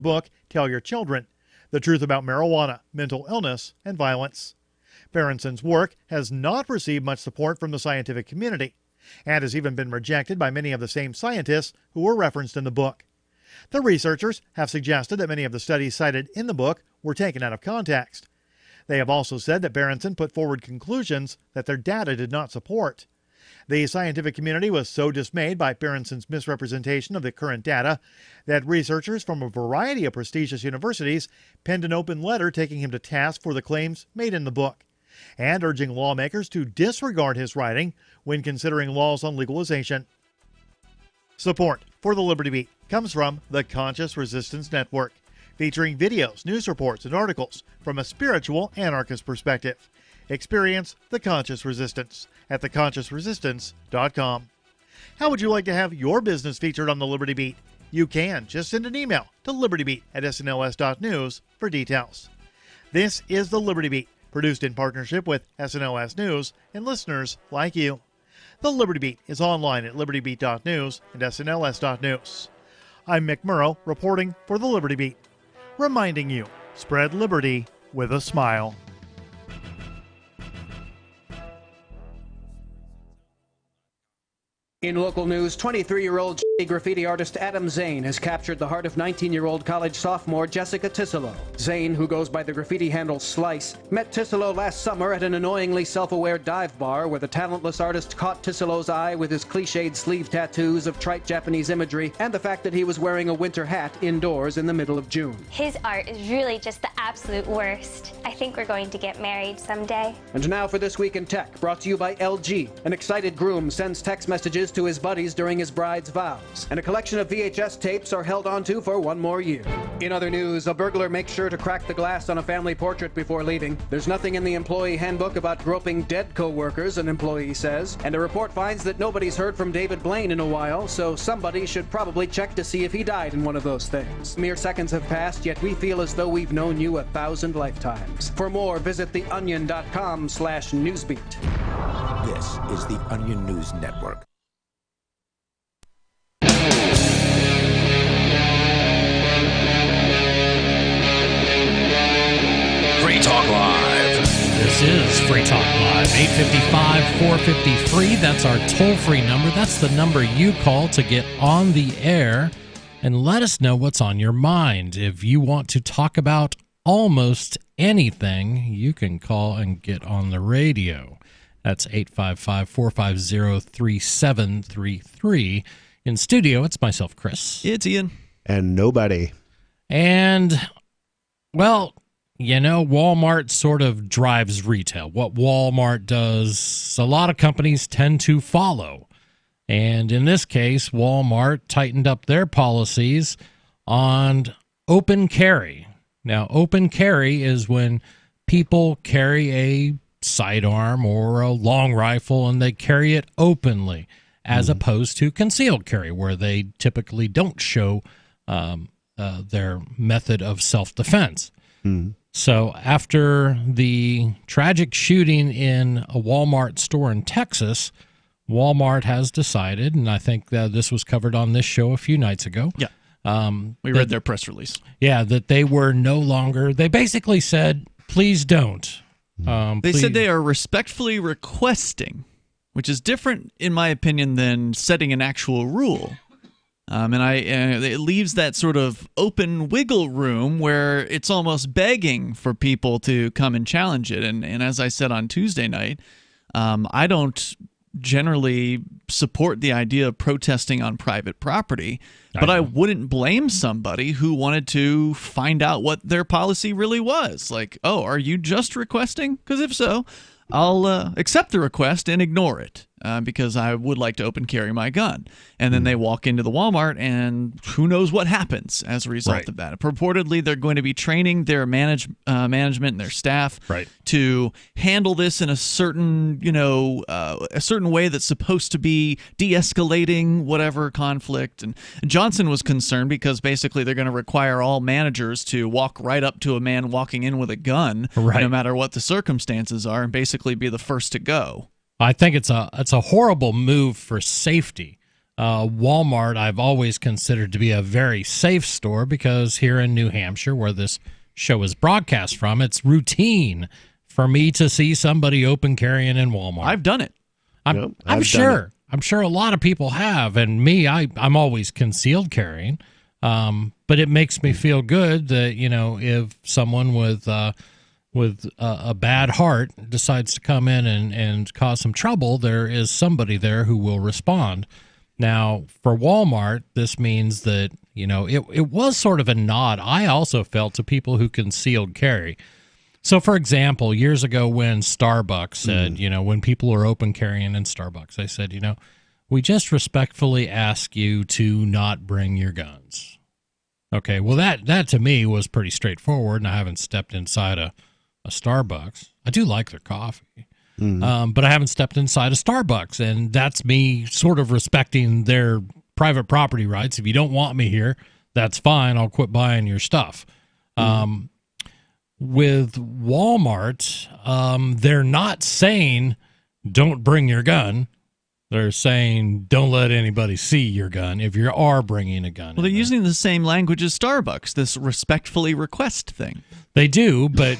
book, Tell Your Children: The Truth About Marijuana, Mental Illness, and Violence. Berenson's work has not received much support from the scientific community, and has even been rejected by many of the same scientists who were referenced in the book. The researchers have suggested that many of the studies cited in the book were taken out of context. They have also said that Berenson put forward conclusions that their data did not support. The scientific community was so dismayed by Berenson's misrepresentation of the current data that researchers from a variety of prestigious universities penned an open letter taking him to task for the claims made in the book, and urging lawmakers to disregard his writing when considering laws on legalization. Support for the Liberty Beat comes from the Conscious Resistance Network, featuring videos, news reports, and articles from a spiritual anarchist perspective. Experience the Conscious Resistance at theconsciousresistance.com. How would you like to have your business featured on the Liberty Beat? You can. Just send an email to libertybeat@snls.news for details. This is the Liberty Beat, produced in partnership with SNLS News and listeners like you. The Liberty Beat is online at libertybeat.news and snls.news. I'm Mick Murrow, reporting for the Liberty Beat, reminding you, spread liberty with a smile. In local news, 23-year-old graffiti artist Adam Zane has captured the heart of 19-year-old college sophomore Jessica Tisselow. Zane, who goes by the graffiti handle Slice, met Tisselow last summer at an annoyingly self-aware dive bar where the talentless artist caught Tisselow's eye with his cliched sleeve tattoos of trite Japanese imagery and the fact that he was wearing a winter hat indoors in the middle of June. His art is really just the absolute worst. I think we're going to get married someday. And now for This Week in Tech, brought to you by LG. An excited groom sends text messages to his buddies during his bride's vows, and a collection of VHS tapes are held onto for one more year. In other news, a burglar makes sure to crack the glass on a family portrait before leaving. There's nothing in the employee handbook about groping dead co-workers, an employee says, and a report finds that nobody's heard from David Blaine in a while, so somebody should probably check to see if he died in one of those things. Mere seconds have passed, yet we feel as though we've known you 1,000 lifetimes. For more, visit theonion.com/newsbeat. This is the Onion News Network. Free Talk Live. This is Free Talk Live, 855-453. That's our toll-free number. That's the number you call to get on the air and let us know what's on your mind. If you want to talk about almost anything, you can call and get on the radio. That's 855-450-3733. In studio, it's myself, Chris. It's Ian. And nobody. And, well, you know, Walmart sort of drives retail. What Walmart does, a lot of companies tend to follow. And in this case, Walmart tightened up their policies on open carry. Now, open carry is when people carry a sidearm or a long rifle and they carry it openly, as opposed to concealed carry, where they typically don't show their method of self-defense. So after the tragic shooting in a Walmart store in Texas, Walmart has decided, and I think that this was covered on this show a few nights ago. Yeah, we read their press release. Yeah, that they were no longer, they basically said, please don't. They said they are respectfully requesting, which is different, in my opinion, than setting an actual rule. And it leaves that sort of open wiggle room where it's almost begging for people to come and challenge it. And as I said on Tuesday night, I don't generally support the idea of protesting on private property, but I wouldn't blame somebody who wanted to find out what their policy really was. Like, oh, are you just requesting? Because if so, I'll accept the request and ignore it because I would like to open carry my gun. And then they walk into the Walmart and who knows what happens as a result of that. Purportedly, they're going to be training their management and their staff to handle this in a certain, a certain way that's supposed to be de-escalating whatever conflict. And Johnson was concerned because basically they're going to require all managers to walk right up to a man walking in with a gun, no matter what the circumstances are, and basically be the first to go. I think it's a horrible move for safety Walmart I've always considered to be a very safe store because here in New Hampshire, where this show is broadcast from, it's routine for me to see somebody open carrying in Walmart. I've done it. I'm sure a lot of people have, and me, I'm always concealed carrying. But it makes me feel good that, if someone with a bad heart decides to come in and cause some trouble, there is somebody there who will respond. Now, for Walmart, this means that, it was sort of a nod I also felt to people who concealed carry. So, for example, years ago when Starbucks said, when people are open carrying in Starbucks, they said, we just respectfully ask you to not bring your guns. Okay, well, that to me was pretty straightforward, and I haven't stepped inside a Starbucks. I do like their coffee, but I haven't stepped inside a Starbucks, and that's me sort of respecting their private property rights. If you don't want me here, that's fine. I'll quit buying your stuff. With Walmart, they're not saying don't bring your gun. They're saying don't let anybody see your gun if you are bringing a gun. Well, they're using the same language as Starbucks, this respectfully request thing. They do, but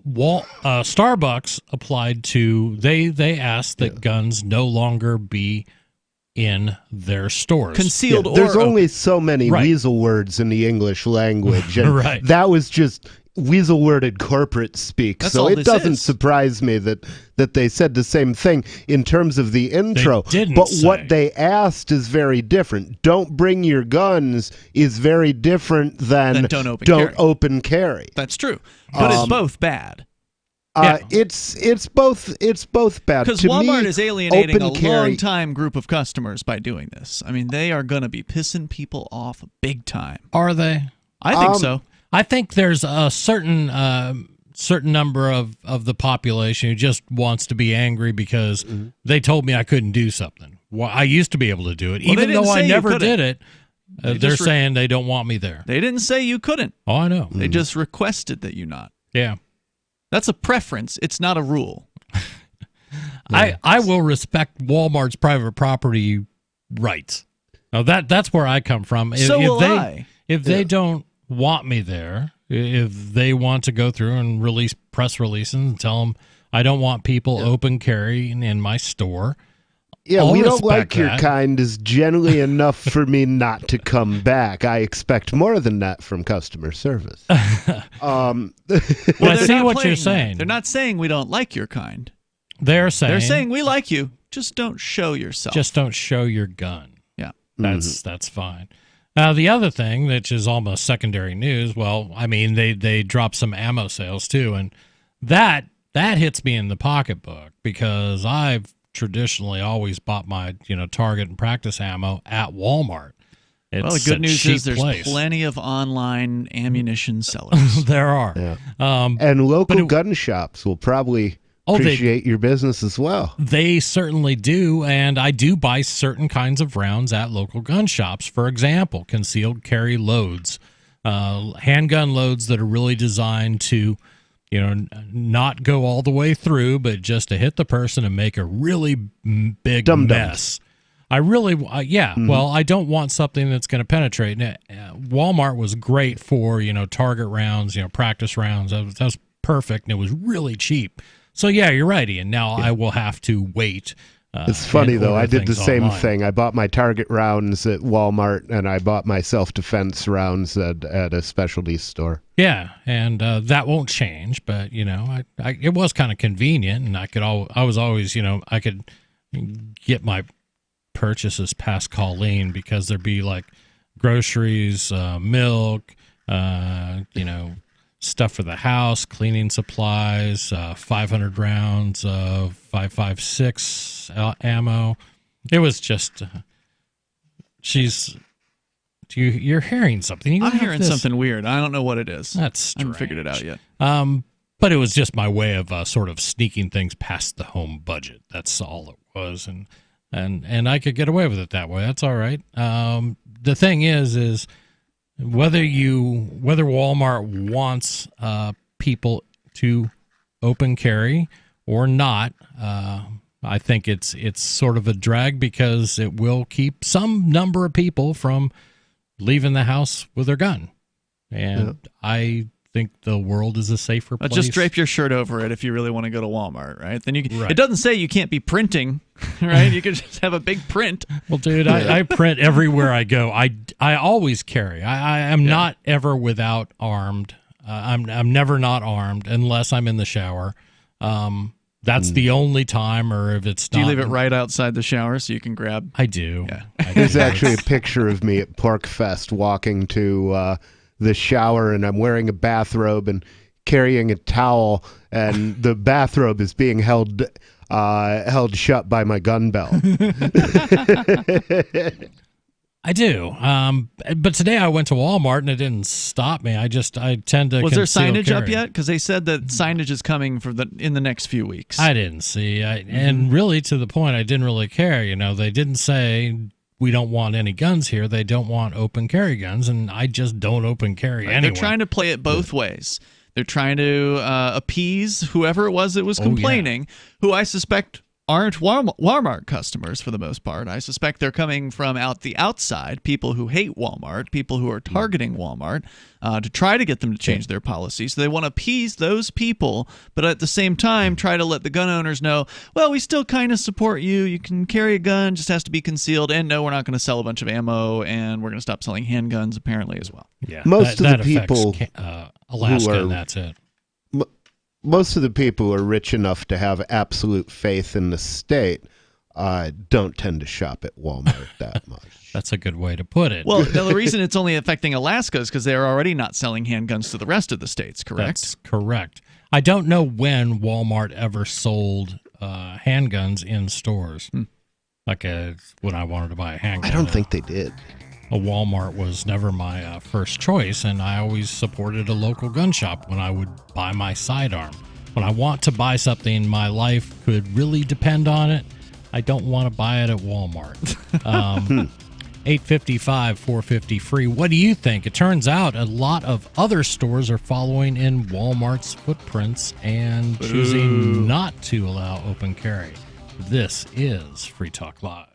Starbucks applied to, they asked that guns no longer be in their stores. Concealed or... There's only so many weasel words in the English language. And Right. that was just weasel worded corporate speak. That's so all it this doesn't is. surprise me that they said the same thing in terms of the intro. They didn't but say. what they asked is very different. Don't bring your guns is very different than don't open carry. That's true. But it's both bad. It's both bad. Because To Walmart me, is alienating a open carry- long-time group of customers by doing this. I mean, they are going to be pissing people off big time. Are they? I think so. I think there's a certain number of the population who just wants to be angry because they told me I couldn't do something. Well, I used to be able to do it, Well, they even didn't though say I you never couldn't. did it. They're just saying they don't want me there. They didn't say you couldn't. Oh, I know. They just requested that you not. Yeah. That's a preference. It's not a rule. I will respect Walmart's private property rights. Now that's where I come from. So will I. If they don't want me there, if they want to go through and release press releases and tell them I don't want people open carrying in my store. Yeah, I'll we don't respect like your that. kind is generally enough for me not to come back. I expect more than that from customer service. Well, I they're see not what playing you're that. saying. They're not saying we don't like your kind. They're saying we like you. Just don't show yourself. just don't show your gun. Yeah. That's fine. Now the other thing, which is almost secondary news, well, I mean they dropped some ammo sales too, and that hits me in the pocketbook because I've traditionally always bought my target and practice ammo at Walmart. Well, the It's good a news cheap is there's place. plenty of online ammunition sellers. There are. Yeah. Um, And local but gun shops will probably they- appreciate your business as well. They certainly do, and I do buy certain kinds of rounds at local gun shops. For example, concealed carry loads, handgun loads that are really designed to, not go all the way through, but just to hit the person and make a really big Dum-dums. mess. I really, well, I don't want something that's going to penetrate. Walmart was great for, target rounds, practice rounds. That was perfect, and it was really cheap. So, yeah, you're right, Ian. Now I will have to wait. It's funny, and though. order I did the things same online. thing. I bought my target rounds at Walmart, and I bought my self-defense rounds at a specialty store. Yeah, and that won't change. But it was kind of convenient, and I was always, I could get my purchases past Colleen because there'd be like groceries, milk, stuff for the house, cleaning supplies, 500 rounds of 5.56 ammo. It was just, you're hearing something. You I'm have hearing this- something weird. I don't know what it is. That's I haven't figured it out strange. yet. But it was just my way of sort of sneaking things past the home budget. That's all it was, and I could get away with it that way. That's all right. The thing is whether Walmart wants people to open carry or not, I think it's sort of a drag because it will keep some number of people from leaving the house with their gun. And I think the world is a safer place. Just drape your shirt over it if you really want to go to Walmart, right? Then it doesn't say you can't be printing, right? You could just have a big print. Well, dude, I print everywhere I go. I always carry. I am not ever without armed. I'm never not armed unless I'm in the shower. That's the only time, or if it's not. Do you leave it right outside the shower so you can grab? I do. Yeah. There's actually a picture of me at Pork Fest walking to the shower, and I'm wearing a bathrobe and carrying a towel, and the bathrobe is being held shut by my gun belt. I do. But today I went to Walmart and it didn't stop me. I tend to. Was there signage carry. up yet? Because they said that signage is coming in the next few weeks. I didn't see. And really, to the point, I didn't really care. They didn't say we don't want any guns here. They don't want open carry guns, and I just don't open carry anyway. They're trying to play it both ways. They're trying to appease whoever it was that was complaining, who I suspect aren't Walmart customers for the most part. I suspect they're coming from the outside, people who hate Walmart, people who are targeting Walmart to try to get them to change their policies. So they want to appease those people, but at the same time try to let the gun owners know, well, we still kind of support you. You can carry a gun, just has to be concealed. And no, we're not going to sell a bunch of ammo, and we're going to stop selling handguns apparently as well. Yeah, most of the people Alaska, and that's it. Most of the people who are rich enough to have absolute faith in the state don't tend to shop at Walmart that much. That's a good way to put it. Well, the reason it's only affecting Alaska is because they're already not selling handguns to the rest of the states, correct? That's correct. I don't know when Walmart ever sold handguns in stores. Like when I wanted to buy a handgun. I don't think they did. A Walmart was never my first choice, and I always supported a local gun shop when I would buy my sidearm. When I want to buy something, my life could really depend on it. I don't want to buy it at Walmart. 855 450 free. What do you think? It turns out a lot of other stores are following in Walmart's footprints and choosing not to allow open carry. This is Free Talk Live.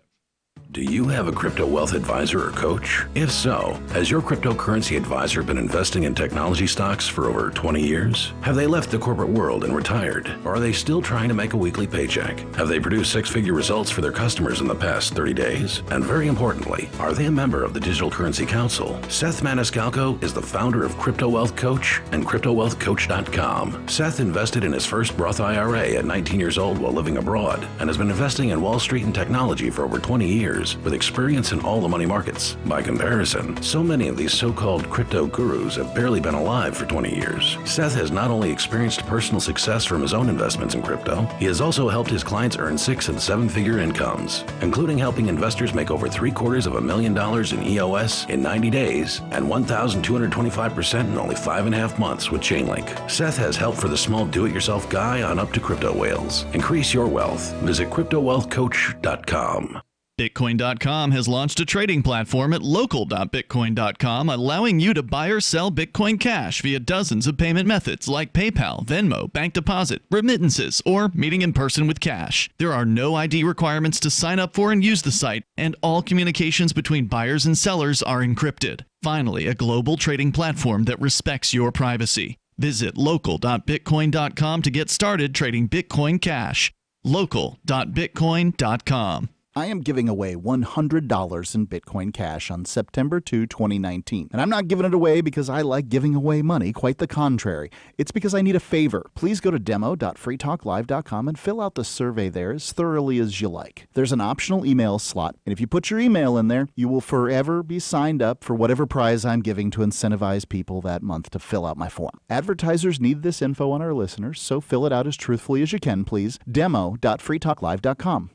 Do you have a crypto wealth advisor or coach? If so, has your cryptocurrency advisor been investing in technology stocks for over 20 years? Have they left the corporate world and retired? Or are they still trying to make a weekly paycheck? Have they produced six-figure results for their customers in the past 30 days? And very importantly, are they a member of the Digital Currency Council? Seth Maniscalco is the founder of Crypto Wealth Coach and CryptoWealthCoach.com. Seth invested in his first Roth IRA at 19 years old while living abroad and has been investing in Wall Street and technology for over 20 years. With experience in all the money markets. By comparison, so many of these so-called crypto gurus have barely been alive for 20 years. Seth has not only experienced personal success from his own investments in crypto, he has also helped his clients earn 6- and 7-figure incomes, including helping investors make over $750,000 in EOS in 90 days and 1,225% in only 5.5 months with Chainlink. Seth has help for the small do-it-yourself guy on up to crypto whales. Increase your wealth. Visit CryptoWealthCoach.com. Bitcoin.com has launched a trading platform at local.bitcoin.com, allowing you to buy or sell Bitcoin Cash via dozens of payment methods like PayPal, Venmo, bank deposit, remittances, or meeting in person with cash. There are no ID requirements to sign up for and use the site, and all communications between buyers and sellers are encrypted. Finally, a global trading platform that respects your privacy. Visit local.bitcoin.com to get started trading Bitcoin Cash. local.bitcoin.com. I am giving away $100 in Bitcoin Cash on September 2, 2019. And I'm not giving it away because I like giving away money. Quite the contrary. It's because I need a favor. Please go to demo.freetalklive.com and fill out the survey there as thoroughly as you like. There's an optional email slot, and if you put your email in there, you will forever be signed up for whatever prize I'm giving to incentivize people that month to fill out my form. Advertisers need this info on our listeners, so fill it out as truthfully as you can, please. Demo.freetalklive.com.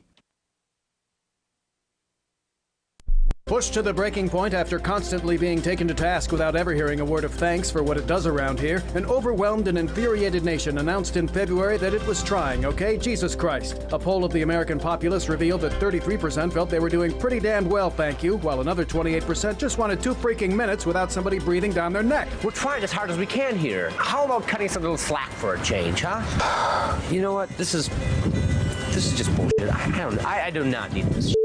Pushed to the breaking point after constantly being taken to task without ever hearing a word of thanks for what it does around here, an overwhelmed and infuriated nation announced in February that it was trying, okay? Jesus Christ. A poll of the American populace revealed that 33% felt they were doing pretty damn well, thank you, while another 28% just wanted 2 freaking minutes without somebody breathing down their neck. We're trying as hard as we can here. How about cutting some little slack for a change, huh? You know what? This is This is just bullshit. I do not need this shit.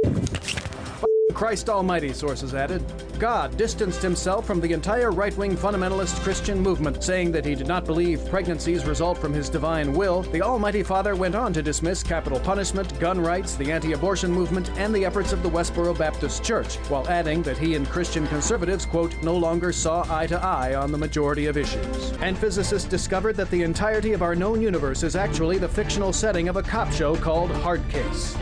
Christ Almighty, sources added. God distanced himself from the entire right-wing fundamentalist Christian movement, saying that he did not believe pregnancies result from his divine will. The Almighty Father went on to dismiss capital punishment, gun rights, the anti-abortion movement, and the efforts of the Westboro Baptist Church, while adding that he and Christian conservatives, quote, no longer saw eye to eye on the majority of issues. And physicists discovered that the entirety of our known universe is actually the fictional setting of a cop show called Hard Case.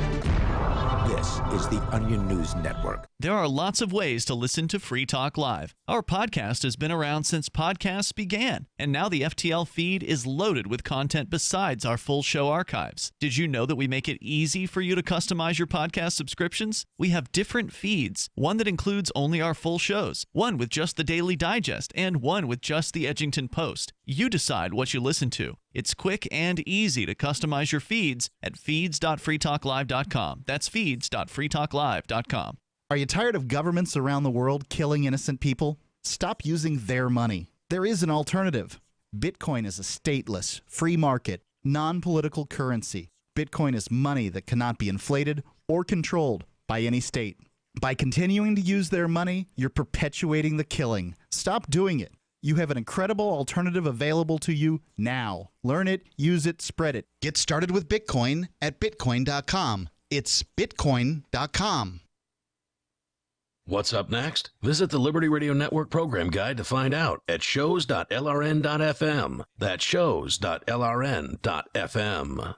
This is the Onion News Network. There are lots of ways to listen to Free Talk Live. Our podcast has been around since podcasts began, and now the FTL feed is loaded with content besides our full show archives. Did you know that we make it easy for you to customize your podcast subscriptions? We have different feeds, one that includes only our full shows, one with just the Daily Digest, and one with just the Edgington Post. You decide what you listen to. It's quick and easy to customize your feeds at feeds.freetalklive.com. That's feeds.freetalklive.com. Are you tired of governments around the world killing innocent people? Stop using their money. There is an alternative. Bitcoin is a stateless, free market, non-political currency. Bitcoin is money that cannot be inflated or controlled by any state. By continuing to use their money, you're perpetuating the killing. Stop doing it. You have an incredible alternative available to you now. Learn it, use it, spread it. Get started with Bitcoin at Bitcoin.com. It's Bitcoin.com. What's up next? Visit the Liberty Radio Network program guide to find out at shows.lrn.fm. That's shows.lrn.fm.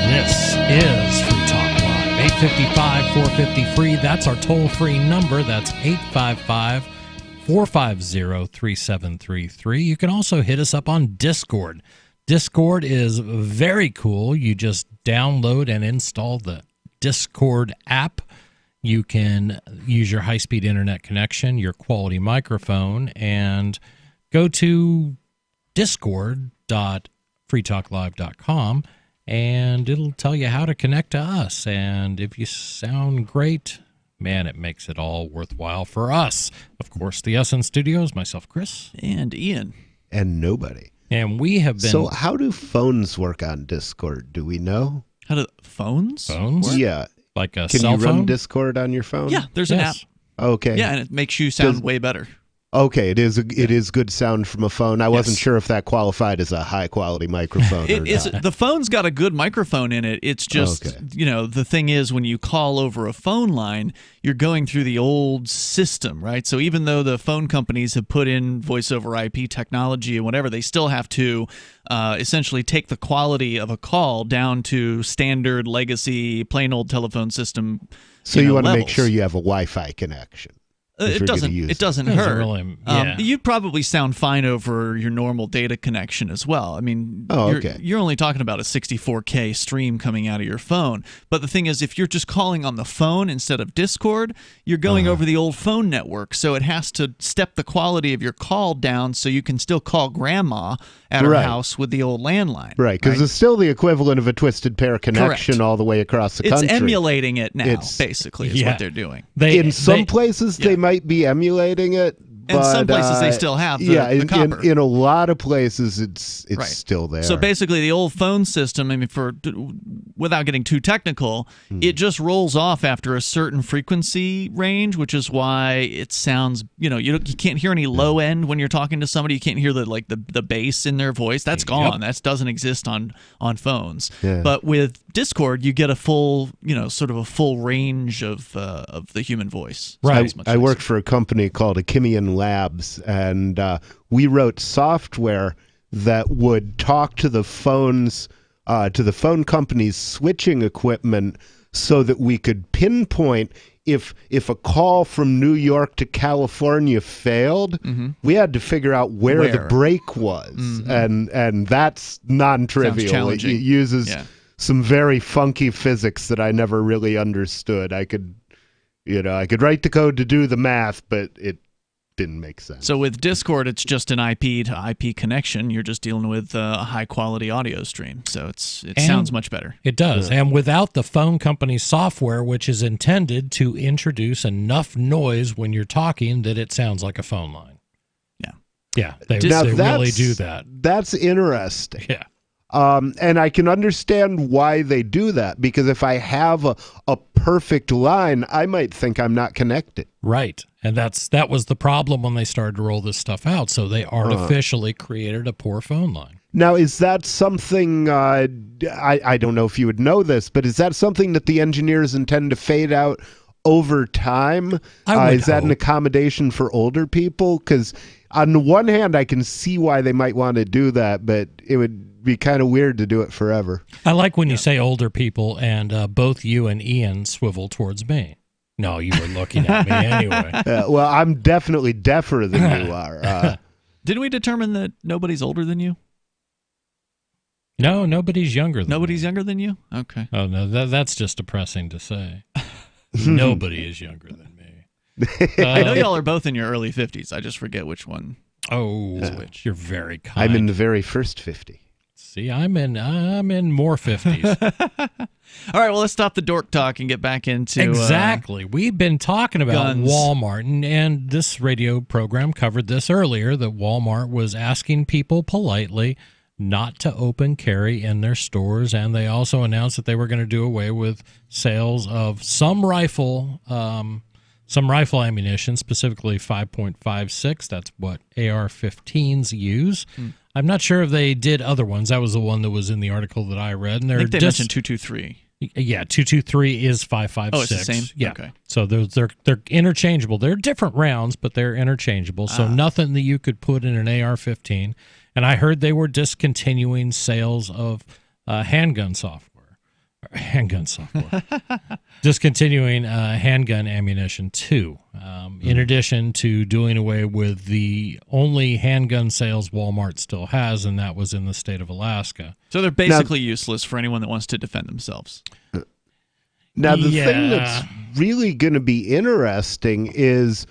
This is Free Talk Live. 855-450-FREE. That's our toll-free number. That's 855-450-3733. You can also hit us up on Discord. Discord is very cool. You just download and install the Discord app. You can use your high-speed internet connection, your quality microphone, and go to discord.freetalklive.com. And it'll tell you how to connect to us. And if you sound great, man, it makes it all worthwhile for us. Of course, the Us in Studios, myself, Chris. And Ian. And nobody. And we have been... So how do phones work on Discord? Do we know? How do phones? Phones? Yeah. Like a Can cell you run phone? Discord on your phone? Yeah, there's an app. Okay. Yeah, and it makes you sound way better. Okay, it is good sound from a phone. I wasn't sure if that qualified as a high quality microphone or not. The phone's got a good microphone in it. It's just, the thing is when you call over a phone line, you're going through the old system, right? So even though the phone companies have put in voice over IP technology and whatever, they still have to essentially take the quality of a call down to standard legacy plain old telephone system. So you want to levels. make sure you have a Wi-Fi connection. It doesn't hurt. Really, you'd probably sound fine over your normal data connection as well. I mean, you're only talking about a 64K stream coming out of your phone. But the thing is, if you're just calling on the phone instead of Discord, you're going over the old phone network. So it has to step the quality of your call down so you can still call grandma at her house with the old landline. Right, because it's still the equivalent of a twisted pair connection all the way across the country. It's emulating it now, basically, is what they're doing. In some places, they might be emulating it. And some places they still have the copper. In a lot of places it's still there. So basically the old phone system, I mean, without getting too technical, it just rolls off after a certain frequency range, which is why it sounds, you can't hear any low end when you're talking to somebody. You can't hear the bass in their voice. That's gone. That doesn't exist on phones. Yeah. But with Discord, you get a full, sort of a full range of the human voice. Right. I worked for a company called Akimian Labs, and we wrote software that would talk to the phones, to the phone company's switching equipment, so that we could pinpoint if a call from New York to California failed, we had to figure out where the break was, and that's non-trivial. It uses some very funky physics that I never really understood. I could write the code to do the math, but didn't make sense. So with Discord, it's just an IP to IP connection. You're just dealing with a high-quality audio stream. So it sounds much better. It does. And without the phone company's software, which is intended to introduce enough noise when you're talking that it sounds like a phone line. Yeah, they really do that. That's interesting. Yeah. And I can understand why they do that, because if I have a perfect line, I might think I'm not connected. Right. And that was the problem when they started to roll this stuff out. So they artificially created a poor phone line. Now, is that something, I don't know if you would know this, but is that something that the engineers intend to fade out over time? Is that an accommodation for older people? Because on the one hand, I can see why they might want to do that, but it would be kind of weird to do it forever. I like when you say older people, and both you and Ian swivel towards me. No, you were looking at me anyway. Well, I'm definitely deafer than you are. Didn't we determine that nobody's older than you? No, nobody's younger than Nobody's me. younger than you? Okay. Oh, no, that's just depressing to say. Nobody is younger than me. I know y'all are both in your early 50s. I just forget which one. Oh, which. You're very kind. I'm in the very first 50. See, I'm in more 50s. All right, well, let's stop the dork talk and get back into exactly. We've been talking about guns. Walmart, and this radio program covered this earlier, that Walmart was asking people politely not to open carry in their stores, and they also announced that they were going to do away with sales of some rifle ammunition, specifically 5.56. That's what AR-15s use. I'm not sure if they did other ones. That was the one that was in the article that I read. And I think they mentioned 223. Yeah, 223 is 5.56. Oh, it's the same? Yeah. Okay. So they're interchangeable. They're different rounds, but they're interchangeable. So nothing that you could put in an AR-15. And I heard they were discontinuing sales of handgun software. Discontinuing handgun ammunition too, in addition to doing away with the only handgun sales Walmart still has, and that was in the state of Alaska. So they're basically useless for anyone that wants to defend themselves. Now, the thing that's really going to be interesting is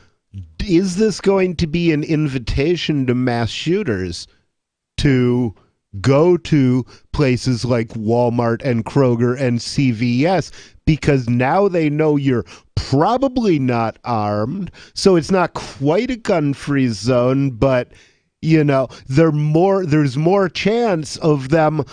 this going to be an invitation to mass shooters to go to places like Walmart and Kroger and CVS, because now they know you're probably not armed, so it's not quite a gun-free zone, but there's more chance of them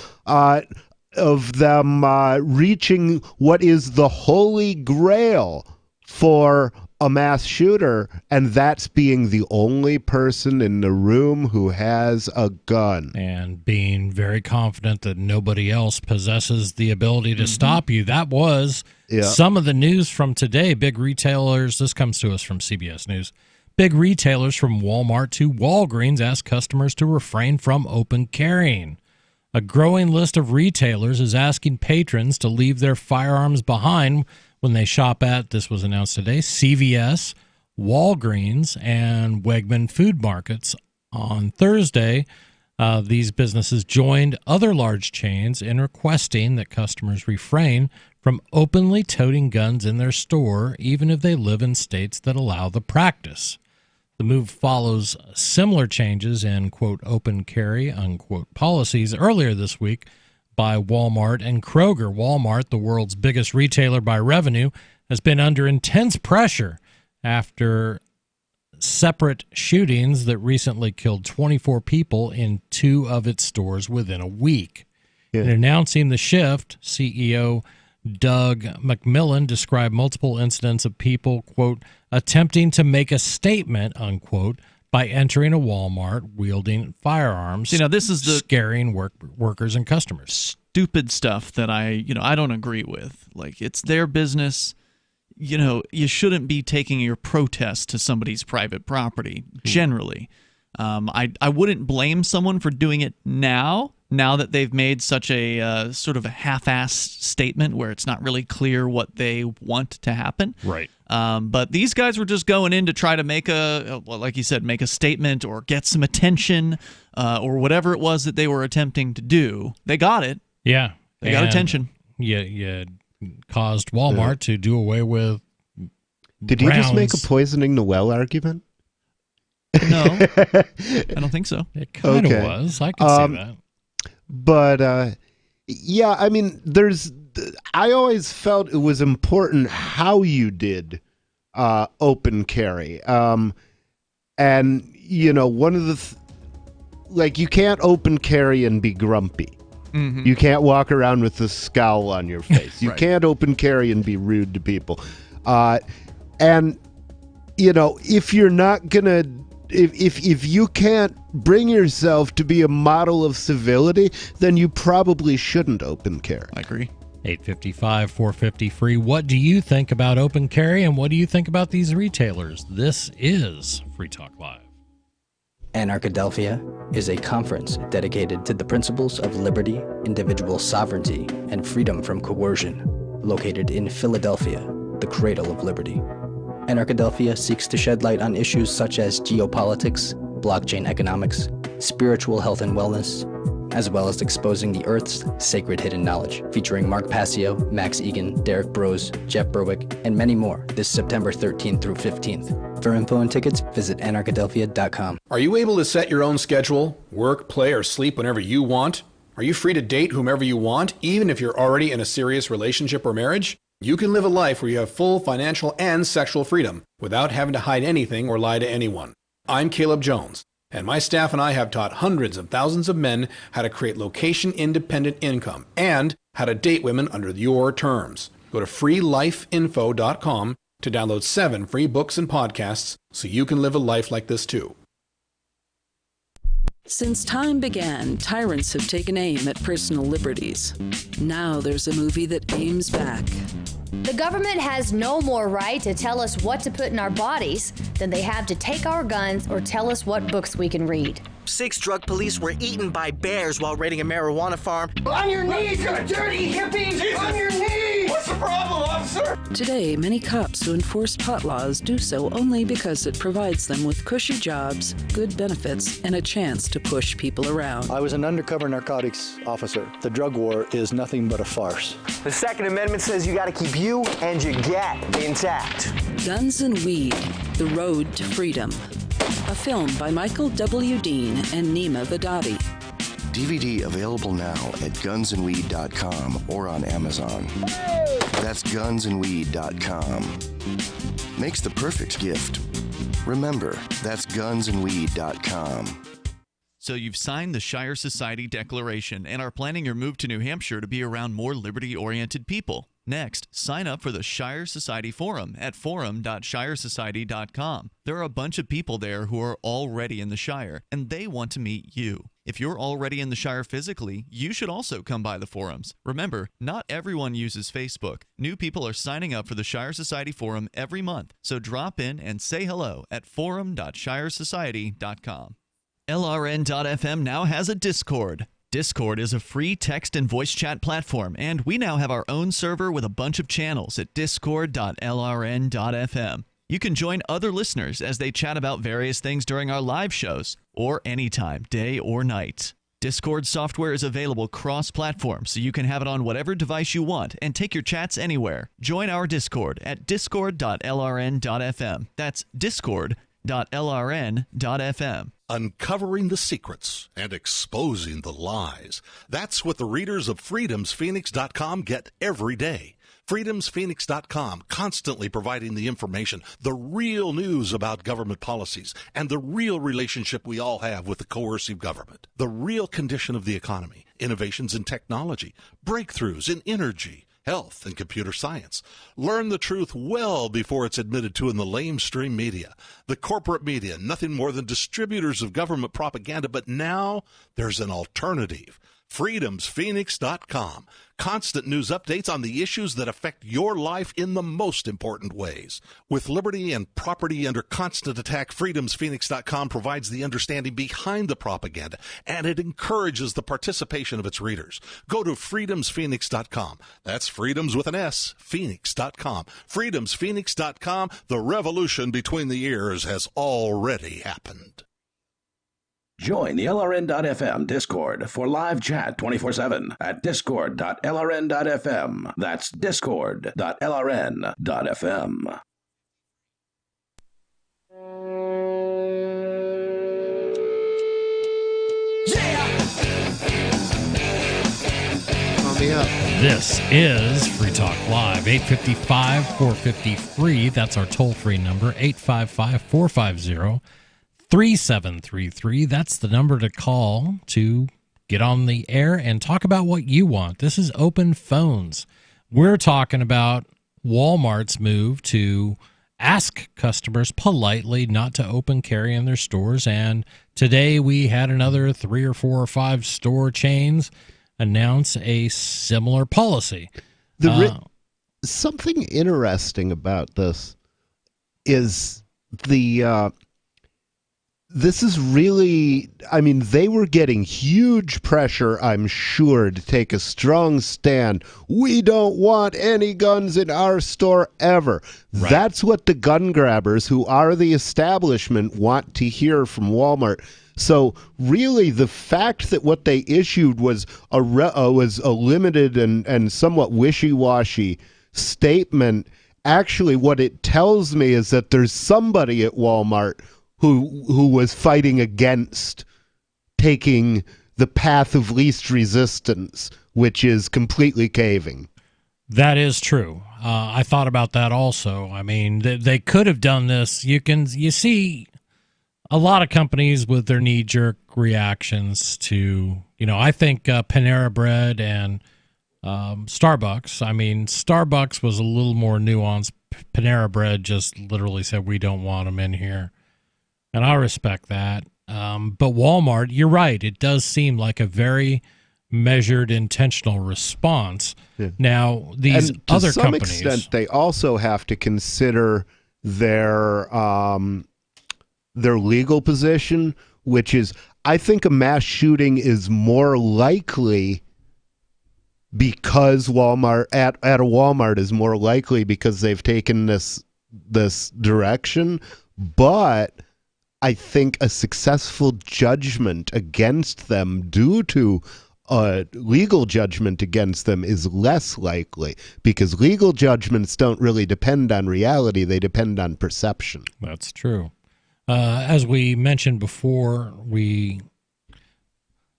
reaching what is the holy grail for a mass shooter, and that's being the only person in the room who has a gun. And being very confident that nobody else possesses the ability to stop you. That was some of the news from today. Big retailers, this comes to us from CBS News, big retailers from Walmart to Walgreens ask customers to refrain from open carrying. A growing list of retailers is asking patrons to leave their firearms behind when they shop at, this was announced today, CVS, Walgreens, and Wegman Food Markets. On Thursday, these businesses joined other large chains in requesting that customers refrain from openly toting guns in their store, even if they live in states that allow the practice. The move follows similar changes in, quote, open carry, unquote, policies earlier this week by Walmart and Kroger. Walmart, the world's biggest retailer by revenue, has been under intense pressure after separate shootings that recently killed 24 people in 2 of its stores within a week. In announcing the shift, CEO Doug McMillan described multiple incidents of people, quote, attempting to make a statement, unquote, by entering a Walmart wielding firearms. This is the scaring workers and customers. Stupid stuff that I don't agree with. Like, it's their business. You shouldn't be taking your protest to somebody's private property, generally. I wouldn't blame someone for doing it now that they've made such a sort of a half-assed statement where it's not really clear what they want to happen. Right. But these guys were just going in to try to make like you said, make a statement or get some attention or whatever it was that they were attempting to do. They got it. Yeah. They got attention. Yeah. Caused Walmart to do away with Did you just make a poisoning the well argument? No, I don't think so. It kind of was. I can see that. But yeah, I mean, I always felt it was important how you did open carry. And, you know, one of the, like, you can't open carry and be grumpy. Mm-hmm. You can't walk around with a scowl on your face. You Right. can't open carry and be rude to people. And, you know, if you're not going to, if you can't bring yourself to be a model of civility, then you probably shouldn't open carry. I agree. 855-450 free. What do you think about open carry, and what do you think about these retailers? This is Free Talk Live. Anarchadelphia is a conference dedicated to the principles of liberty, individual sovereignty, and freedom from coercion, located in Philadelphia, the cradle of liberty. Anarchadelphia seeks to shed light on issues such as geopolitics, blockchain economics, spiritual health and wellness, as well as exposing the Earth's sacred hidden knowledge, featuring Mark Passio, Max Egan, Derek Brose, Jeff Berwick, and many more this September 13th through 15th. For info and tickets, visit anarchadelphia.com. Are you able to set your own schedule, work, play, or sleep whenever you want? Are you free to date whomever you want, even if you're already in a serious relationship or marriage? You can live a life where you have full financial and sexual freedom without having to hide anything or lie to anyone. I'm Caleb Jones, and my staff and I have taught hundreds of thousands of men how to create location-independent income and how to date women under your terms. Go to freelifeinfo.com to download 7 free books and podcasts so you can live a life like this too. Since time began, tyrants have taken aim at personal liberties. Now there's a movie that aims back. The government has no more right to tell us what to put in our bodies than they have to take our guns or tell us what books we can read. 6 drug police were eaten by bears while raiding a marijuana farm. On your knees, you dirty hippies! Jesus. On your knees! What's the problem, officer? Today, many cops who enforce pot laws do so only because it provides them with cushy jobs, good benefits, and a chance to push people around. I was an undercover narcotics officer. The drug war is nothing but a farce. The Second Amendment says you got to keep you and your gat intact. Guns and Weed, The Road to Freedom. A film by Michael W. Dean and Nima Badadi. DVD available now at gunsandweed.com or on Amazon. That's gunsandweed.com. Makes the perfect gift. Remember, that's gunsandweed.com. So you've signed the Shire Society Declaration and are planning your move to New Hampshire to be around more liberty-oriented people. Next, sign up for the Shire Society Forum at forum.shiresociety.com. There are a bunch of people there who are already in the Shire, and they want to meet you. If you're already in the Shire physically, you should also come by the forums. Remember, not everyone uses Facebook. New people are signing up for the Shire Society Forum every month, so drop in and say hello at forum.shiresociety.com. LRN.FM now has a Discord. Discord is a free text and voice chat platform, and we now have our own server with a bunch of channels at discord.lrn.fm. You can join other listeners as they chat about various things during our live shows, or anytime, day or night. Discord software is available cross-platform, so you can have it on whatever device you want and take your chats anywhere. Join our Discord at discord.lrn.fm. That's discord.lrn.fm. Uncovering the secrets and exposing the lies. That's what the readers of freedomsphoenix.com get every day. freedomsphoenix.com, constantly providing the information, the real news about government policies, and the real relationship we all have with the coercive government, the real condition of the economy, innovations in technology, breakthroughs in energy, health, and computer science. Learn the truth well before it's admitted to in the lamestream media. The corporate media, nothing more than distributors of government propaganda, but now there's an alternative. freedomsphoenix.com. Constant news updates on the issues that affect your life in the most important ways. With liberty and property under constant attack, freedomsphoenix.com provides the understanding behind the propaganda, and it encourages the participation of its readers. Go to freedomsphoenix.com. That's freedoms with an S, phoenix.com. freedomsphoenix.com. The revolution between the ears has already happened. Join the LRN.FM Discord for live chat 24/7 at discord.lrn.fm. That's discord.lrn.fm. me up. This is Free Talk Live, 855-450-FREE. That's our toll-free number, 855-450-3733. That's the number to call to get on the air and talk about what you want. This is Open Phones. We're talking about Walmart's move to ask customers politely not to open carry in their stores. And today we had another 3 or 4 or 5 store chains announce a similar policy. Something interesting about this is this is really, I mean, they were getting huge pressure, I'm sure, to take a strong stand. We don't want any guns in our store ever. Right. That's what the gun grabbers, who are the establishment, want to hear from Walmart. So really, the fact that what they issued was a limited and somewhat wishy-washy statement, actually what it tells me is that there's somebody at Walmart who was fighting against taking the path of least resistance, which is completely caving. That is true. I thought about that also. I mean, they could have done this. You see a lot of companies with their knee-jerk reactions to, I think Panera Bread and Starbucks. I mean, Starbucks was a little more nuanced. Panera Bread just literally said, we don't want them in here. And I respect that. But Walmart, you're right. It does seem like a very measured, intentional response. Yeah. Now, these other companies, to some extent, they also have to consider their legal position, which is, I think a mass shooting is more likely because Walmart at a Walmart is more likely because they've taken this direction, but I think a successful judgment against them due to legal judgment against them is less likely, because legal judgments don't really depend on reality. They depend on perception. That's true. As we mentioned before, we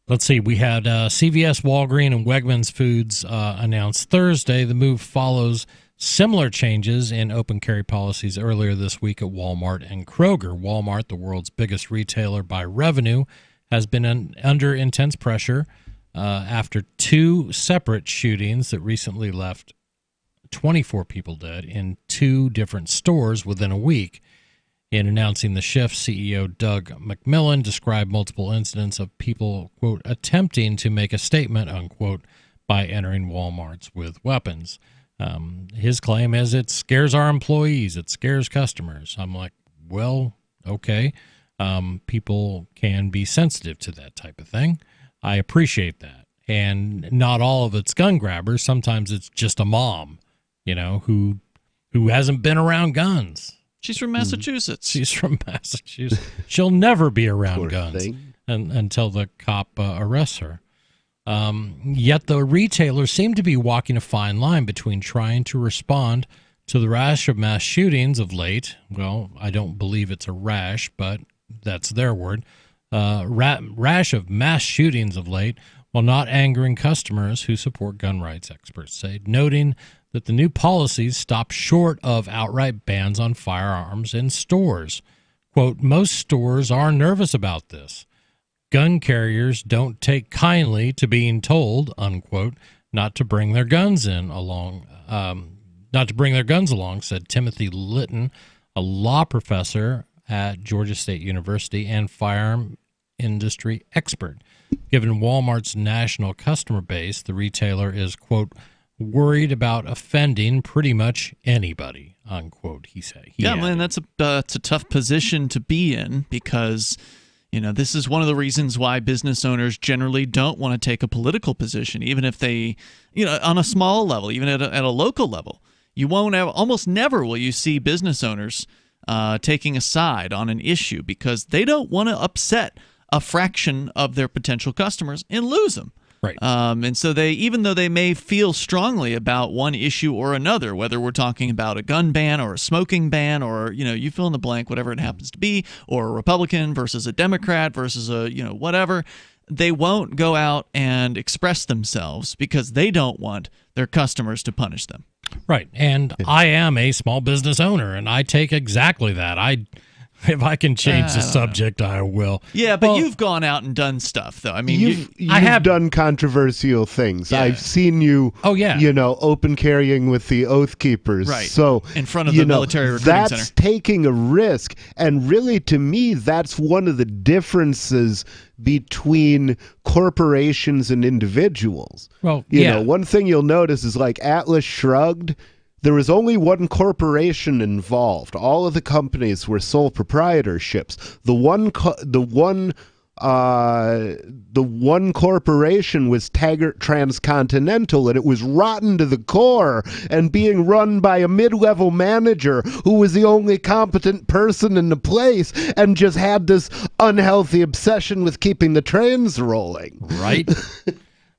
had CVS, Walgreens, and Wegmans Foods announced Thursday. The move follows similar changes in open carry policies earlier this week at Walmart and Kroger. Walmart, the world's biggest retailer by revenue, has been under intense pressure after 2 separate shootings that recently left 24 people dead in 2 different stores within a week. In announcing the shift, CEO Doug McMillon described multiple incidents of people, quote, attempting to make a statement, unquote, by entering Walmarts with weapons. His claim is it scares our employees, it scares customers. I'm like, well, okay. People can be sensitive to that type of thing. I appreciate that. And not all of it's gun grabbers. Sometimes it's just a mom, who hasn't been around guns. She's from Massachusetts. She's from Massachusetts. She'll never be around guns until the cop arrests her. Yet the retailers seem to be walking a fine line between trying to respond to the rash of mass shootings of late. Well, I don't believe it's a rash, but that's their word. Rash of mass shootings of late, while not angering customers who support gun rights, experts say, noting that the new policies stop short of outright bans on firearms in stores. Quote, most stores are nervous about this. Gun carriers don't take kindly to being told, unquote, not to bring their guns along, said Timothy Litton, a law professor at Georgia State University and firearm industry expert. Given Walmart's national customer base, the retailer is, quote, worried about offending pretty much anybody, unquote, he said. Man, that's a tough position to be in, because this is one of the reasons why business owners generally don't want to take a political position, even if they, on a small level, even at a local level. You won't have, almost never will you see business owners taking a side on an issue, because they don't want to upset a fraction of their potential customers and lose them. Right. And so even though they may feel strongly about one issue or another, whether we're talking about a gun ban or a smoking ban, or, you fill in the blank, whatever it happens to be, or a Republican versus a Democrat versus a, whatever, they won't go out and express themselves because they don't want their customers to punish them. Right. And I am a small business owner, and I take exactly that. If I can change the subject, I will. Yeah, but you've gone out and done stuff, though. I mean, I have done controversial things. Yeah. I've seen you, open carrying with the Oath Keepers. Right. So in front of the military recruiting that's center. taking a risk. And really, to me, that's one of the differences between corporations and individuals. Well, you know, one thing you'll notice is like Atlas Shrugged. There was only one corporation involved. All of the companies were sole proprietorships. The one corporation was Taggart Transcontinental, and it was rotten to the core and being run by a mid-level manager who was the only competent person in the place and just had this unhealthy obsession with keeping the trains rolling. Right.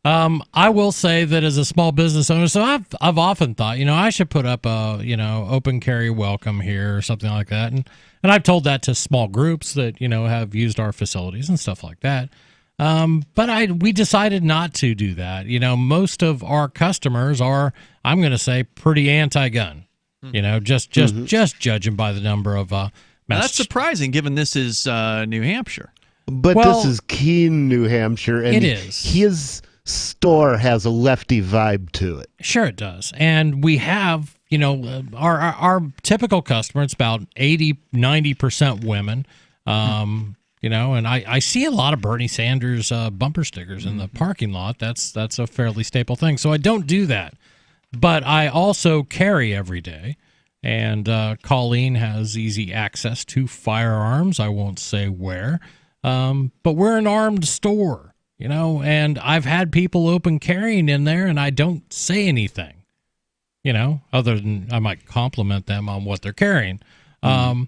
I will say that as a small business owner, so I've often thought, I should put up a, open carry welcome here or something like that. And I've told that to small groups that, have used our facilities and stuff like that. But we decided not to do that. Most of our customers are, I'm going to say, pretty anti-gun, just judging by the number of Now, that's surprising given this is New Hampshire. But this is Keene, New Hampshire. And it is. His store has a lefty vibe to it. Sure it does. And we have, our typical customer, it's about 80-90% women. And I see a lot of Bernie Sanders bumper stickers in the parking lot. That's a fairly staple thing. So I don't do that. But I also carry every day. And Colleen has easy access to firearms. I won't say where. But we're an armed store. And I've had people open carrying in there, and I don't say anything, other than I might compliment them on what they're carrying. But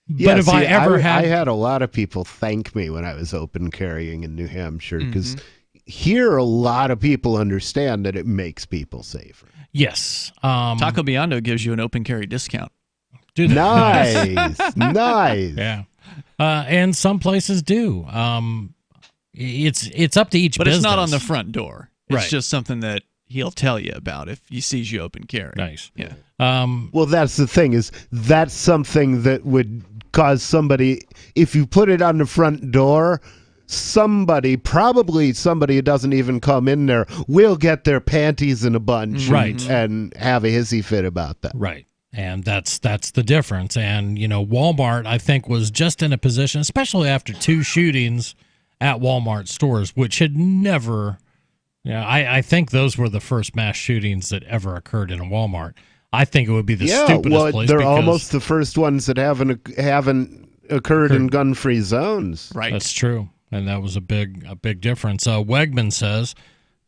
if I had a lot of people thank me when I was open carrying in New Hampshire, because here a lot of people understand that it makes people safer. Yes. Taco Biondo gives you an open carry discount. Do that. Nice. Nice. Yeah. And some places do. It's up to each but business. It's not on the front door. It's Right. just something that he'll tell you about if he sees you open carry. Nice. Yeah. Well, that's the thing, is that's something that would cause somebody, if you put it on the front door, probably somebody who doesn't even come in there will get their panties in a bunch and have a hissy fit about that. Right. And that's the difference. And, Walmart, I think, was just in a position, especially after 2 shootings at Walmart stores, which had never, I think those were the first mass shootings that ever occurred in a Walmart. I think it would be the stupidest place. They're almost the first ones that haven't occurred in gun-free zones. Right. That's true. And that was a big difference. Wegman says,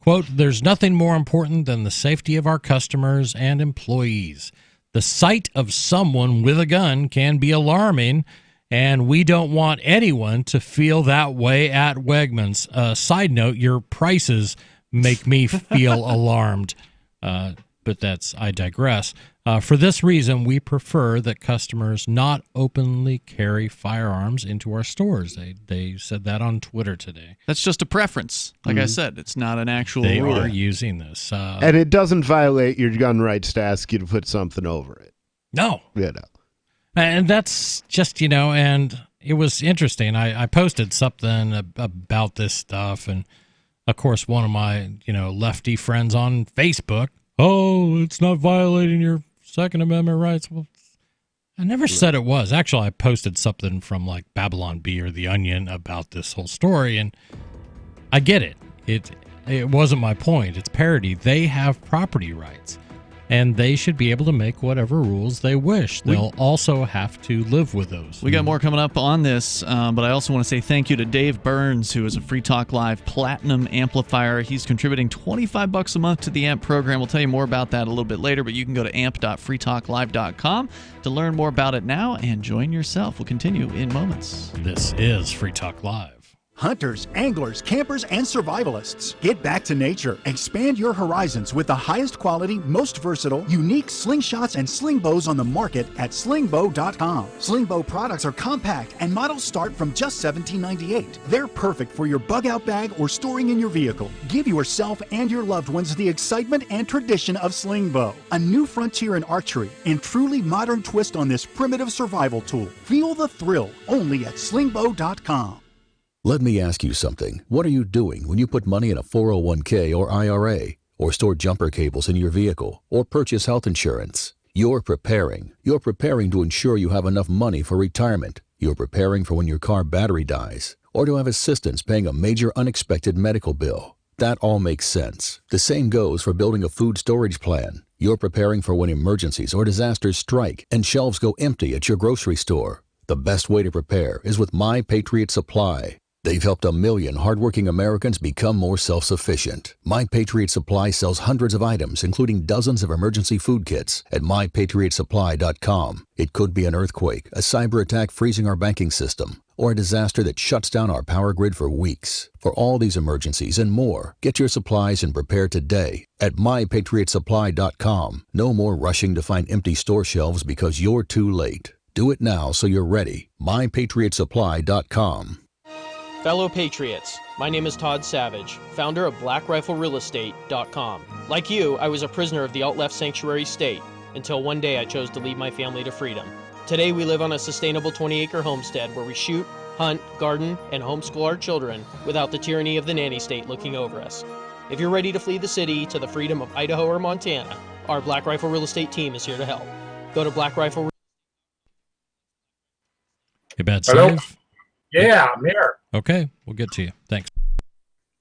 quote, "There's nothing more important than the safety of our customers and employees. The sight of someone with a gun can be alarming, and we don't want anyone to feel that way at Wegmans. Side note, your prices make me feel alarmed." But I digress. For this reason, we prefer that customers not openly carry firearms into our stores. They said that on Twitter today. That's just a preference. Like I said, it's not an actual They rule. are using this. And it doesn't violate your gun rights to ask you to put something over it. No. And that's just, and it was interesting. I posted something about this stuff. And, of course, one of my, lefty friends on Facebook, "Oh, it's not violating your Second Amendment rights." Well, I never said it was. Actually, I posted something from like Babylon Bee or The Onion about this whole story. And I get it. It wasn't my point. It's parody. They have property rights. And they should be able to make whatever rules they wish. They'll also have to live with those. We got more coming up on this, but I also want to say thank you to Dave Burns, who is a Free Talk Live Platinum Amplifier. He's contributing $25 a month to the AMP program. We'll tell you more about that a little bit later, but you can go to amp.freetalklive.com to learn more about it now and join yourself. We'll continue in moments. This is Free Talk Live. Hunters, anglers, campers, and survivalists. Get back to nature. Expand your horizons with the highest quality, most versatile, unique slingshots and sling bows on the market at slingbow.com. Sling bow products are compact and models start from just $17.98. They're perfect for your bug out bag or storing in your vehicle. Give yourself and your loved ones the excitement and tradition of sling bow. A new frontier in archery and truly modern twist on this primitive survival tool. Feel the thrill only at slingbow.com. Let me ask you something. What are you doing when you put money in a 401k or IRA, or store jumper cables in your vehicle, or purchase health insurance? You're preparing. You're preparing to ensure you have enough money for retirement. You're preparing for when your car battery dies, or to have assistance paying a major unexpected medical bill. That all makes sense. The same goes for building a food storage plan. You're preparing for when emergencies or disasters strike and shelves go empty at your grocery store. The best way to prepare is with My Patriot Supply. They've helped 1 million hardworking Americans become more self-sufficient. My Patriot Supply sells hundreds of items, including dozens of emergency food kits at MyPatriotSupply.com. It could be an earthquake, a cyber attack freezing our banking system, or a disaster that shuts down our power grid for weeks. For all these emergencies and more, get your supplies and prepare today at MyPatriotSupply.com. No more rushing to find empty store shelves because you're too late. Do it now so you're ready. MyPatriotSupply.com. Fellow Patriots, my name is Todd Savage, founder of BlackRifleRealEstate.com. Like you, I was a prisoner of the alt-left sanctuary state until one day I chose to lead my family to freedom. Today we live on a sustainable 20-acre homestead where we shoot, hunt, garden, and homeschool our children without the tyranny of the nanny state looking over us. If you're ready to flee the city to the freedom of Idaho or Montana, our Black Rifle Real Estate team is here to help. Go to Black Rifle. Hey, bad Hello? save. Yeah, I'm here. Okay, we'll get to you. Thanks.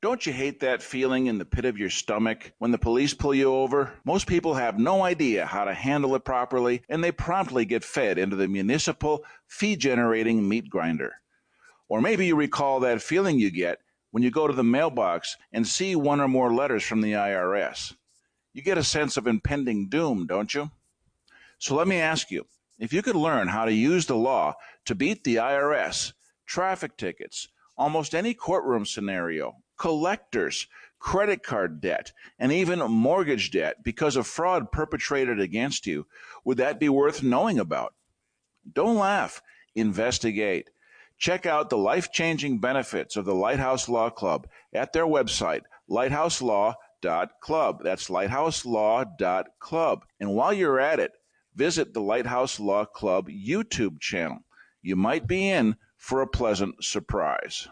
Don't you hate that feeling in the pit of your stomach when the police pull you over? Most people have no idea how to handle it properly, and they promptly get fed into the municipal fee-generating meat grinder. Or maybe you recall that feeling you get when you go to the mailbox and see one or more letters from the IRS. You get a sense of impending doom, don't you? So let me ask you, if you could learn how to use the law to beat the IRS, traffic tickets, almost any courtroom scenario, collectors, credit card debt, and even mortgage debt because of fraud perpetrated against you, would that be worth knowing about? Don't laugh. Investigate. Check out the life-changing benefits of the Lighthouse Law Club at their website, lighthouselaw.club. That's lighthouselaw.club. And while you're at it, visit the Lighthouse Law Club YouTube channel. You might be in for a pleasant surprise.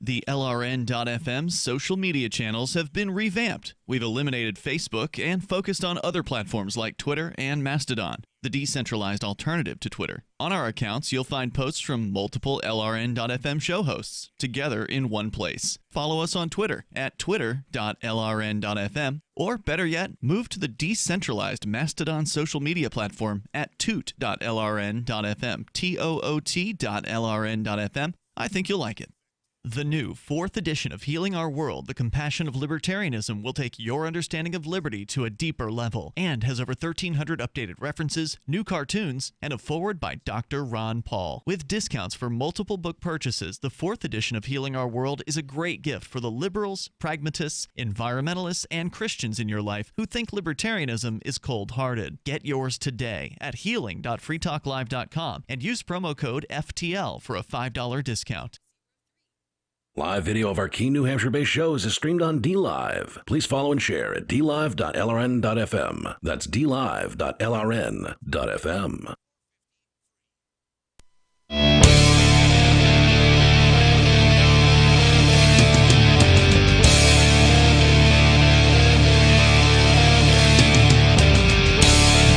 The LRN.FM social media channels have been revamped. We've eliminated Facebook and focused on other platforms like Twitter and Mastodon, the decentralized alternative to Twitter. On our accounts, you'll find posts from multiple LRN.FM show hosts together in one place. Follow us on Twitter at twitter.lrn.fm, or better yet, move to the decentralized Mastodon social media platform at toot.lrn.fm, toot.lrn.fm. I think you'll like it. The new 4th edition of Healing Our World, The Compassion of Libertarianism, will take your understanding of liberty to a deeper level and has over 1,300 updated references, new cartoons, and a foreword by Dr. Ron Paul. With discounts for multiple book purchases, the 4th edition of Healing Our World is a great gift for the liberals, pragmatists, environmentalists, and Christians in your life who think libertarianism is cold-hearted. Get yours today at healing.freetalklive.com and use promo code FTL for a $5 discount. Live video of our key New Hampshire-based shows is streamed on DLive. Please follow and share at dlive.lrn.fm. That's dlive.lrn.fm.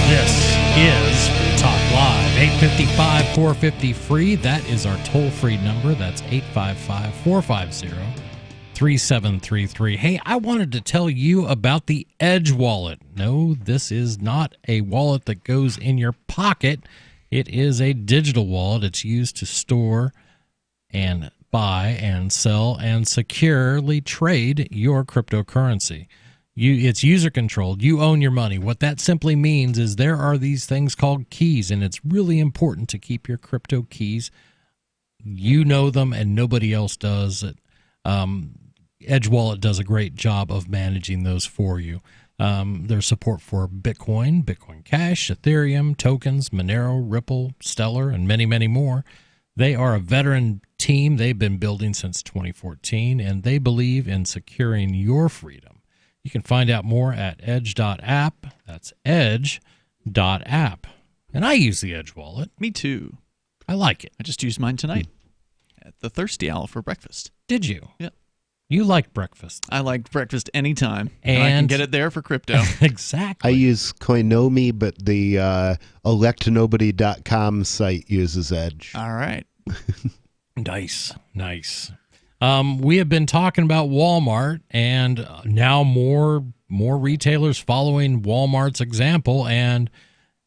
This is Free Talk Live, 855-450-FREE. That is our toll-free number. That's 855-450-3733. Hey, I wanted to tell you about the Edge wallet. No, this is not a wallet that goes in your pocket. It is a digital wallet. It's used to store and buy and sell and securely trade your cryptocurrency. It's user controlled. You own your money. What that simply means is there are these things called keys, and it's really important to keep your crypto keys You know them, and nobody else does. Edge Wallet does a great job of managing those for you. There's support for Bitcoin, Bitcoin Cash, Ethereum, tokens, Monero, Ripple, Stellar, and many, many more. They are a veteran team they've been building since 2014, and they believe in securing your freedom. You can find out more at edge.app. That's edge.app. And I use the Edge Wallet. Me too. I like it. I just used mine tonight at the Thirsty Owl for breakfast. Did you? Yeah. You like breakfast. I like breakfast anytime. And I can get it there for crypto. Exactly. I use Koinomi, but the electnobody.com site uses Edge. All right. Nice. We have been talking about Walmart, and now more retailers following Walmart's example and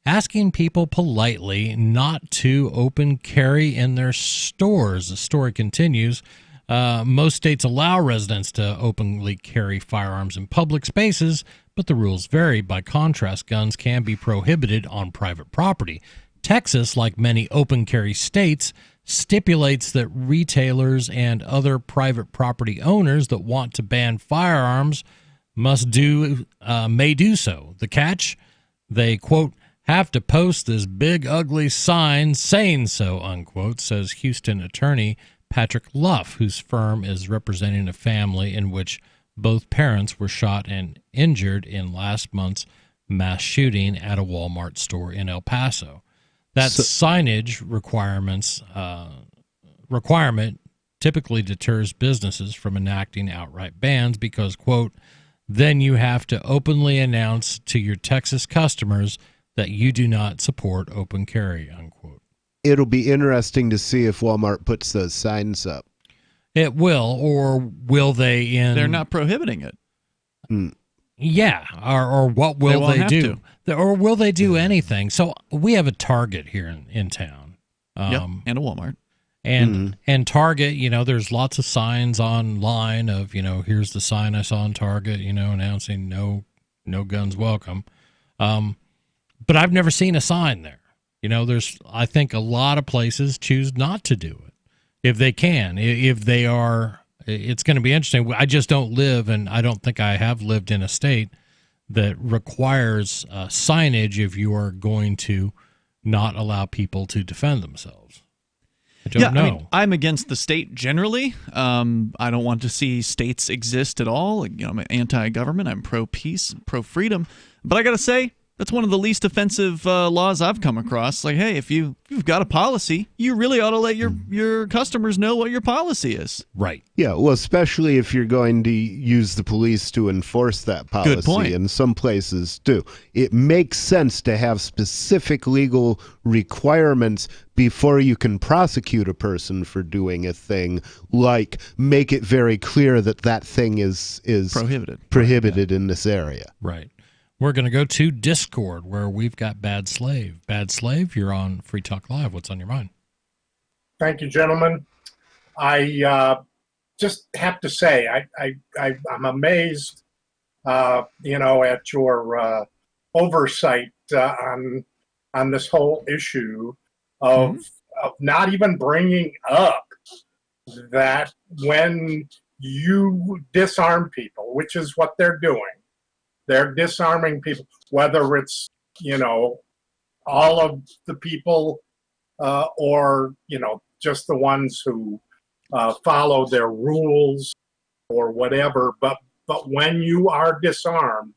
asking people politely not to open carry in their stores. The story continues. Most states allow residents to openly carry firearms in public spaces, but the rules vary. By contrast, guns can be prohibited on private property. Texas, like many open carry states, stipulates that retailers and other private property owners that want to ban firearms may do so. The catch? They, quote, have to post this big ugly sign saying so, unquote, says Houston attorney Patrick Luff, whose firm is representing a family in which both parents were shot and injured in last month's mass shooting at a Walmart store in El Paso. That signage requirement typically deters businesses from enacting outright bans because, quote, then you have to openly announce to your Texas customers that you do not support open carry, unquote. It'll be interesting to see if Walmart puts those signs up. It will, or will they? They're not prohibiting it. Yeah, or what will they do? Or will they do anything? So we have a Target here in town. And a Walmart. And Target, there's lots of signs online of, here's the sign I saw in Target, announcing no guns welcome. But I've never seen a sign there. I think a lot of places choose not to do it if they can. If they are, it's going to be interesting. I just don't live, and I don't think I have lived in a state that requires signage if you are going to not allow people to defend themselves. I don't know. I mean, I'm against the state generally. I don't want to see states exist at all. I'm anti-government. I'm pro-peace, pro-freedom. But I got to say, that's one of the least offensive laws I've come across. Like, hey, if you've got a policy, you really ought to let your customers know what your policy is. Right. Yeah, well, especially if you're going to use the police to enforce that policy. Good point. And some places do. It makes sense to have specific legal requirements before you can prosecute a person for doing a thing, like make it very clear that that thing is prohibited in this area. Right. We're going to go to Discord, where we've got Bad Slave. Bad Slave, you're on Free Talk Live. What's on your mind? Thank you, gentlemen. I just have to say, I'm amazed, at your oversight on this whole issue of not even bringing up that when you disarm people, which is what they're doing. They're disarming people, whether it's, all of the people or, just the ones who follow their rules or whatever. But when you are disarmed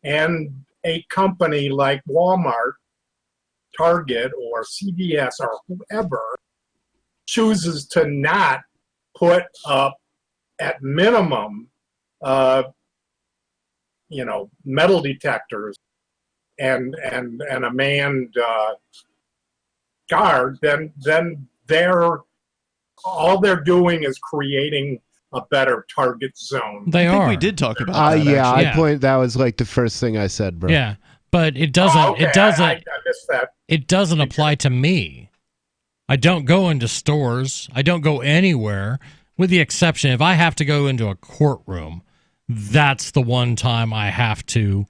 and a company like Walmart, Target, or CVS or whoever chooses to not put up at minimum metal detectors and a manned guard, then all they're doing is creating a better target zone. I think we did talk about that. That was like the first thing I said, bro. Yeah, but it doesn't. I missed that. It doesn't apply to me. I don't go into stores. I don't go anywhere, with the exception if I have to go into a courtroom. That's the one time I have to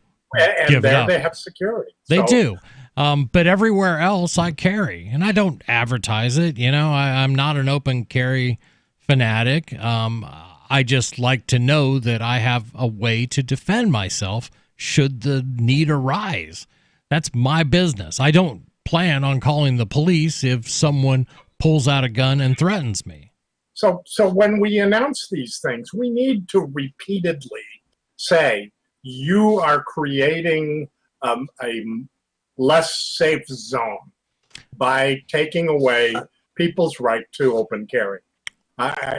give it up. They have security. They do. But everywhere else I carry, and I don't advertise it. I'm not an open carry fanatic. I just like to know that I have a way to defend myself should the need arise. That's my business. I don't plan on calling the police if someone pulls out a gun and threatens me. So when we announce these things, we need to repeatedly say, you are creating a less safe zone by taking away people's right to open carry.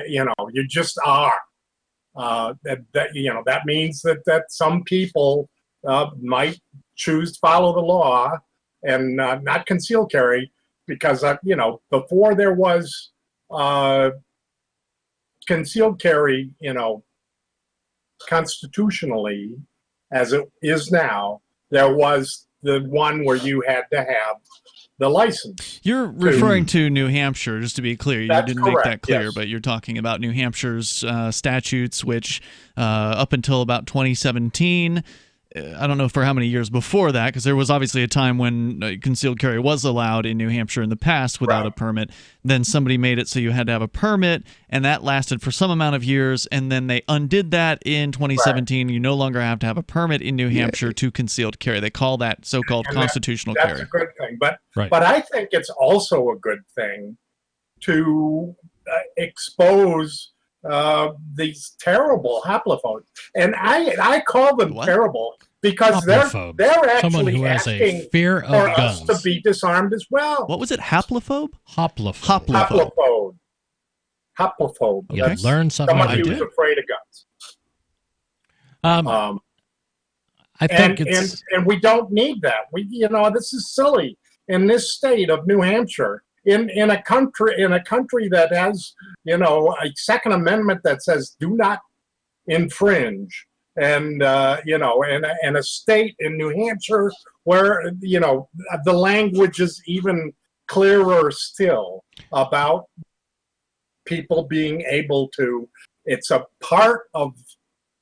You just are. That means that some people might choose to follow the law and not conceal carry because before there was concealed carry, constitutionally, as it is now, there was the one where you had to have the license. You're referring to New Hampshire, just to be clear. You That's didn't correct, make that clear, yes. but you're talking about New Hampshire's statutes, which up until about 2017, I don't know for how many years before that, because there was obviously a time when concealed carry was allowed in New Hampshire in the past without a permit. Then somebody made it so you had to have a permit, and that lasted for some amount of years, and then they undid that in 2017. You no longer have to have a permit in New Hampshire to concealed carry. They call that so-called constitutional carry. That's a good thing, but I think it's also a good thing to expose these terrible haplophobes, and I call them terrible because they're Someone actually who has a asking fear of for guns. us to be disarmed as well. What was it? Haplophobe? Haplophobe. Haplophobe. You That's learn something somebody I who's did. afraid of guns. I think it's and we don't need that. This is silly in this state of New Hampshire. In a country that has a Second Amendment that says do not infringe, and and a state in New Hampshire where the language is even clearer still about people being able to. It's a part of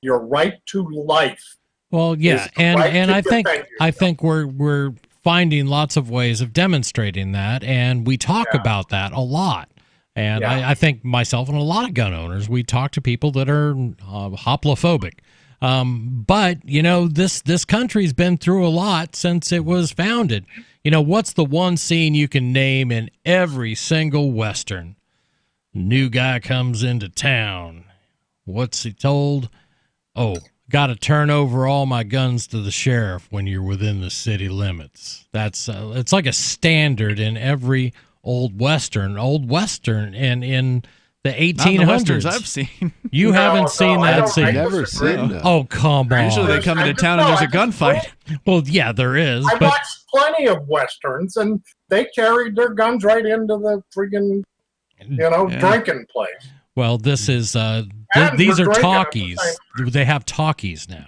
your right to life. Well, yeah, is the right and to I defend think we're finding lots of ways of demonstrating that, and we talk about that a lot. And I think myself and a lot of gun owners, we talk to people that are hoplophobic. But this country's been through a lot since it was founded. What's the one scene you can name in every single Western? New guy comes into town. What's he told? Oh, got to turn over all my guns to the sheriff when you're within the city limits. That's it's like a standard in every old Western, and in the 1800s. Not in the Westerns I've seen. You haven't seen that scene? I've never seen that. Oh, come on. Usually they come into town and there's a gunfight. Well, yeah, there is. I watched plenty of Westerns, and they carried their guns right into the friggin' drinking place. Well, this is And these we're are drinking at the talkies. same They have talkies now.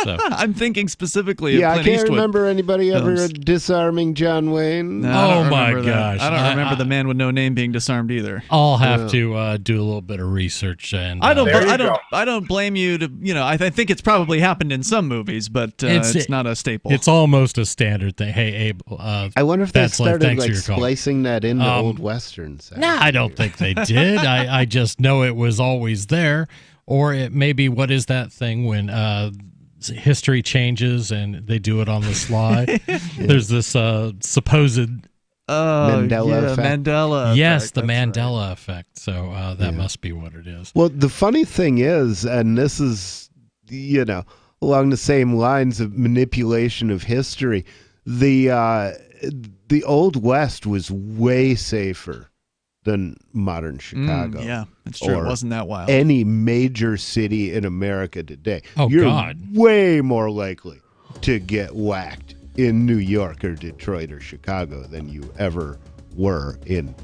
So. I'm thinking specifically of Yeah, I Clint can't Eastwood remember anybody ever films. disarming John Wayne. No, I don't remember that. gosh. I don't remember the man with no name being disarmed either. I'll have to do a little bit of research, and I don't blame you to. I think it's probably happened in some movies, but it's not a staple. It's almost a standard thing. Hey, Abe. I wonder if they started thanks for your call. splicing that into old westerns. No, I don't think they did. I just know it was always there, or it maybe what is that thing when history changes and they do it on the sly. There's this supposed Mandela effect. Mandela. Yes, effect, the that's Mandela right. effect. So that must be what it is. Well, the funny thing is, and this is, along the same lines of manipulation of history, the Old West was way safer than modern Chicago. Yeah, that's true. It wasn't that wild. Any major city in America today. Oh, You're God. way more likely to get whacked in New York or Detroit or Chicago than you ever were in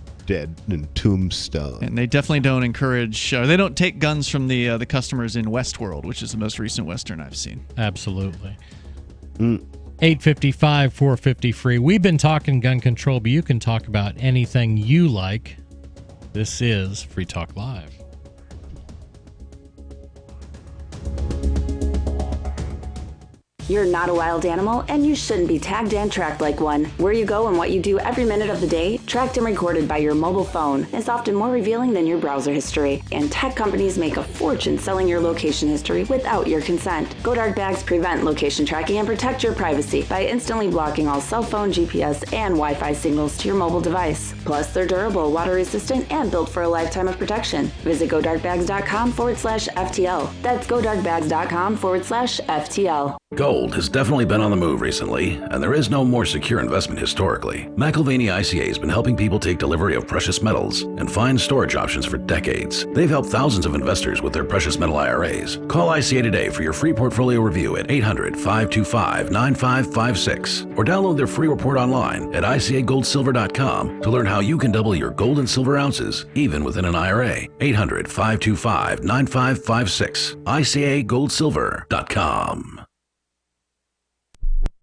Tombstone. And they definitely don't encourage, they don't take guns from the customers in Westworld, which is the most recent Western I've seen. Absolutely. 855 450 free. We've been talking gun control, but you can talk about anything you like. This is Free Talk Live. You're not a wild animal, and you shouldn't be tagged and tracked like one. Where you go and what you do every minute of the day, tracked and recorded by your mobile phone, is often more revealing than your browser history. And tech companies make a fortune selling your location history without your consent. GoDark bags prevent location tracking and protect your privacy by instantly blocking all cell phone, GPS, and Wi-Fi signals to your mobile device. Plus, they're durable, water-resistant, and built for a lifetime of protection. Visit GoDarkbags.com/FTL. That's GoDarkbags.com/FTL. Gold has definitely been on the move recently, and there is no more secure investment historically. McIlvaney ICA has been helping people take delivery of precious metals and find storage options for decades. They've helped thousands of investors with their precious metal IRAs. Call ICA today for your free portfolio review at 800-525-9556 or download their free report online at ICAGoldSilver.com to learn how you can double your gold and silver ounces even within an IRA. 800-525-9556. ICAGoldSilver.com.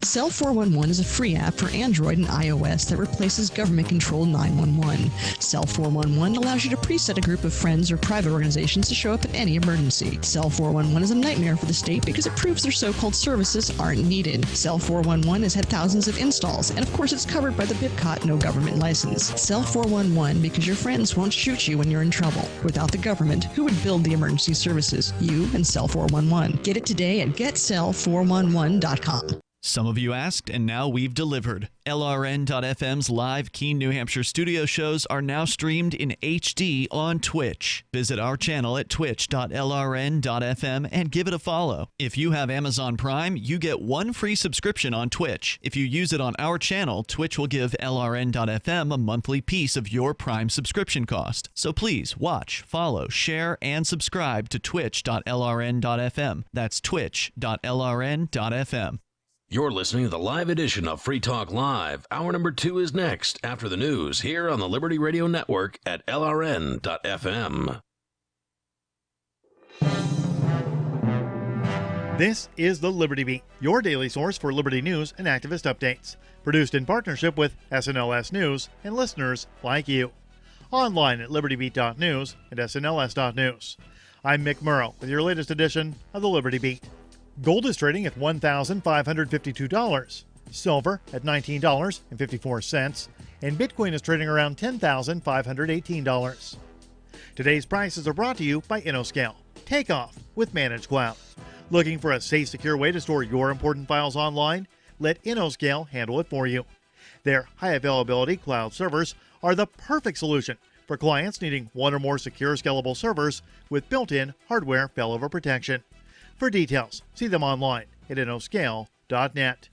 Cell 411 is a free app for Android and iOS that replaces government-controlled 911. Cell 411 allows you to preset a group of friends or private organizations to show up in any emergency. Cell 411 is a nightmare for the state because it proves their so-called services aren't needed. Cell 411 has had thousands of installs, and of course it's covered by the BIPCOT no government license. Cell 411 because your friends won't shoot you when you're in trouble. Without the government, who would build the emergency services? You and Cell 411. Get it today at getcell411.com. Some of you asked, and now we've delivered. LRN.FM's live Keene, New Hampshire studio shows are now streamed in HD on Twitch. Visit our channel at twitch.lrn.fm and give it a follow. If you have Amazon Prime, you get one free subscription on Twitch. If you use it on our channel, Twitch will give LRN.FM a monthly piece of your Prime subscription cost. So please watch, follow, share, and subscribe to twitch.lrn.fm. That's twitch.lrn.fm. You're listening to the live edition of Free Talk Live. Hour number 2 is next after the news here on the Liberty Radio Network at LRN.FM. This is the Liberty Beat, your daily source for Liberty news and activist updates. Produced in partnership with SNLS News and listeners like you. Online at libertybeat.news and snls.news. I'm Mick Murrow with your latest edition of the Liberty Beat. Gold is trading at $1,552, silver at $19.54, and Bitcoin is trading around $10,518. Today's prices are brought to you by InnoScale. Take off with Managed Cloud. Looking for a safe, secure way to store your important files online? Let InnoScale handle it for you. Their high-availability cloud servers are the perfect solution for clients needing one or more secure, scalable servers with built-in hardware failover protection. For details, see them online at innoscale.net.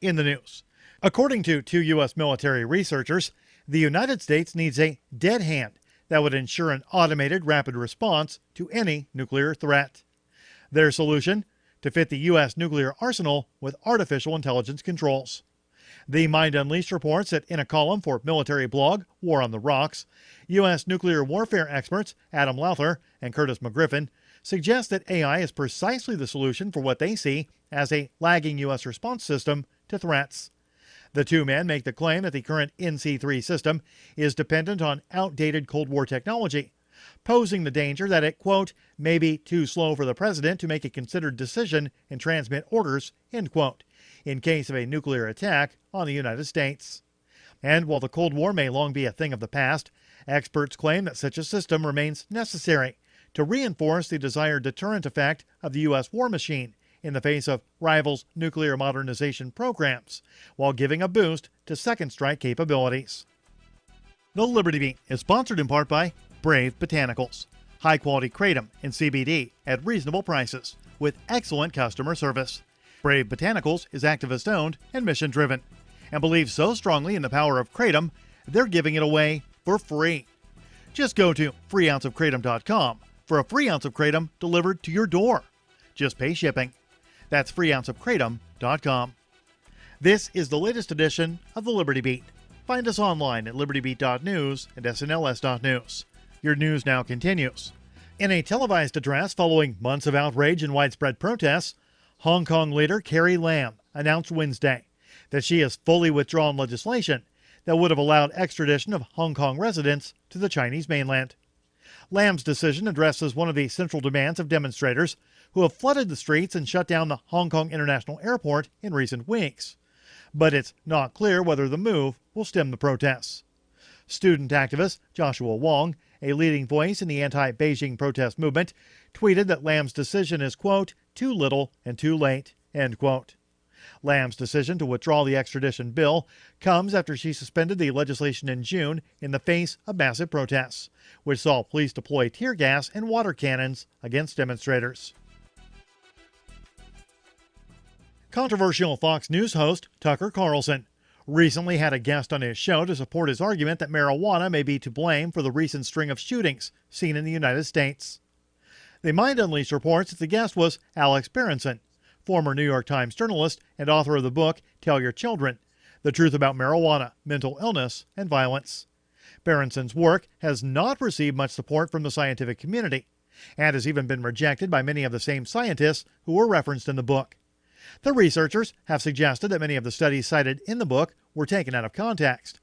In the news, according to 2 U.S. military researchers, the United States needs a dead hand that would ensure an automated rapid response to any nuclear threat. Their solution? To fit the U.S. nuclear arsenal with artificial intelligence controls. The Mind Unleashed reports that in a column for military blog War on the Rocks, U.S. nuclear warfare experts Adam Lowther and Curtis McGriffin suggest that AI is precisely the solution for what they see as a lagging U.S. response system to threats. The two men make the claim that the current NC-3 system is dependent on outdated Cold War technology, posing the danger that it, quote, may be too slow for the president to make a considered decision and transmit orders, end quote, in case of a nuclear attack on the United States. And while the Cold War may long be a thing of the past, experts claim that such a system remains necessary to reinforce the desired deterrent effect of the U.S. war machine in the face of rivals' nuclear modernization programs, while giving a boost to second strike capabilities. The Liberty Beat is sponsored in part by Brave Botanicals, high-quality kratom and CBD at reasonable prices with excellent customer service. Brave Botanicals is activist-owned and mission-driven, and believes so strongly in the power of kratom, they're giving it away for free. Just go to freeounceofkratom.com for a free ounce of kratom delivered to your door. Just pay shipping. That's freeounceofkratom.com. This is the latest edition of the Liberty Beat. Find us online at libertybeat.news and snls.news. Your news now continues. In a televised address following months of outrage and widespread protests, Hong Kong leader Carrie Lam announced Wednesday that she has fully withdrawn legislation that would have allowed extradition of Hong Kong residents to the Chinese mainland. Lam's decision addresses one of the central demands of demonstrators who have flooded the streets and shut down the Hong Kong International Airport in recent weeks. But it's not clear whether the move will stem the protests. Student activist Joshua Wong, a leading voice in the anti-Beijing protest movement, tweeted that Lam's decision is, quote, too little and too late, end quote. Lam's decision to withdraw the extradition bill comes after she suspended the legislation in June in the face of massive protests, which saw police deploy tear gas and water cannons against demonstrators. Controversial Fox News host Tucker Carlson recently had a guest on his show to support his argument that marijuana may be to blame for the recent string of shootings seen in the United States. The Mind Unleashed reports that the guest was Alex Berenson, former New York Times journalist and author of the book Tell Your Children, The Truth About Marijuana, Mental Illness, and Violence. Berenson's work has not received much support from the scientific community, and has even been rejected by many of the same scientists who were referenced in the book. The researchers have suggested that many of the studies cited in the book were taken out of context.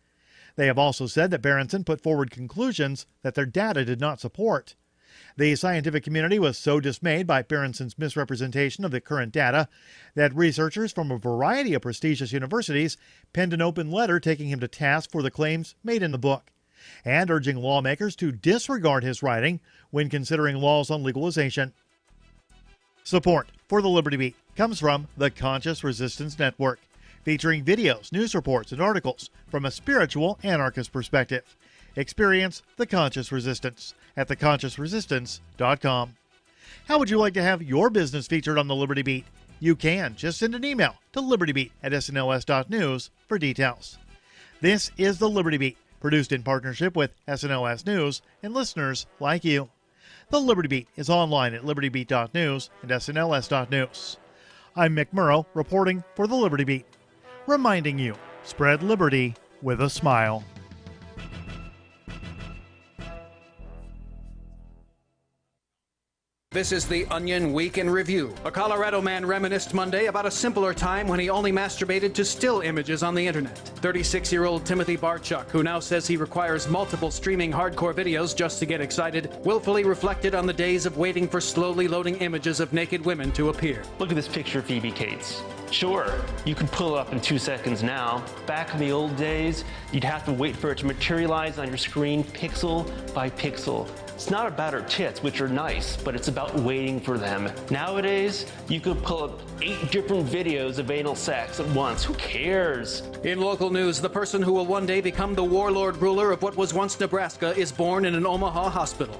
They have also said that Berenson put forward conclusions that their data did not support. The scientific community was so dismayed by Berenson's misrepresentation of the current data that researchers from a variety of prestigious universities penned an open letter taking him to task for the claims made in the book, and urging lawmakers to disregard his writing when considering laws on legalization. Support for the Liberty Beat comes from the Conscious Resistance Network, featuring videos, news reports, and articles from a spiritual anarchist perspective. Experience the Conscious Resistance at theconsciousresistance.com. How would you like to have your business featured on the Liberty Beat? You can. Just send an email to libertybeat@snls.news for details. This is the Liberty Beat, produced in partnership with SNLS News and listeners like you. The Liberty Beat is online at libertybeat.news and snls.news. I'm Mick Murrow, reporting for the Liberty Beat, reminding you, spread liberty with a smile. This is the Onion Week in Review. A Colorado man reminisced Monday about a simpler time when he only masturbated to still images on the internet. 36-year-old Timothy Barchuk, who now says he requires multiple streaming hardcore videos just to get excited, willfully reflected on the days of waiting for slowly loading images of naked women to appear. Look at this picture of Phoebe Cates. Sure, you can pull it up in 2 seconds now. Back in the old days, you'd have to wait for it to materialize on your screen pixel by pixel. It's not about her tits, which are nice, but it's about waiting for them. Nowadays, you could pull up 8 different videos of anal sex at once. Who cares? In local news, the person who will one day become the warlord ruler of what was once Nebraska is born in an Omaha hospital.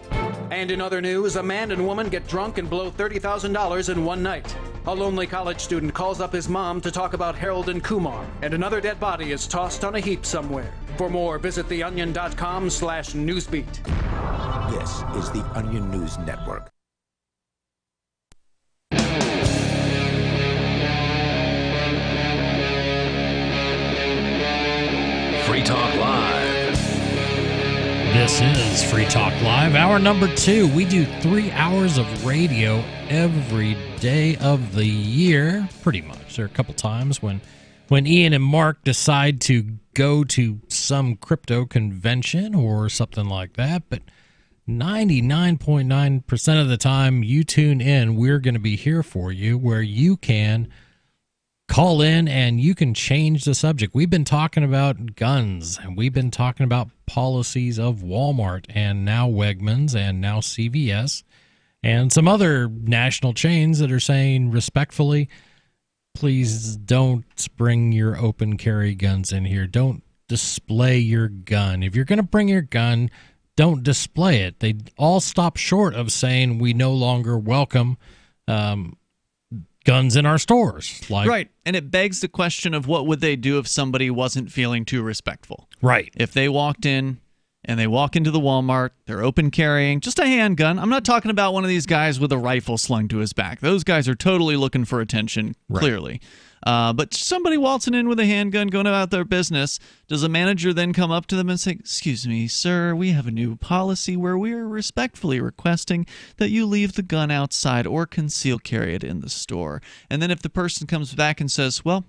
And in other news, a man and woman get drunk and blow $30,000 in one night. A lonely college student calls up his mom to talk about Harold and Kumar, and another dead body is tossed on a heap somewhere. For more, visit theonion.com/newsbeat. This is the Onion News Network. Free Talk Live. This is Free Talk Live, hour number 2. We do 3 hours of radio every day of the year, pretty much. There are a couple times when Ian and Mark decide to go to some crypto convention or something like that, but 99.9% of the time you tune in, we're going to be here for you, where you can call in and you can change the subject. We've been talking about guns, and we've been talking about policies of Walmart and now Wegmans and now CVS and some other national chains that are saying respectfully, please don't bring your open carry guns in here. Don't display your gun. If you're going to bring your gun, don't display it. They all stop short of saying we no longer welcome guns in our stores. Right. And it begs the question of what would they do if somebody wasn't feeling too respectful? Right. If they walked in and they walk into the Walmart, they're open carrying, just a handgun. I'm not talking about one of these guys with a rifle slung to his back. Those guys are totally looking for attention, clearly. But somebody waltzing in with a handgun, going about their business, does a manager then come up to them and say, "Excuse me, sir, we have a new policy where we are respectfully requesting that you leave the gun outside or conceal carry it in the store." And then if the person comes back and says, "Well,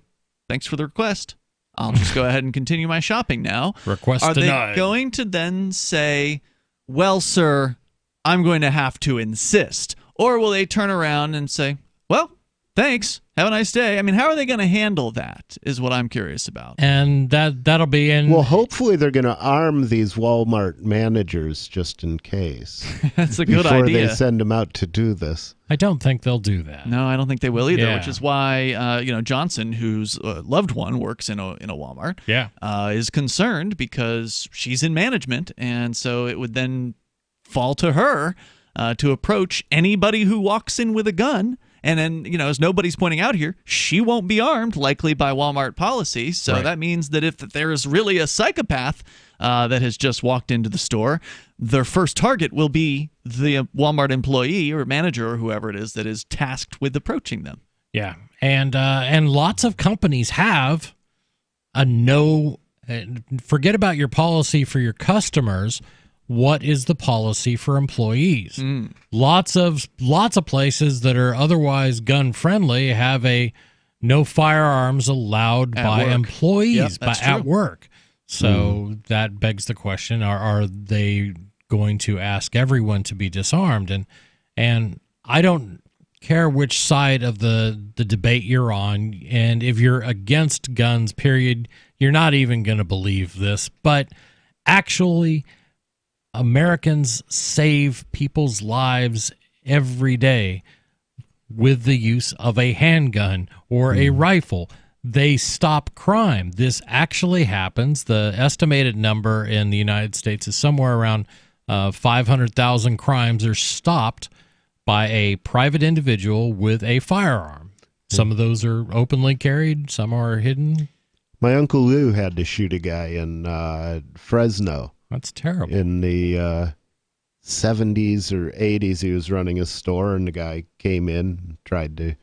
thanks for the request, I'll just go ahead and continue my shopping now," request are denied. they going to then say, "Well, sir, I'm going to have to insist"? Or will they turn around and say, well, thanks, have a nice day? I mean, how are they going to handle that is what I'm curious about. And that'll be in... Well, hopefully they're going to arm these Walmart managers just in case. That's a good before idea. They send them out to do this. I don't think they'll do that. No, I don't think they will either, Yeah. which is why Johnson, whose loved one works in a Walmart, is concerned because she's in management, and so it would then fall to her to approach anybody who walks in with a gun. And then, as nobody's pointing out here, she won't be armed, likely by Walmart policy. So that means that if there is really a psychopath that has just walked into the store, their first target will be the Walmart employee or manager or whoever it is that is tasked with approaching them. Yeah, and lots of companies have a no. Forget about your policy for your customers. What is the policy for employees? Lots of places that are otherwise gun friendly have a no firearms allowed by employees at work. So that begs the question: Are they going to ask everyone to be disarmed? And I don't care which side of the debate you're on, and if you're against guns, period, you're not even going to believe this, but actually, Americans save people's lives every day with the use of a handgun or a rifle. They stop crime. This actually happens. The estimated number in the United States is somewhere around 500,000 crimes are stopped by a private individual with a firearm. Some of those are openly carried, some are hidden. My Uncle Lou had to shoot a guy in Fresno. That's terrible. In the 70s or 80s, he was running a store, and the guy came in, tried to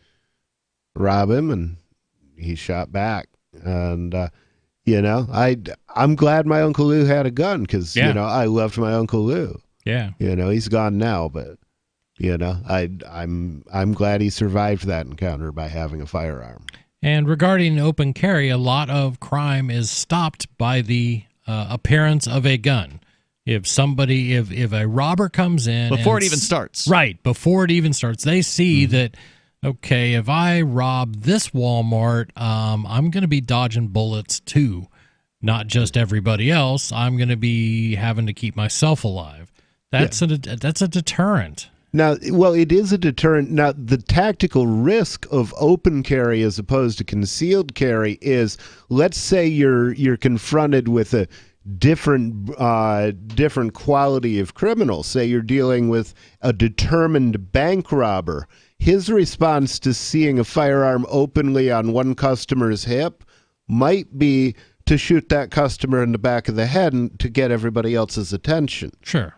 rob him, and he shot back. And, I'm glad my Uncle Lou had a gun because, I loved my Uncle Lou. Yeah. He's gone now, but, I'm glad he survived that encounter by having a firearm. And regarding open carry, a lot of crime is stopped by the appearance of a gun. If a robber comes in before it even starts, they see that, okay, if I rob this Walmart, I'm going to be dodging bullets too, not just everybody else. I'm going to be having to keep myself alive. That's a deterrent. Now, well, it is a deterrent. Now, the tactical risk of open carry as opposed to concealed carry is, let's say you're confronted with a different quality of criminal. Say you're dealing with a determined bank robber. His response to seeing a firearm openly on one customer's hip might be to shoot that customer in the back of the head and to get everybody else's attention. Sure.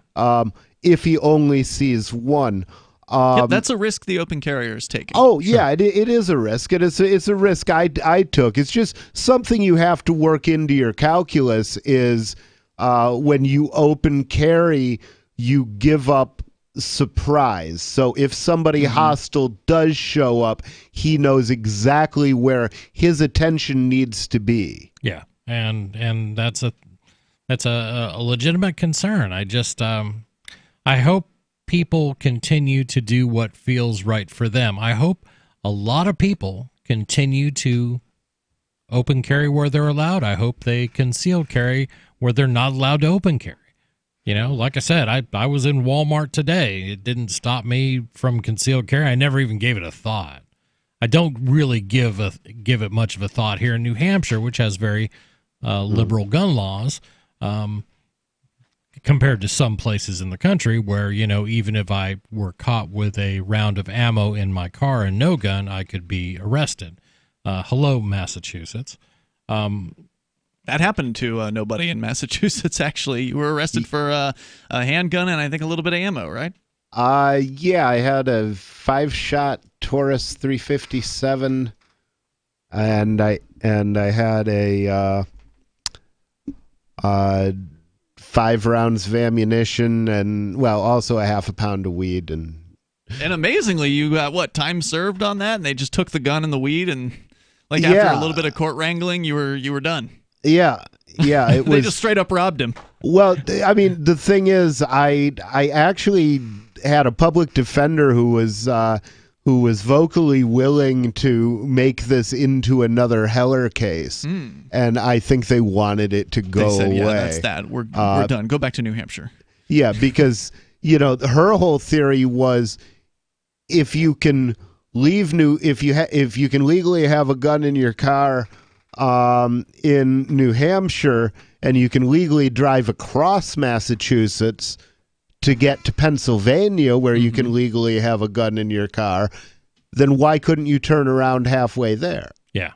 If he only sees one. That's a risk the open carrier is taking. Oh, sure. Yeah, it is a risk. It's a risk I took. It's just something you have to work into your calculus is when you open carry, you give up surprise. So if somebody hostile does show up, he knows exactly where his attention needs to be. Yeah, and that's a legitimate concern. I hope people continue to do what feels right for them. I hope a lot of people continue to open carry where they're allowed. I hope they conceal carry where they're not allowed to open carry. Like I said, I was in Walmart today. It didn't stop me from concealed carry. I never even gave it a thought. I don't really give it much of a thought here in New Hampshire, which has very liberal gun laws. Compared to some places in the country where, even if I were caught with a round of ammo in my car and no gun, I could be arrested. Hello, Massachusetts. That happened to nobody in Massachusetts, actually. You were arrested for a handgun and I think a little bit of ammo, right? Yeah, I had a 5-shot Taurus 357, and I had a 5 rounds of ammunition and, also a half a pound of weed. And amazingly, you got, time served on that? And they just took the gun and the weed and, after a little bit of court wrangling, you were done. Yeah, They just straight up robbed him. Well, I mean, the thing is, I actually had a public defender who was vocally willing to make this into another Heller case, and I think they wanted it to go They said, away. yeah, that's that. We're done. Go back to New Hampshire. Yeah, because her whole theory was if you can if you can legally have a gun in your car in New Hampshire, and you can legally drive across Massachusetts to get to Pennsylvania where you can legally have a gun in your car, then why couldn't you turn around halfway there? Yeah.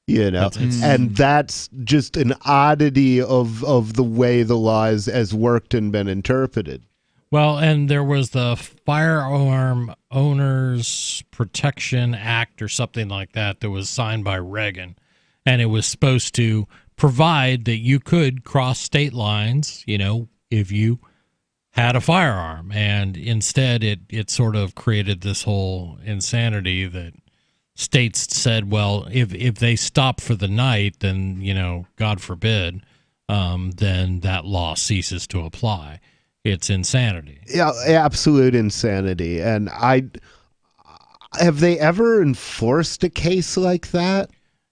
And that's just an oddity of the way the law has worked and been interpreted. Well, and there was the Firearm Owners Protection Act or something like that was signed by Reagan, and it was supposed to provide that you could cross state lines, if you had a firearm. And instead, it sort of created this whole insanity that states said, well, if they stop for the night, then, God forbid, then that law ceases to apply. It's insanity. Yeah, absolute insanity. And have they ever enforced a case like that?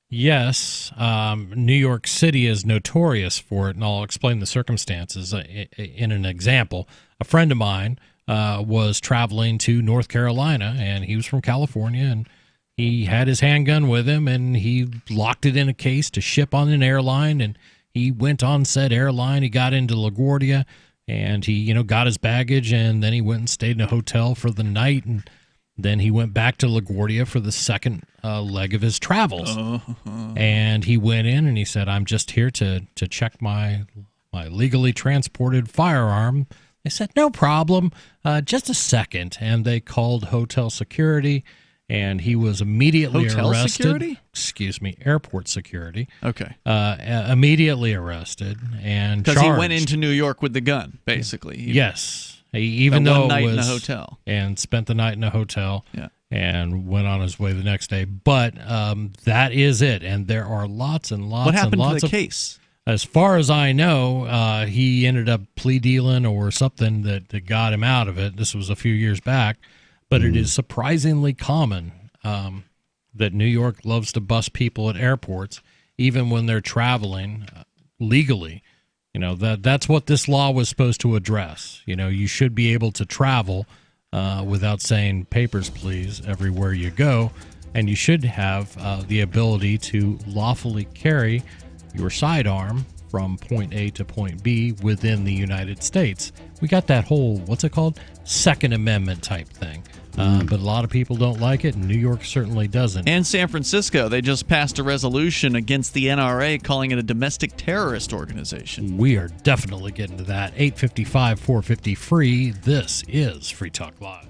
Yes. New York City is notorious for it, and I'll explain the circumstances in an example. A friend of mine was traveling to North Carolina, and he was from California, and he had his handgun with him, and he locked it in a case to ship on an airline, and he went on said airline. He got into LaGuardia, and he, got his baggage, and then he went and stayed in a hotel for the night, and then he went back to LaGuardia for the second leg of his travels. And he went in and he said, I'm just here to check my legally transported firearm. They said, no problem, just a second. And they called hotel security, and he was immediately Hotel arrested. security? Excuse me, airport security. Okay. Immediately arrested and charged. Because he went into New York with the gun, basically. Yes. Even though one night it was in a hotel. And spent the night in a hotel. Yeah. And went on his way the next day. But that is it. And there are lots and lots What happened and lots to the of case? As far as I know, he ended up plea dealing or something that got him out of it. This was a few years back. But it is surprisingly common that New York loves to bust people at airports, even when they're traveling legally. That's what this law was supposed to address. You should be able to travel without saying papers, please, everywhere you go. And you should have the ability to lawfully carry your sidearm from point A to point B within the United States. We got that whole, what's it called? Second Amendment type thing. But a lot of people don't like it, and New York certainly doesn't. And San Francisco, they just passed a resolution against the NRA calling it a domestic terrorist organization. We are definitely getting to that. 855-450-FREE. This is Free Talk Live.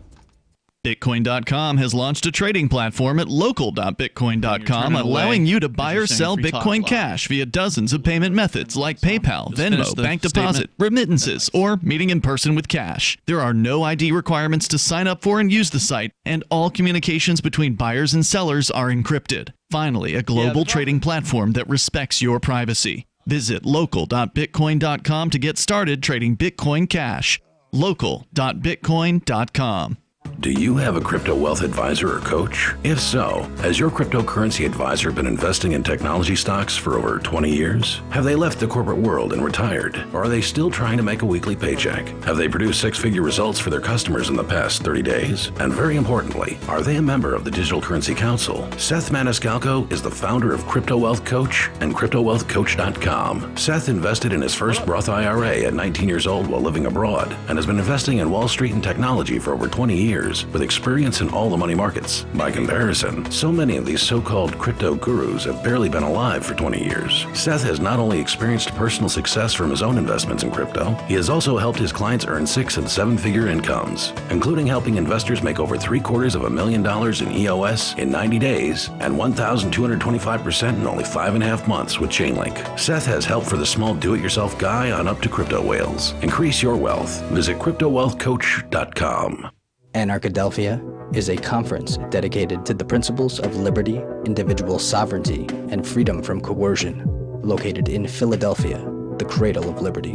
Bitcoin.com has launched a trading platform at local.bitcoin.com, allowing you to buy or sell Bitcoin Cash via dozens of payment methods like PayPal, Venmo, bank deposit, remittances, or meeting in person with cash. There are no ID requirements to sign up for and use the site, and all communications between buyers and sellers are encrypted. Finally, a global trading platform that respects your privacy. Visit local.bitcoin.com to get started trading Bitcoin Cash. local.bitcoin.com. Do you have a crypto wealth advisor or coach? If so, has your cryptocurrency advisor been investing in technology stocks for over 20 years? Have they left the corporate world and retired? Or are they still trying to make a weekly paycheck? Have they produced six-figure results for their customers in the past 30 days? And very importantly, are they a member of the Digital Currency Council? Seth Maniscalco is the founder of Crypto Wealth Coach and CryptoWealthCoach.com. Seth invested in his first Roth IRA at 19 years old while living abroad and has been investing in Wall Street and technology for over 20 years. With experience in all the money markets. By comparison, so many of these so-called crypto gurus have barely been alive for 20 years. Seth has not only experienced personal success from his own investments in crypto, he has also helped his clients earn 6- and 7-figure incomes, including helping investors make over $750,000 in EOS in 90 days and 1,225% in only 5.5 months with Chainlink. Seth has help for the small do-it-yourself guy on up to crypto whales. Increase your wealth. Visit CryptoWealthCoach.com. Anarchadelphia is a conference dedicated to the principles of liberty, individual sovereignty, and freedom from coercion, located in Philadelphia, the cradle of liberty.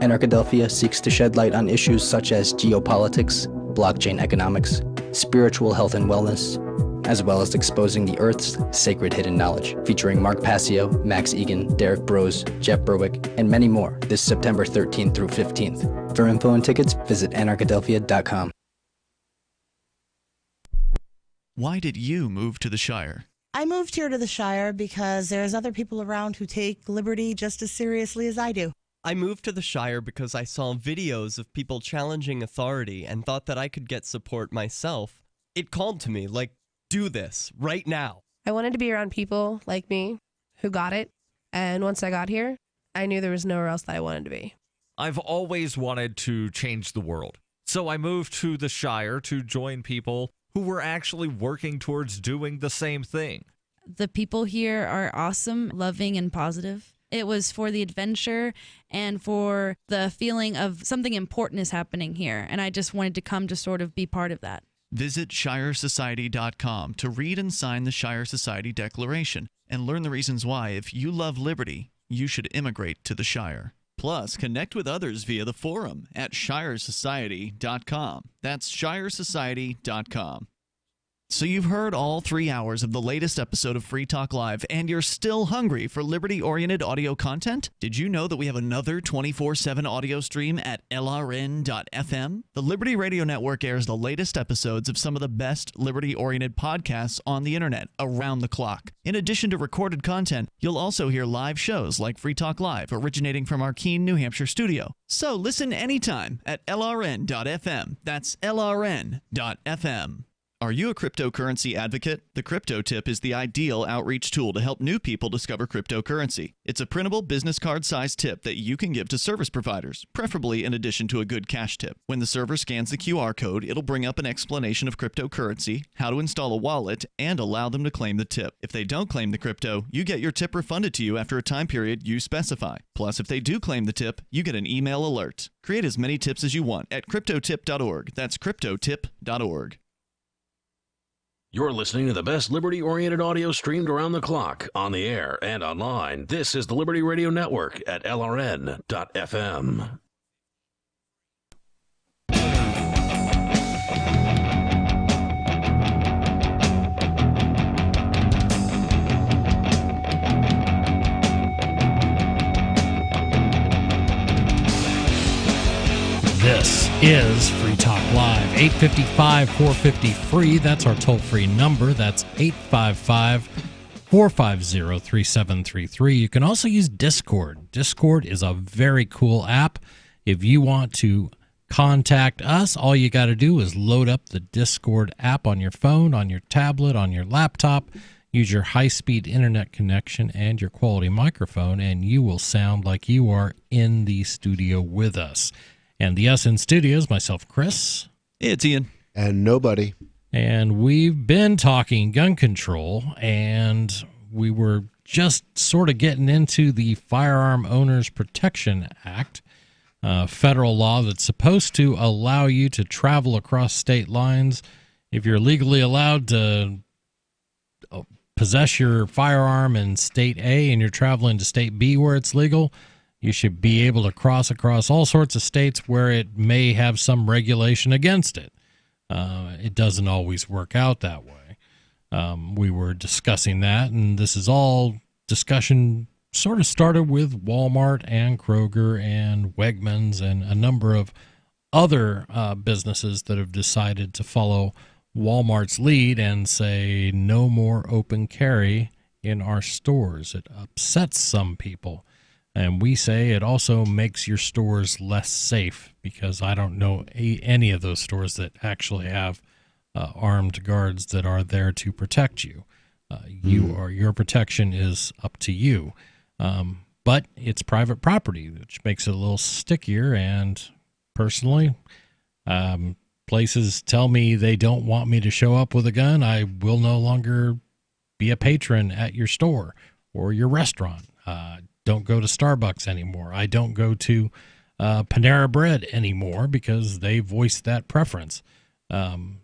Anarchadelphia seeks to shed light on issues such as geopolitics, blockchain economics, spiritual health and wellness, as well as exposing the Earth's sacred hidden knowledge, featuring Mark Passio, Max Egan, Derek Brose, Jeff Berwick, and many more this September 13th through 15th. For info and tickets, visit anarchadelphia.com. Why did you move to the Shire? I moved here to the Shire because there's other people around who take liberty just as seriously as I do. I moved to the Shire because I saw videos of people challenging authority and thought that I could get support myself. It called to me, like, do this right now. I wanted to be around people like me who got it. And once I got here, I knew there was nowhere else that I wanted to be. I've always wanted to change the world. So I moved to the Shire to join people who were actually working towards doing the same thing. The people here are awesome, loving, and positive. It was for the adventure and for the feeling of something important is happening here. And I just wanted to come to sort of be part of that. Visit ShireSociety.com to read and sign the Shire Society Declaration and learn the reasons why, if you love liberty, you should immigrate to the Shire. Plus, connect with others via the forum at ShireSociety.com. That's ShireSociety.com. So you've heard all 3 hours of the latest episode of Free Talk Live, and you're still hungry for liberty-oriented audio content? Did you know that we have another 24/7 audio stream at LRN.FM? The Liberty Radio Network airs the latest episodes of some of the best liberty-oriented podcasts on the internet around the clock. In addition to recorded content, you'll also hear live shows like Free Talk Live, originating from our Keene, New Hampshire studio. So listen anytime at LRN.FM. That's LRN.FM. Are you a cryptocurrency advocate? The Crypto Tip is the ideal outreach tool to help new people discover cryptocurrency. It's a printable business card-sized tip that you can give to service providers, preferably in addition to a good cash tip. When the server scans the QR code, it'll bring up an explanation of cryptocurrency, how to install a wallet, and allow them to claim the tip. If they don't claim the crypto, you get your tip refunded to you after a time period you specify. Plus, if they do claim the tip, you get an email alert. Create as many tips as you want at cryptotip.org. That's cryptotip.org. You're listening to the best liberty-oriented audio streamed around the clock, on the air, and online. This is the Liberty Radio Network at LRN.FM. This is Free Talk Live, 855-450-FREE. That's our toll-free number. That's 855-450-3733. You can also use Discord. Discord is a very cool app. If you want to contact us, all you got to do is load up the Discord app on your phone, on your tablet, on your laptop. Use your high-speed internet connection and your quality microphone, and you will sound like you are in the studio with us. And the us in studios, myself, Chris. It's Ian. And nobody. And we've been talking gun control, and we were just sort of getting into the Firearm Owners Protection Act, federal law that's supposed to allow you to travel across state lines. If you're legally allowed to possess your firearm in state A and you're traveling to state B where it's legal, you should be able to cross across all sorts of states where it may have some regulation against it. It doesn't always work out that way. We were discussing that, and this is all discussion sort of started with Walmart and Kroger and Wegmans and a number of other businesses that have decided to follow Walmart's lead and say no more open carry in our stores. It upsets some people. And we say it also makes your stores less safe, because I don't know any of those stores that actually have armed guards that are there to protect you. Your protection is up to you. But it's private property, which makes it a little stickier. And personally, places tell me they don't want me to show up with a gun. I will no longer be a patron at your store or your restaurant. Don't go to Starbucks anymore. I don't go to Panera Bread anymore because they voiced that preference. And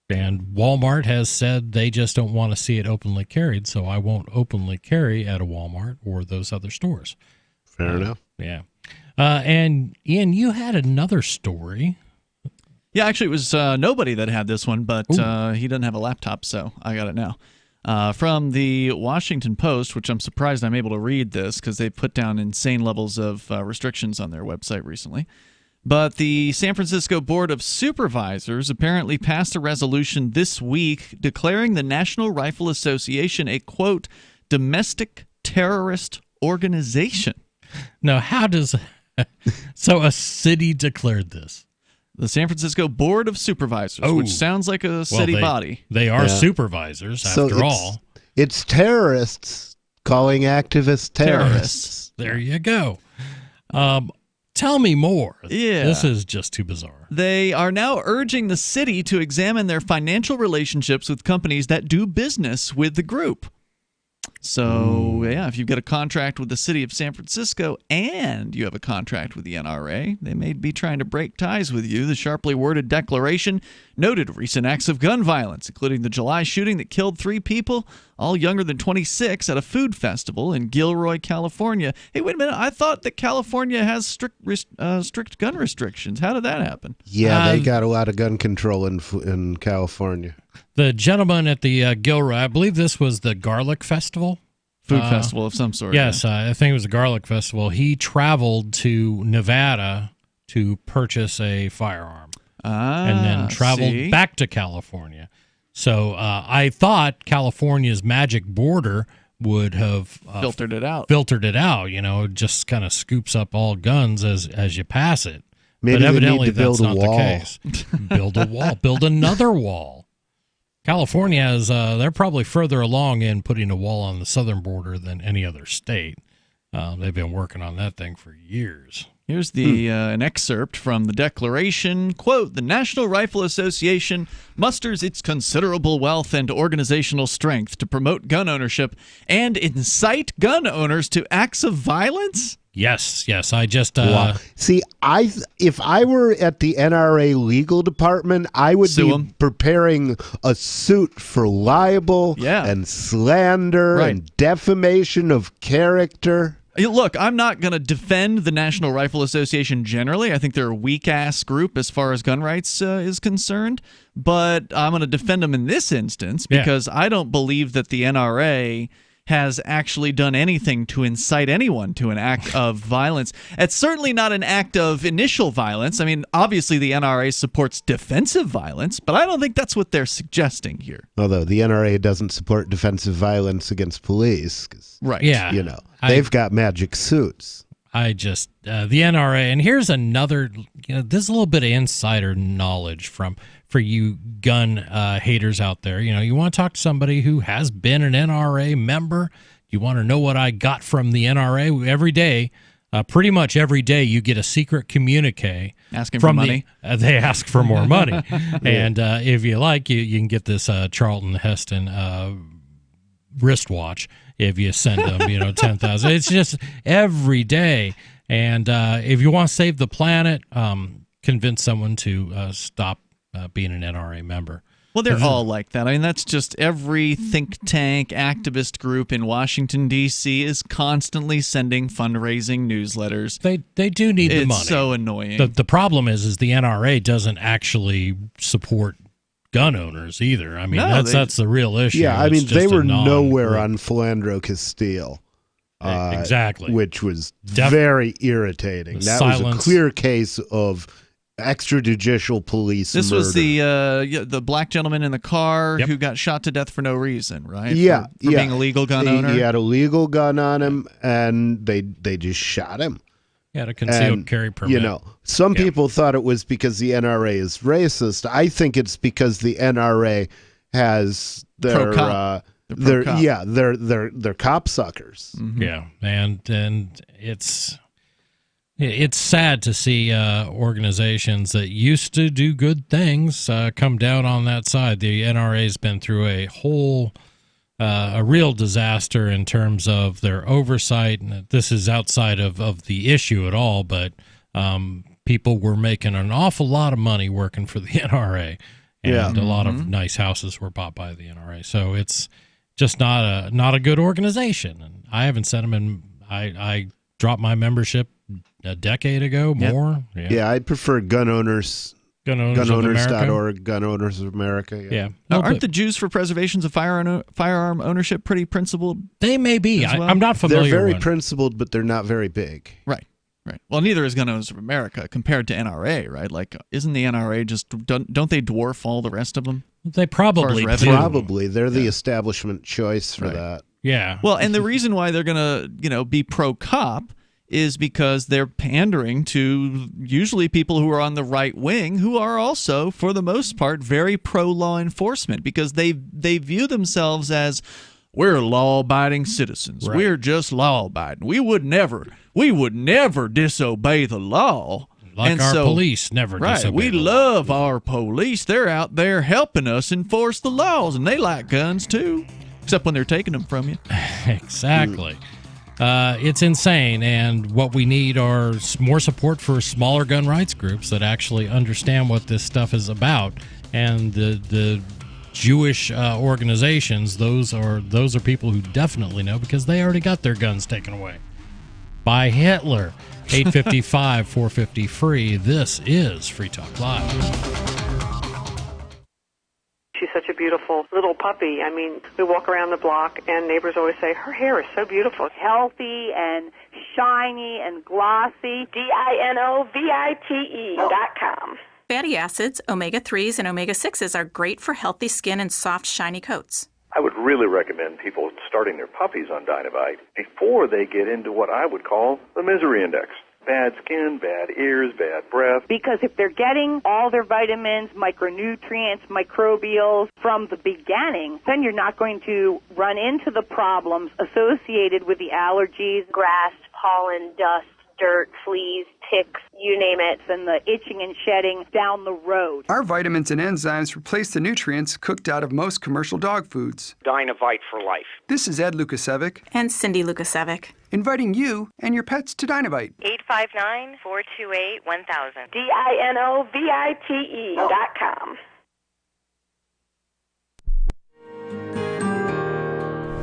Walmart has said they just don't want to see it openly carried, so I won't openly carry at a Walmart or those other stores. Fair enough. Yeah. And Ian, you had another story. Yeah, actually, it was nobody that had this one, but he doesn't have a laptop, so I got it now. From the Washington Post, which I'm surprised I'm able to read this because they've put down insane levels of restrictions on their website recently. But the San Francisco Board of Supervisors apparently passed a resolution this week declaring the National Rifle Association a, quote, domestic terrorist organization. Now, how does... So a city declared this? The San Francisco Board of Supervisors, which sounds like a city body. They are supervisors, after all. It's terrorists calling activists terrorists. There you go. Tell me more. Yeah. This is just too bizarre. They are now urging the city to examine their financial relationships with companies that do business with the group. So, yeah, if you've got a contract with the city of San Francisco and you have a contract with the NRA, they may be trying to break ties with you. The sharply worded declaration noted recent acts of gun violence, including the July shooting that killed 3 people, all younger than 26, at a food festival in Gilroy, California. Hey, wait a minute. I thought that California has strict gun restrictions. How did that happen? Yeah, they got a lot of gun control in California. The gentleman at the Gilroy, I believe this was the Garlic Festival. Food festival of some sort. Yes, I think it was a Garlic Festival. He traveled to Nevada to purchase a firearm and then traveled back to California. So I thought California's magic border would have filtered it out. Just kind of scoops up all guns as you pass it. Maybe but evidently they need to build that's a not wall. the case. Build a wall. Build another wall. California has, they're probably further along in putting a wall on the southern border than any other state. They've been working on that thing for years. Here's an excerpt from the declaration. Quote, the National Rifle Association musters its considerable wealth and organizational strength to promote gun ownership and incite gun owners to acts of violence? Yes. I just... Wow. See, if I were at the NRA legal department, I would be preparing a suit for libel and slander and defamation of character. Look, I'm not going to defend the National Rifle Association generally. I think they're a weak-ass group as far as gun rights is concerned. But I'm going to defend them in this instance because I don't believe that the NRA has actually done anything to incite anyone to an act of violence. It's certainly not an act of initial violence. I mean, obviously the NRA supports defensive violence, but I don't think that's what they're suggesting here. Although the NRA doesn't support defensive violence against police. Right. Yeah. They've got magic suits. The NRA, and here's another, this is a little bit of insider knowledge for you gun haters out there. You want to talk to somebody who has been an NRA member. You want to know what I got from the NRA every day. Pretty much every day you get a secret communique. Asking for money. They ask for more money. And if you like, you can get this Charlton Heston wristwatch if you send them, 10,000. It's just every day. And if you want to save the planet, convince someone to stop being an NRA member. Well, they're all like that. I mean, that's just every think tank, activist group in Washington, D.C. is constantly sending fundraising newsletters. They do need the money. It's so annoying. The problem is the NRA doesn't actually support gun owners either. I mean, that's the real issue. Yeah, I mean, they were nowhere on Philandro Castile. Exactly. Which was very irritating. That was a clear case of extrajudicial police This murder. was the black gentleman in the car who got shot to death for no reason, right? Yeah, for being a legal gun owner. He had a legal gun on him, and they just shot him. He had a concealed carry permit. Some people thought it was because the NRA is racist. I think it's because the NRA has their they're cop suckers. Mm-hmm. Yeah, and it's sad to see organizations that used to do good things come down on that side. The NRA's been through a real disaster in terms of their oversight. And this is outside of the issue at all, but people were making an awful lot of money working for the NRA, and a lot of nice houses were bought by the NRA. So it's just not a good organization. And I haven't sent them in. I dropped my membership a decade ago, more. Yeah, I prefer gun owners Gunowners.org, Gun Owners of America. Yeah. Now, aren't the Jews for Preservations of Firearm Ownership pretty principled? They may be. Well? I'm not familiar. They're very principled, but they're not very big. Right. Well, neither is Gun Owners of America compared to NRA, right? Like, isn't the NRA don't they dwarf all the rest of them? They probably do. Probably. They're the establishment choice for that. Yeah. Well, and the reason why they're going to, be pro-cop is because they're pandering to usually people who are on the right wing, who are also, for the most part, very pro-law enforcement, because they view themselves as, we're law-abiding citizens. Right. We're just law-abiding. We would never disobey the law. Like and our so, police never disobey we the law. love our police. They're out there helping us enforce the laws, and they like guns too, except when they're taking them from you. Exactly. It's insane, and what we need are more support for smaller gun rights groups that actually understand what this stuff is about, and the Jewish organizations. Those are people who definitely know, because they already got their guns taken away by Hitler. 855-450-FREE. This is Free Talk Live. She's such a beautiful little puppy. I mean, we walk around the block and neighbors always say, her hair is so beautiful. Healthy and shiny and glossy. DINOVITE.com. Fatty acids, omega-3s, and omega-6s are great for healthy skin and soft, shiny coats. I would really recommend people starting their puppies on Dynavite before they get into what I would call the misery index. Bad skin, bad ears, bad breath. Because if they're getting all their vitamins, micronutrients, microbials from the beginning, then you're not going to run into the problems associated with the allergies, grass, pollen, dust, dirt, fleas, ticks, you name it. And the itching and shedding down the road. Our vitamins and enzymes replace the nutrients cooked out of most commercial dog foods. Dynavite for life. This is Ed Lukasevic and Cindy Lukasevic, inviting you and your pets to Dynavite. 859-428-1000. DINOVITE.com.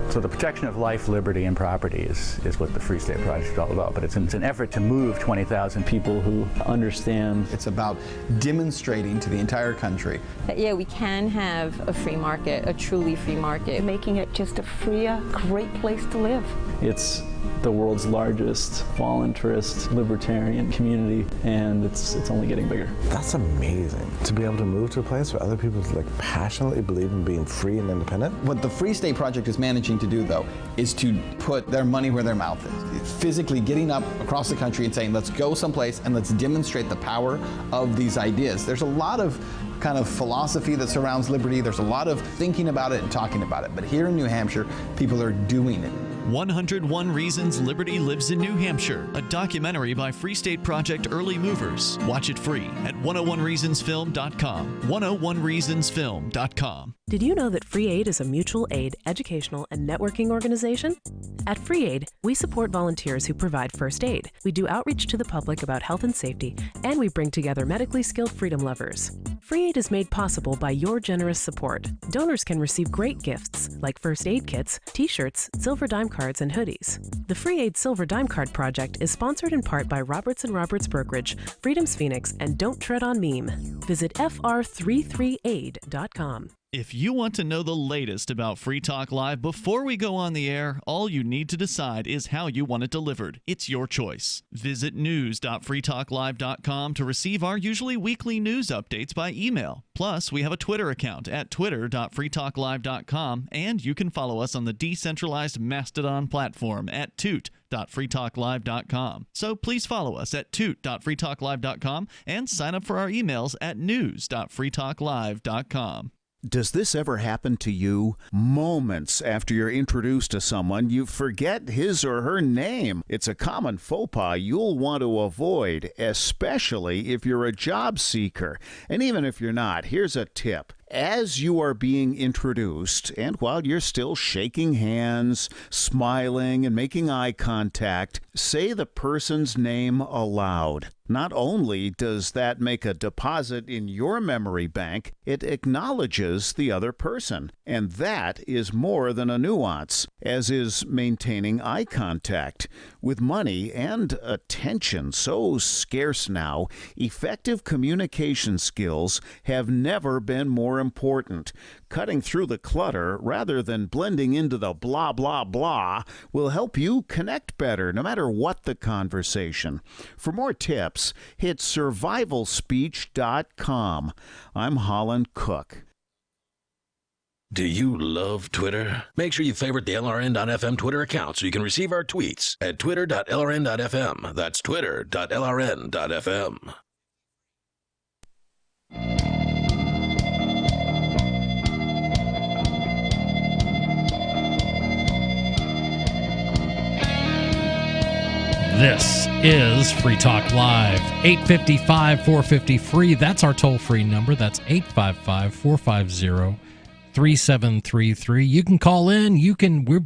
So the protection of life, liberty, and property is what the Free State Project is all about. But it's an effort to move 20,000 people who understand. It's about demonstrating to the entire country that, yeah, we can have a free market, a truly free market. Making it just a freer, great place to live. It's the world's largest voluntarist libertarian community, and it's only getting bigger. That's amazing, to be able to move to a place where other people passionately believe in being free and independent. What the Free State Project is managing to do, though, is to put their money where their mouth is. It's physically getting up across the country and saying, let's go someplace and let's demonstrate the power of these ideas. There's a lot of kind of philosophy that surrounds liberty. There's a lot of thinking about it and talking about it. But here in New Hampshire, people are doing it. 101 Reasons Liberty Lives in New Hampshire, a documentary by Free State Project Early Movers. Watch it free at 101reasonsfilm.com. 101reasonsfilm.com. Did you know that Free Aid is a mutual aid, educational, and networking organization? At Free Aid, we support volunteers who provide first aid. We do outreach to the public about health and safety, and we bring together medically skilled freedom lovers. Free Aid is made possible by your generous support. Donors can receive great gifts like first aid kits, t-shirts, silver dime cards, and hoodies. The Free Aid Silver Dime Card Project is sponsored in part by Roberts & Roberts Brokerage, Freedom's Phoenix, and Don't Tread on Meme. Visit fr33aid.com. If you want to know the latest about Free Talk Live before we go on the air, all you need to decide is how you want it delivered. It's your choice. Visit news.freetalklive.com to receive our usually weekly news updates by email. Plus, we have a Twitter account at twitter.freetalklive.com, and you can follow us on the decentralized Mastodon platform at toot.freetalklive.com. So please follow us at toot.freetalklive.com and sign up for our emails at news.freetalklive.com. Does this ever happen to you? Moments after you're introduced to someone, you forget his or her name. It's a common faux pas you'll want to avoid, especially if you're a job seeker. And even if you're not, here's a tip. As you are being introduced, and while you're still shaking hands, smiling, and making eye contact, say the person's name aloud. Not only does that make a deposit in your memory bank, it acknowledges the other person. And that is more than a nuance, as is maintaining eye contact. With money and attention so scarce now, effective communication skills have never been more important. Cutting through the clutter rather than blending into the blah, blah, blah will help you connect better, no matter what the conversation. For more tips, hit survivalspeech.com. I'm Holland Cook. Do you love Twitter? Make sure you favorite the LRN.FM Twitter account so you can receive our tweets at twitter.lrn.fm. That's twitter.lrn.fm. This is Free Talk Live, 855-450-FREE. That's our toll-free number. That's 855-450-3733. You can call in.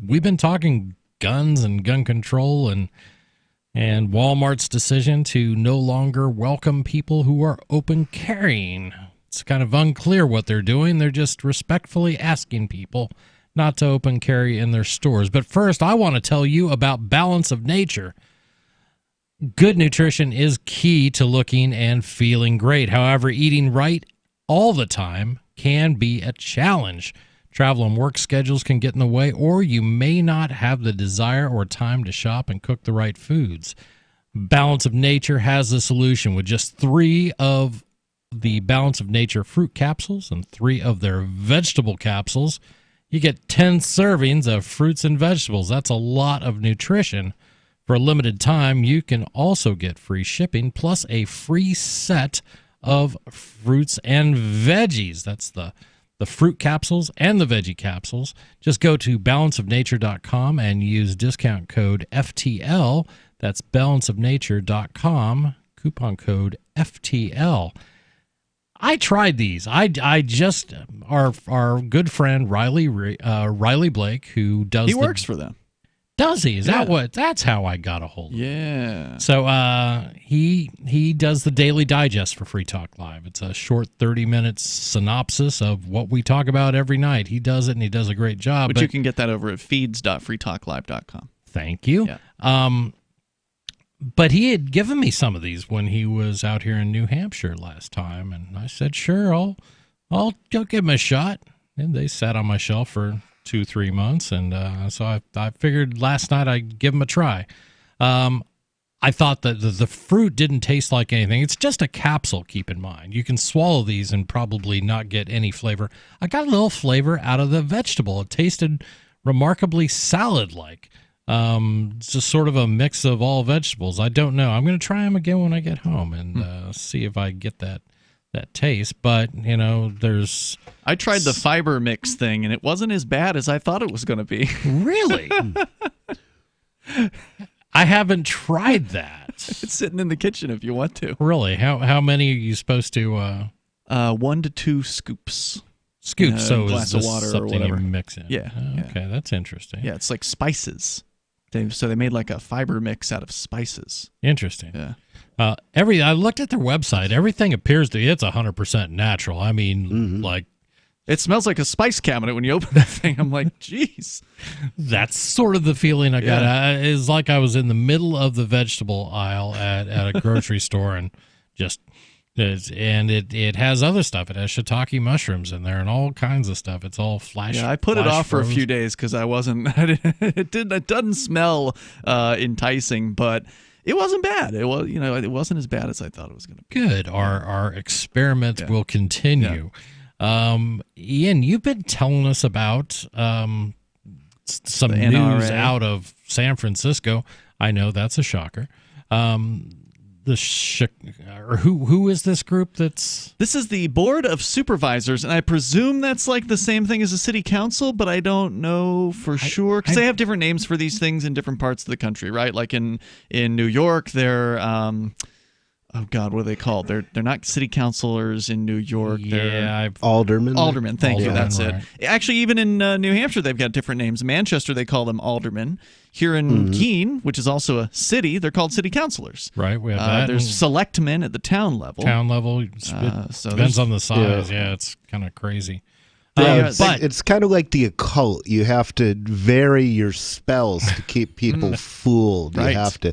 We've been talking guns and gun control and Walmart's decision to no longer welcome people who are open carrying. It's kind of unclear what they're doing. They're just respectfully asking people not to open carry in their stores. But first, I want to tell you about Balance of Nature. Good nutrition is key to looking and feeling great. However, eating right all the time can be a challenge. Travel and work schedules can get in the way, or you may not have the desire or time to shop and cook the right foods. Balance of Nature has a solution. With just 3 of the Balance of Nature fruit capsules and 3 of their vegetable capsules, you get 10 servings of fruits and vegetables. That's a lot of nutrition. For a limited time, you can also get free shipping plus a free set of fruits and veggies. That's the fruit capsules and the veggie capsules. Just go to balanceofnature.com and use discount code FTL. That's balanceofnature.com, coupon code FTL. I tried these. I just our good friend Riley Blake, who does he works for them. Does he? Is that what? That's how I got a hold of him. Yeah. So he does the Daily Digest for Free Talk Live. It's a short 30-minute synopsis of what we talk about every night. He does it, and he does a great job. But you can get that over at feeds.freetalklive.com. Thank you. Yeah. But he had given me some of these when he was out here in New Hampshire last time, and I said, sure, I'll give him a shot. And they sat on my shelf for 2-3 months, and so I figured last night I'd give them a try. I thought that the fruit didn't taste like anything. It's just a capsule, keep in mind. You can swallow these and probably not get any flavor. I got a little flavor out of the vegetable. It tasted remarkably salad-like. It's just sort of a mix of all vegetables. I don't know. I'm going to try them again when I get home and see if I get that taste. But, I tried the fiber mix thing, and it wasn't as bad as I thought it was going to be. Really? I haven't tried that. It's sitting in the kitchen if you want to. Really? How many are you supposed to? 1 to 2 scoops. Scoops, so glass is of water something or whatever. you mix in? Yeah. Okay, that's interesting. Yeah, it's like spices. So they made like a fiber mix out of spices. Interesting. Yeah. I looked at their website. Everything appears to be it's 100% natural. I mean, like it smells like a spice cabinet when you open that thing. I'm like, geez. That's sort of the feeling I got. It's like I was in the middle of the vegetable aisle at a grocery store and just. It has other stuff. It has shiitake mushrooms in there and all kinds of stuff. It's all flash. Yeah, I put it off for a froze. few days because I wasn't. It doesn't smell enticing, but it wasn't bad. It was, it wasn't as bad as I thought it was going to be. Good. Our experiment will continue. Yeah. Ian, you've been telling us about some the news NRA. out of San Francisco. I know that's a shocker. Who is this group that's... This is the Board of Supervisors, and I presume that's like the same thing as a city council, but I don't know for sure, because they have different names for these things in different parts of the country, right? Like in New York, they're... oh God, what are they called? They're not city councilors in New York. They're aldermen. Aldermen, thank you. Aldermen, That's right. it. Actually, even in New Hampshire, they've got different names. Manchester, they call them aldermen. Here in Keene, which is also a city, they're called city councilors. Right. We have that. There's selectmen at the town level. Town level. It depends on the size. Yeah, it's kind of crazy. Yeah, But it's kind of like the occult. You have to vary your spells to keep people fooled. Right. You have to,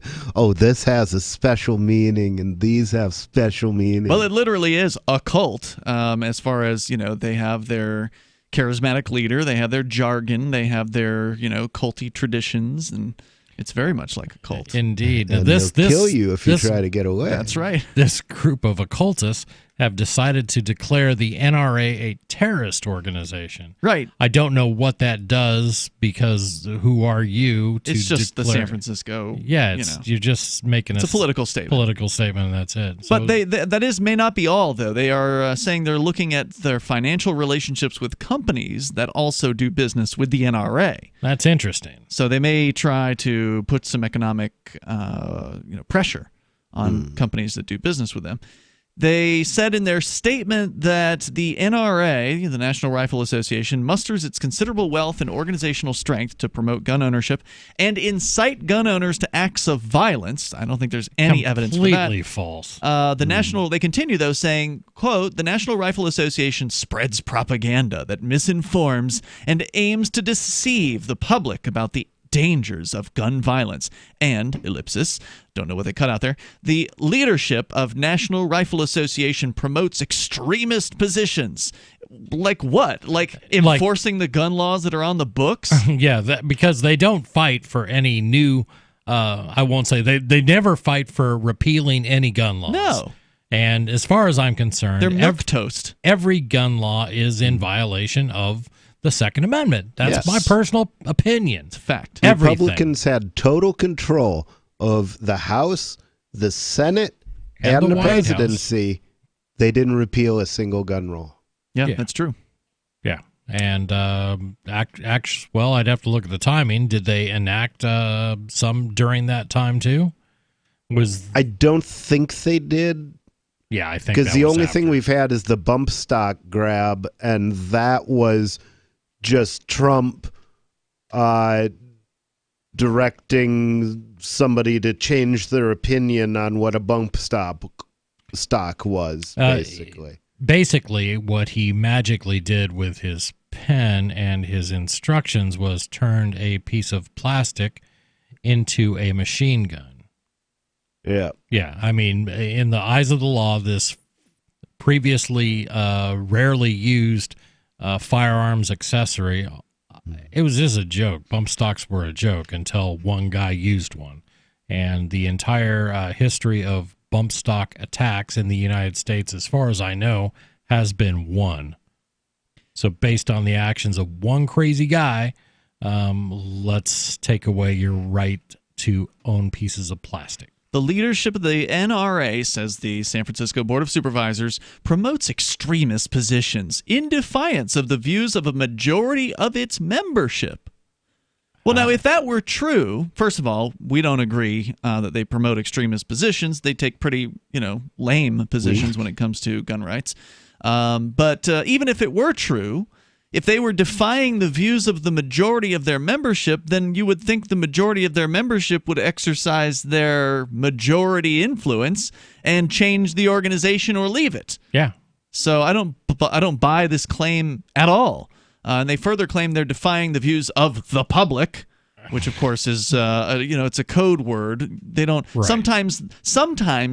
this has a special meaning and these have special meaning. Well, it literally is a cult, as far as, they have their charismatic leader, they have their jargon, they have their, culty traditions, and it's very much like a cult. Indeed. And This they'll kill you if you try to get away. That's right. This group of occultists have decided to declare the NRA a terrorist organization. Right. I don't know what that does because who are you to It's just the declare? San Francisco. Yeah, you're just making It's a political statement. Political statement, and that's it. So, But that may not be all, though. They are saying they're looking at their financial relationships with companies that also do business with the NRA. That's interesting. So they may try to put some economic pressure on companies that do business with them. They said in their statement that the NRA, the National Rifle Association, musters its considerable wealth and organizational strength to promote gun ownership and incite gun owners to acts of violence. I don't think there's any evidence for that. Completely false. They continue, though, saying, quote, the National Rifle Association spreads propaganda that misinforms and aims to deceive the public about the dangers of gun violence, and, ellipsis, don't know what they cut out there, the leadership of National Rifle Association promotes extremist positions. Like what? Like enforcing the gun laws that are on the books? Yeah, because they don't fight for any new, I won't say, they never fight for repealing any gun laws. No. And as far as I'm concerned, they're milquetoast. Every gun law is in violation of the Second Amendment. That's my personal opinion. It's a fact. Republicans had total control of the House, the Senate, and the White presidency. They didn't repeal a single gun law. Yeah, that's true. Yeah. And, well, I'd have to look at the timing. Did they enact some during that time, too? I don't think they did. Yeah, I think because the only thing we've had is the bump stock grab, and that was just Trump directing somebody to change their opinion on what a bump stock was, basically. Basically, what he magically did with his pen and his instructions was turned a piece of plastic into a machine gun. Yeah. Yeah, I mean, in the eyes of the law, this previously rarely used firearms accessory, it was just a joke. Bump stocks were a joke until one guy used one. And the entire history of bump stock attacks in the United States, as far as I know, has been one. So based on the actions of one crazy guy, let's take away your right to own pieces of plastic. The leadership of the NRA, says the San Francisco Board of Supervisors, promotes extremist positions in defiance of the views of a majority of its membership. Well, now, if that were true, first of all, we don't agree that they promote extremist positions. They take pretty, lame positions when it comes to gun rights. But even if it were true, if they were defying the views of the majority of their membership, then you would think the majority of their membership would exercise their majority influence and change the organization or leave it. Yeah. So I don't buy this claim at all. And they further claim they're defying the views of the public, which of course is it's a code word. They don't. Right. Sometimes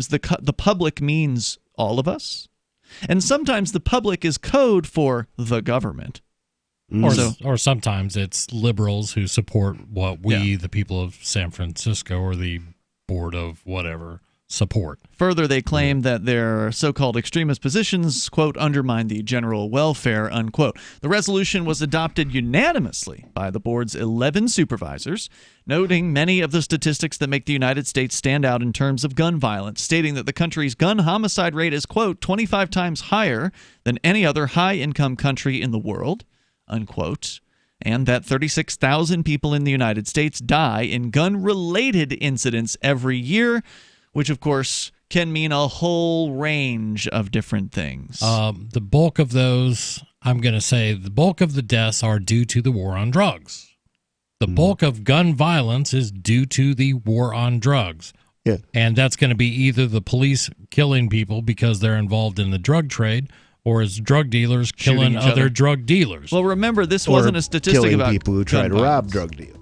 the public means all of us, and sometimes the public is code for the government. Or sometimes it's liberals who support what we, the people of San Francisco, or the board of whatever, support. Further, they claim that their so-called extremist positions, quote, undermine the general welfare, unquote. The resolution was adopted unanimously by the board's 11 supervisors, noting many of the statistics that make the United States stand out in terms of gun violence, stating that the country's gun homicide rate is, quote, 25 times higher than any other high-income country in the world, unquote, and that 36,000 people in the United States die in gun-related incidents every year, which, of course, can mean a whole range of different things. The bulk of those, I'm going to say the bulk of the deaths are due to the war on drugs. The bulk of gun violence is due to the war on drugs. Yeah. And that's going to be either the police killing people because they're involved in the drug trade, or it's drug dealers killing Shooting each other other. drug dealers. Well, remember, this Or wasn't a statistic killing about people who try gun to rob violence. drug dealers.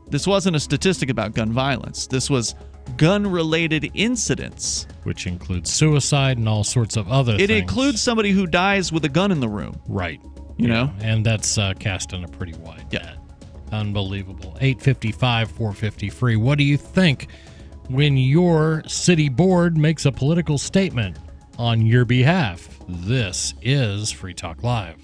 This wasn't a statistic about gun violence. This was gun-related incidents. Which includes suicide and all sorts of other things. It includes somebody who dies with a gun in the room. Right. You know? And that's casting a pretty wide net. Unbelievable. 855-450 free. What do you think when your city board makes a political statement on your behalf? This is Free Talk Live.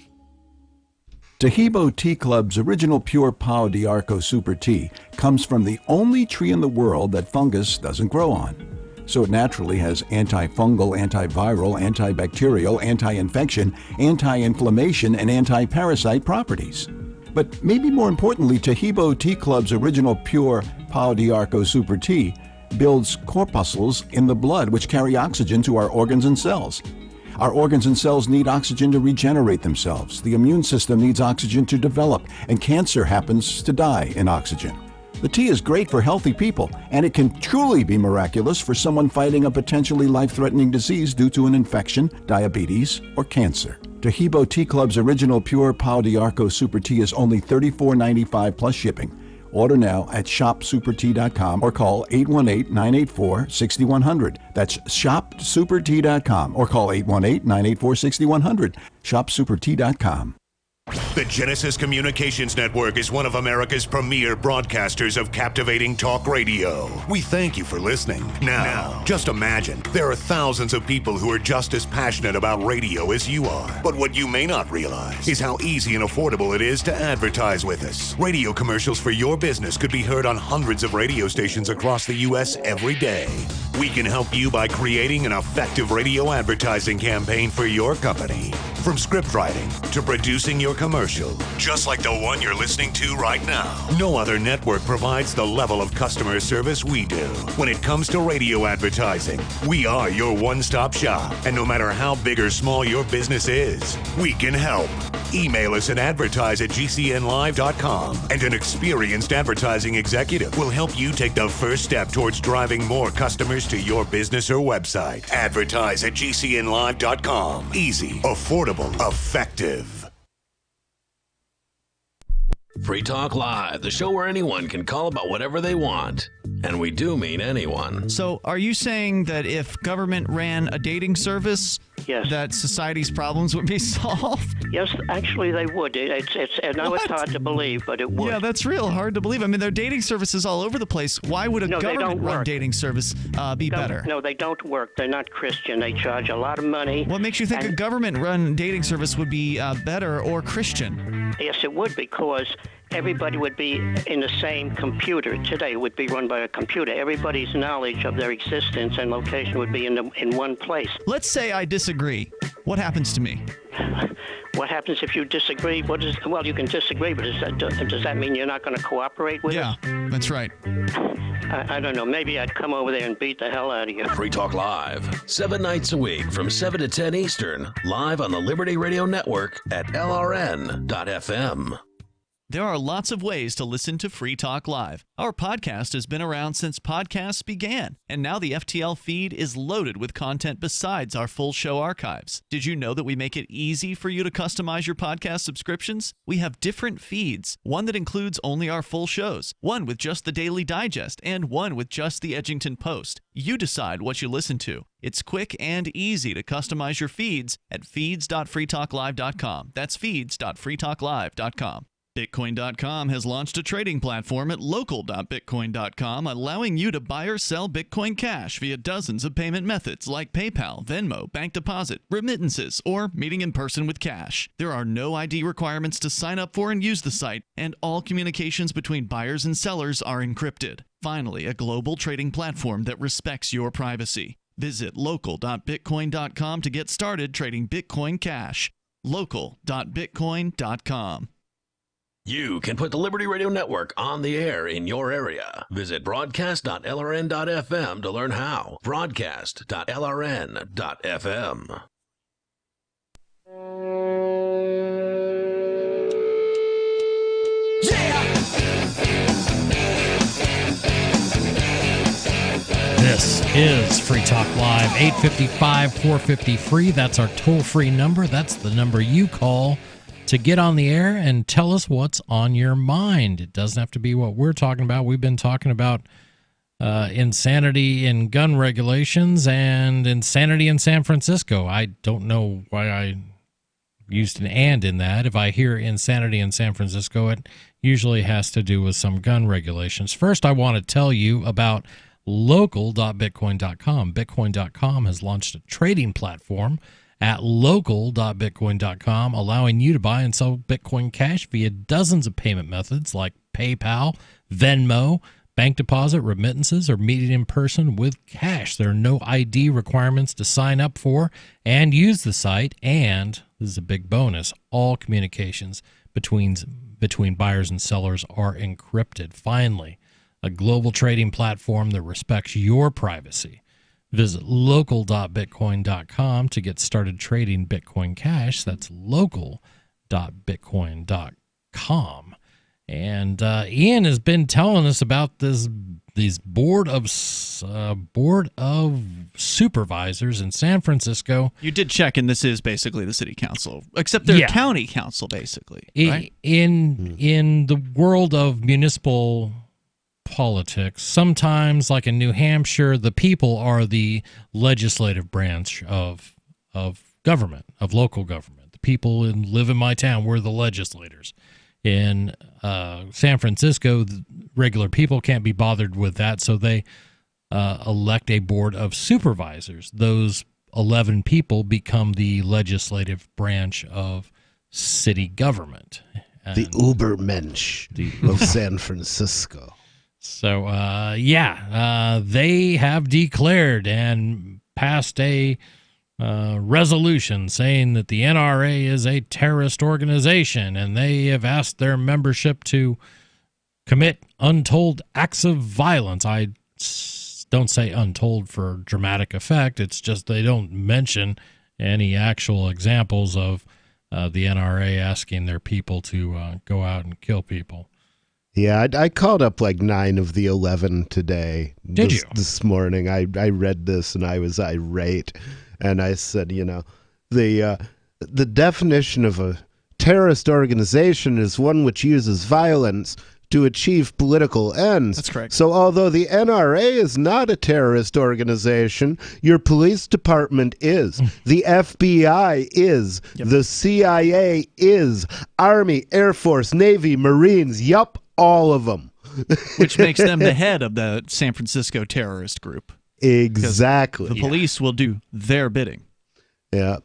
Tahibo Tea Club's original pure Pau d'Arco Super Tea comes from the only tree in the world that fungus doesn't grow on. So it naturally has antifungal, antiviral, antibacterial, anti-infection, anti-inflammation, and anti-parasite properties. But maybe more importantly, Tahibo Tea Club's original pure Pau d'Arco Super Tea builds corpuscles in the blood which carry oxygen to our organs and cells. Our organs and cells need oxygen to regenerate themselves. The immune system needs oxygen to develop, and cancer happens to die in oxygen. The tea is great for healthy people, and it can truly be miraculous for someone fighting a potentially life-threatening disease due to an infection, diabetes, or cancer. Tahibo Tea Club's original pure Pau d'Arco Super Tea is only $34.95 plus shipping. Order now at shopsupertea.com or call 818-984-6100. That's shopsupertea.com or call 818-984-6100. Shopsupertea.com. The Genesis Communications Network is one of America's premier broadcasters of captivating talk radio. We thank you for listening. Now, just imagine, there are thousands of people who are just as passionate about radio as you are. But what you may not realize is how easy and affordable it is to advertise with us. Radio commercials for your business could be heard on hundreds of radio stations across the U.S. every day. We can help you by creating an effective radio advertising campaign for your company. From script writing to producing your commercial, just like the one you're listening to right now. No other network provides the level of customer service we do. When it comes to radio advertising, we are your one-stop shop. And no matter how big or small your business is, we can help. Email us at advertise@gcnlive.com, and an experienced advertising executive will help you take the first step towards driving more customers to your business or website. Advertise@gcnlive.com. Easy, affordable, effective. Free Talk Live, the show where anyone can call about whatever they want. And we do mean anyone. So are you saying that if government ran a dating service, yes, that society's problems would be solved? Yes, actually they would. I know it's hard to believe, but it would. Yeah, that's real hard to believe. I mean, there are dating services all over the place. Why would a government-run dating service be better? No, they don't work. They're not Christian. They charge a lot of money. What makes you think a government-run dating service would be better or Christian? Yes, it would, because everybody would be in the same computer. Today it would be run by a computer. Everybody's knowledge of their existence and location would be in one place. Let's say I disagree. What happens to me? What happens if you disagree? Well, you can disagree, but does that mean you're not going to cooperate with us? Yeah, that's right. I don't know. Maybe I'd come over there and beat the hell out of you. Free Talk Live, 7 nights a week from 7 to 10 Eastern, live on the Liberty Radio Network at LRN.FM. There are lots of ways to listen to Free Talk Live. Our podcast has been around since podcasts began, and now the FTL feed is loaded with content besides our full show archives. Did you know that we make it easy for you to customize your podcast subscriptions? We have different feeds, one that includes only our full shows, one with just the Daily Digest, and one with just the Edgington Post. You decide what you listen to. It's quick and easy to customize your feeds at feeds.freetalklive.com. That's feeds.freetalklive.com. Bitcoin.com has launched a trading platform at local.bitcoin.com, allowing you to buy or sell Bitcoin Cash via dozens of payment methods like PayPal, Venmo, bank deposit, remittances, or meeting in person with cash. There are no ID requirements to sign up for and use the site, and all communications between buyers and sellers are encrypted. Finally, a global trading platform that respects your privacy. Visit local.bitcoin.com to get started trading Bitcoin Cash. Local.bitcoin.com. You can put the Liberty Radio Network on the air in your area. Visit broadcast.lrn.fm to learn how. Broadcast.lrn.fm. This is Free Talk Live, 855-450-FREE. That's our toll-free number. That's the number you call to get on the air and tell us what's on your mind. It doesn't have to be what we're talking about. We've been talking about insanity in gun regulations and insanity in San Francisco. I don't know why I used an "and" in that. If I hear insanity in San Francisco, it usually has to do with some gun regulations. First, I want to tell you about local.bitcoin.com. Bitcoin.com has launched a trading platform at local.bitcoin.com, allowing you to buy and sell Bitcoin Cash via dozens of payment methods like PayPal, Venmo, bank deposit, remittances, or meeting in person with cash. There are no ID requirements to sign up for and use the site, and this is a big bonus, all communications between buyers and sellers are encrypted. Finally, a global trading platform that respects your privacy. Visit local.bitcoin.com to get started trading Bitcoin Cash. That's local.bitcoin.com. And Ian has been telling us about these board of supervisors in San Francisco. You did check, and this is basically the city council, except they're county council, basically. Right? In the world of municipal politics, sometimes, like in New Hampshire, the people are the legislative branch of government, of local government. The people live in my town, we're the legislators. In San Francisco, the regular people can't be bothered with that, so they elect a board of supervisors. Those 11 people become the legislative branch of city government. The Ubermensch of San Francisco. So, they have declared and passed a resolution saying that the NRA is a terrorist organization, and they have asked their membership to commit untold acts of violence. I don't say untold for dramatic effect. It's just they don't mention any actual examples of the NRA asking their people to go out and kill people. Yeah, I called up like 9 of the 11 today. Did you? This morning. I read this and I was irate. And I said, the definition of a terrorist organization is one which uses violence to achieve political ends. That's correct. So although the NRA is not a terrorist organization, your police department is. The FBI is. Yep. The CIA is. Army, Air Force, Navy, Marines, yup. All of them. Which makes them the head of the San Francisco terrorist group. Exactly. The police will do their bidding. Yeah.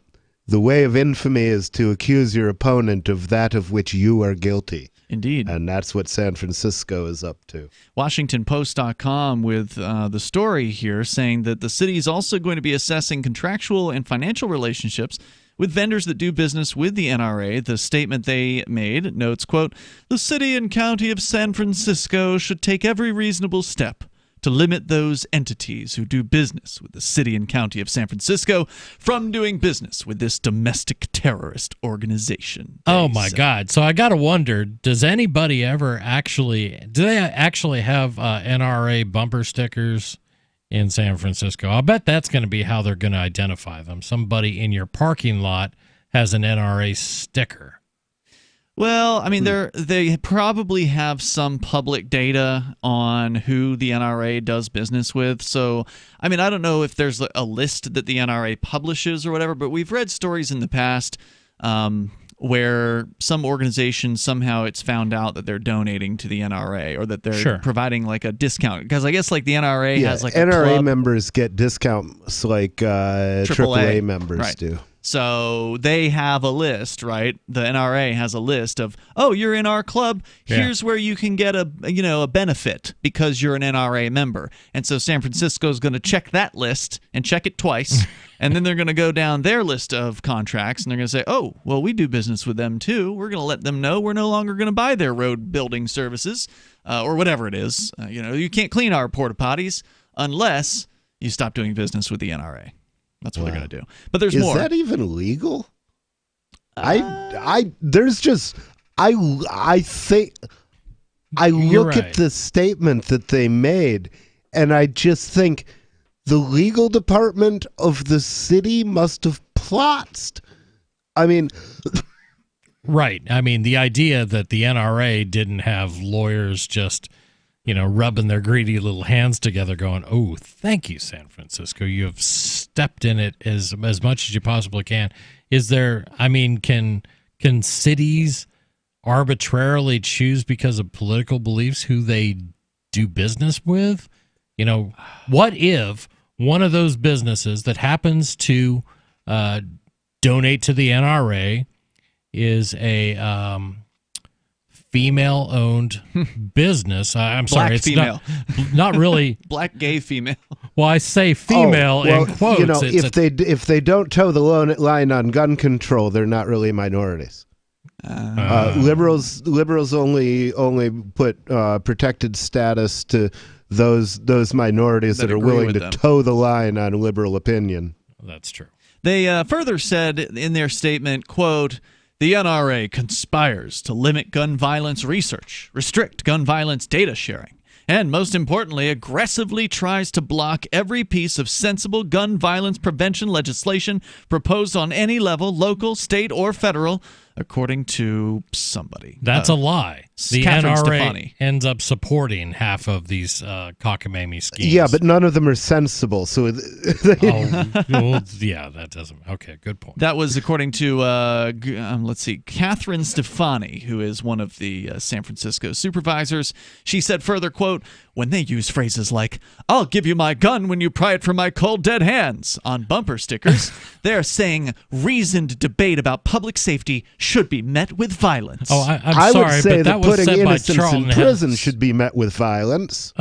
The way of infamy is to accuse your opponent of that of which you are guilty. Indeed. And that's what San Francisco is up to. WashingtonPost.com with the story here saying that the city is also going to be assessing contractual and financial relationships with vendors that do business with the NRA. The statement they made notes, quote, "The city and county of San Francisco should take every reasonable step to limit those entities who do business with the city and county of San Francisco from doing business with this domestic terrorist organization." Oh, my God. So I got to wonder, does anybody ever do they actually have NRA bumper stickers in San Francisco? I'll bet that's going to be how they're going to identify them. Somebody in your parking lot has an NRA sticker. Well, I mean, they probably have some public data on who the NRA does business with. So, I mean, I don't know if there's a list that the NRA publishes or whatever, but we've read stories in the past where some organizations, somehow it's found out that they're donating to the NRA or that they're providing like a discount. Because I guess like the NRA has like NRA a club. members get discounts like AAA members do. So they have a list, right? The NRA has a list of, oh, you're in our club. Here's where you can get a benefit because you're an NRA member. And so San Francisco's going to check that list and check it twice. And then they're going to go down their list of contracts and they're going to say, oh, well, we do business with them too. We're going to let them know we're no longer going to buy their road building services or whatever it is. You can't clean our porta potties unless you stop doing business with the NRA. That's what they're going to do. But there's more. Is that even legal? I look at the statement that they made, and I just think the legal department of the city must have plotzed. I mean, right. I mean, the idea that the NRA didn't have lawyers just rubbing their greedy little hands together going, oh, thank you, San Francisco. You have stepped in it as much as you possibly can. Is there, can cities arbitrarily choose because of political beliefs who they do business with? What if one of those businesses that happens to donate to the NRA is a female-owned business. I'm sorry, it's female. not really black gay female. Well, I say female in quotes. If they don't toe the line on gun control, they're not really minorities. Liberals only put protected status to those minorities that are willing to toe the line on liberal opinion. That's true. They further said in their statement, quote, the NRA conspires to limit gun violence research, restrict gun violence data sharing, and most importantly, aggressively tries to block every piece of sensible gun violence prevention legislation proposed on any level, local, state, or federal, according to somebody. That's a lie. The Catherine NRA Stefani ends up supporting half of these cockamamie schemes. Yeah, but none of them are sensible. So, yeah, that doesn't. Okay, good point. That was according to Catherine Stefani, who is one of the San Francisco supervisors. She said further, quote, when they use phrases like, I'll give you my gun when you pry it from my cold dead hands on bumper stickers, they're saying reasoned debate about public safety should be met with violence. Oh, I'm I sorry, would say but that was putting said by innocents Charlton in prison should be met with violence.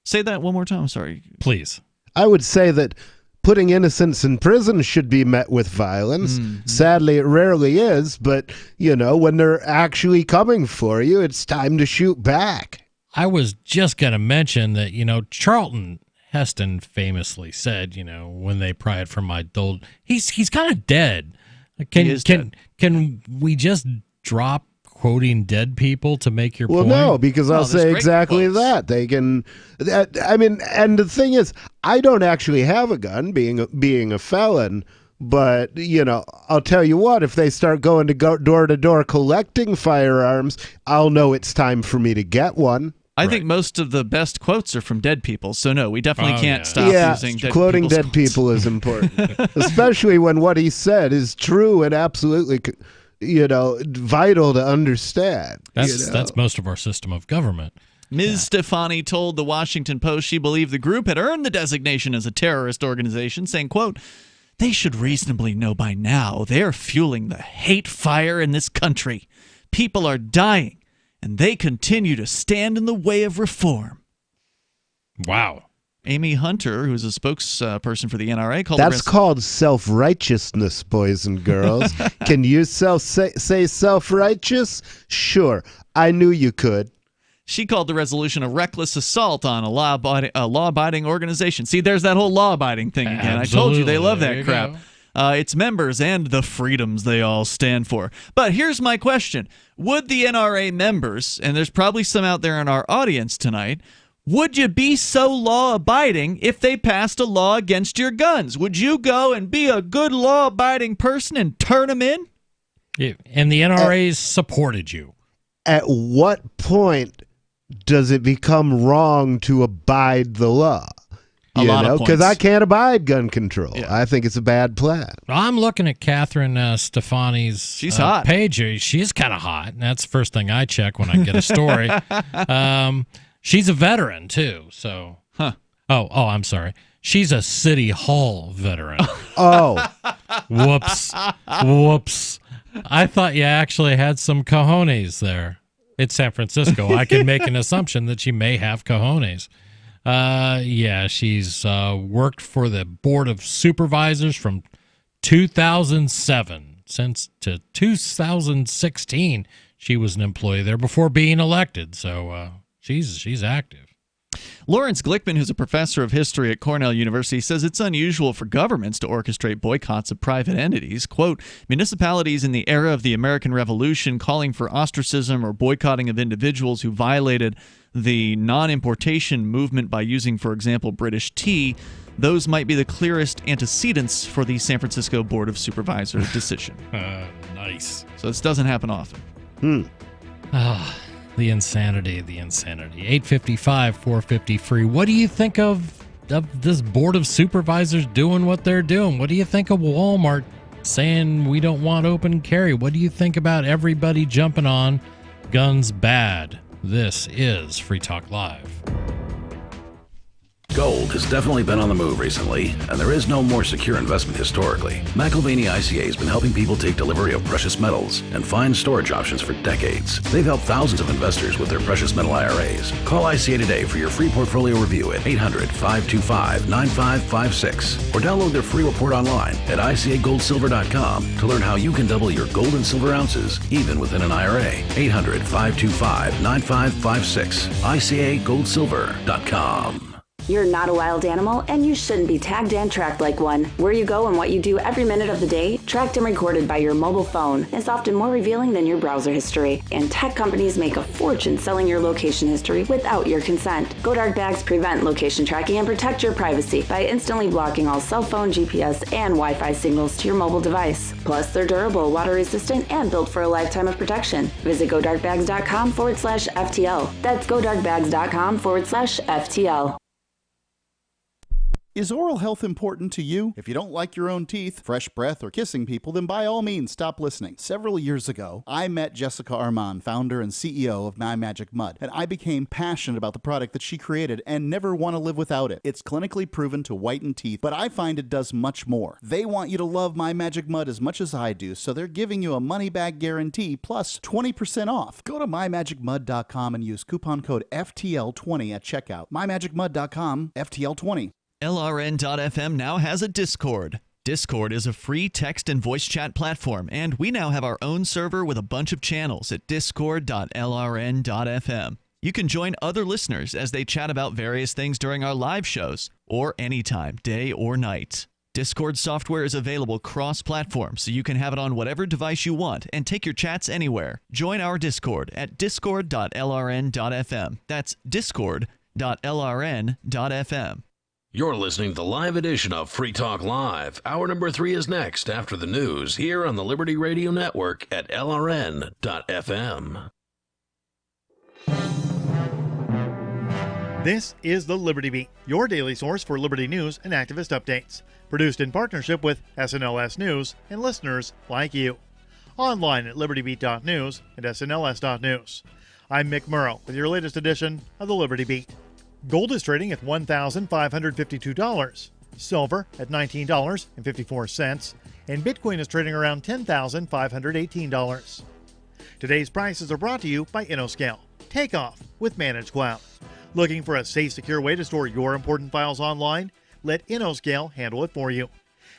Say that one more time. I'm sorry. Please. I would say that putting innocents in prison should be met with violence. Mm-hmm. Sadly, it rarely is, but, when they're actually coming for you, it's time to shoot back. I was just going to mention that, Charlton Heston famously said, when they pry it from my old, he's kind of dead. Can we just drop quoting dead people to make your point? Well, no, because I'll say exactly that. They can. And the thing is, I don't actually have a gun, being a felon. But I'll tell you what: if they start going to door to door collecting firearms, I'll know it's time for me to get one. I think most of the best quotes are from dead people, so no, we definitely can't stop using dead quoting dead people is important, especially when what he said is true and absolutely, vital to understand. That's most of our system of government. Ms. Stefani told the Washington Post she believed the group had earned the designation as a terrorist organization, saying, quote, they should reasonably know by now they're fueling the hate fire in this country. People are dying. And they continue to stand in the way of reform. Wow. Amy Hunter, who's a spokesperson for the NRA, called that's called self-righteousness, boys and girls. Can you say self-righteous? Sure. I knew you could. She called the resolution a reckless assault on a law-abiding organization. See, there's that whole law-abiding thing again. Absolutely. I told you they love There that you crap. go. Its members and the freedoms they all stand for. But here's my question. Would the NRA members, and there's probably some out there in our audience tonight, would you be so law-abiding if they passed a law against your guns? Would you go and be a good law-abiding person and turn them in? And the NRA supported you. At what point does it become wrong to abide the law? Because I can't abide gun control. Yeah. I think it's a bad plan. I'm looking at Catherine Stefani's She's hot. page. She's kind of hot. And that's the first thing I check when I get a story. She's a veteran, too. So, Oh, I'm sorry. She's a City Hall veteran. Oh. Whoops. I thought you actually had some cojones there. It's San Francisco. I can make an assumption that she may have cojones. Yeah, she's worked for the Board of Supervisors from 2007 to 2016. She was an employee there before being elected, so she's active. Lawrence Glickman, who's a professor of history at Cornell University, says it's unusual for governments to orchestrate boycotts of private entities. Quote, municipalities in the era of the American Revolution calling for ostracism or boycotting of individuals who violated the non-importation movement by using, for example, British tea, those might be the clearest antecedents for the San Francisco Board of Supervisors decision. Nice. So this doesn't happen often. The insanity. 855 450 free. What do you think of this Board of Supervisors doing what they're doing? What do you think of Walmart saying we don't want open carry? What do you think about everybody jumping on guns bad? This is Free Talk Live. Gold has definitely been on the move recently, and there is no more secure investment historically. McIlvaney ICA has been helping people take delivery of precious metals and find storage options for decades. They've helped thousands of investors with their precious metal IRAs. Call ICA today for your free portfolio review at 800-525-9556 or download their free report online at ICAGoldSilver.com to learn how you can double your gold and silver ounces even within an IRA. 800-525-9556. ICAGoldSilver.com. You're not a wild animal, and you shouldn't be tagged and tracked like one. Where you go and what you do every minute of the day, tracked and recorded by your mobile phone, is often more revealing than your browser history. And tech companies make a fortune selling your location history without your consent. GoDark bags prevent location tracking and protect your privacy by instantly blocking all cell phone, GPS, and Wi-Fi signals to your mobile device. Plus, they're durable, water-resistant, and built for a lifetime of protection. Visit GoDarkbags.com/FTL. That's GoDarkbags.com/FTL. Is oral health important to you? If you don't like your own teeth, fresh breath, or kissing people, then by all means stop listening. Several years ago, I met Jessica Armand, founder and CEO of My Magic Mud, and I became passionate about the product that she created and never want to live without it. It's clinically proven to whiten teeth, but I find it does much more. They want you to love My Magic Mud as much as I do, so they're giving you a money-back guarantee plus 20% off. Go to mymagicmud.com and use coupon code FTL20 at checkout. mymagicmud.com, FTL20. LRN.FM now has a Discord. Discord is a free text and voice chat platform, and we now have our own server with a bunch of channels at discord.lrn.fm. You can join other listeners as they chat about various things during our live shows, or anytime, day or night. Discord software is available cross-platform, so you can have it on whatever device you want and take your chats anywhere. Join our Discord at discord.lrn.fm. That's discord.lrn.fm. You're listening to the live edition of Free Talk Live. Hour number 3 is next after the news here on the Liberty Radio Network at LRN.FM. This is the Liberty Beat, your daily source for Liberty news and activist updates. Produced in partnership with SNLS News and listeners like you. Online at libertybeat.news and snls.news. I'm Mick Murrow with your latest edition of the Liberty Beat. Gold is trading at $1,552, silver at $19.54, and Bitcoin is trading around $10,518. Today's prices are brought to you by InnoScale. Take off with Managed Cloud. Looking for a safe, secure way to store your important files online? Let InnoScale handle it for you.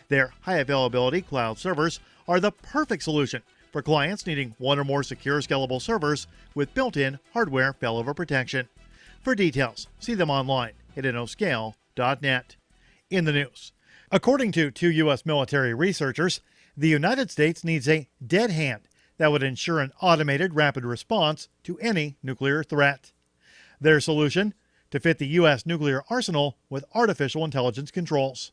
Their high availability cloud servers are the perfect solution for clients needing one or more secure, scalable servers with built-in hardware failover protection. For details, see them online at innoscale.net. In the news, according to 2 U.S. military researchers, the United States needs a dead hand that would ensure an automated rapid response to any nuclear threat. Their solution? To fit the U.S. nuclear arsenal with artificial intelligence controls.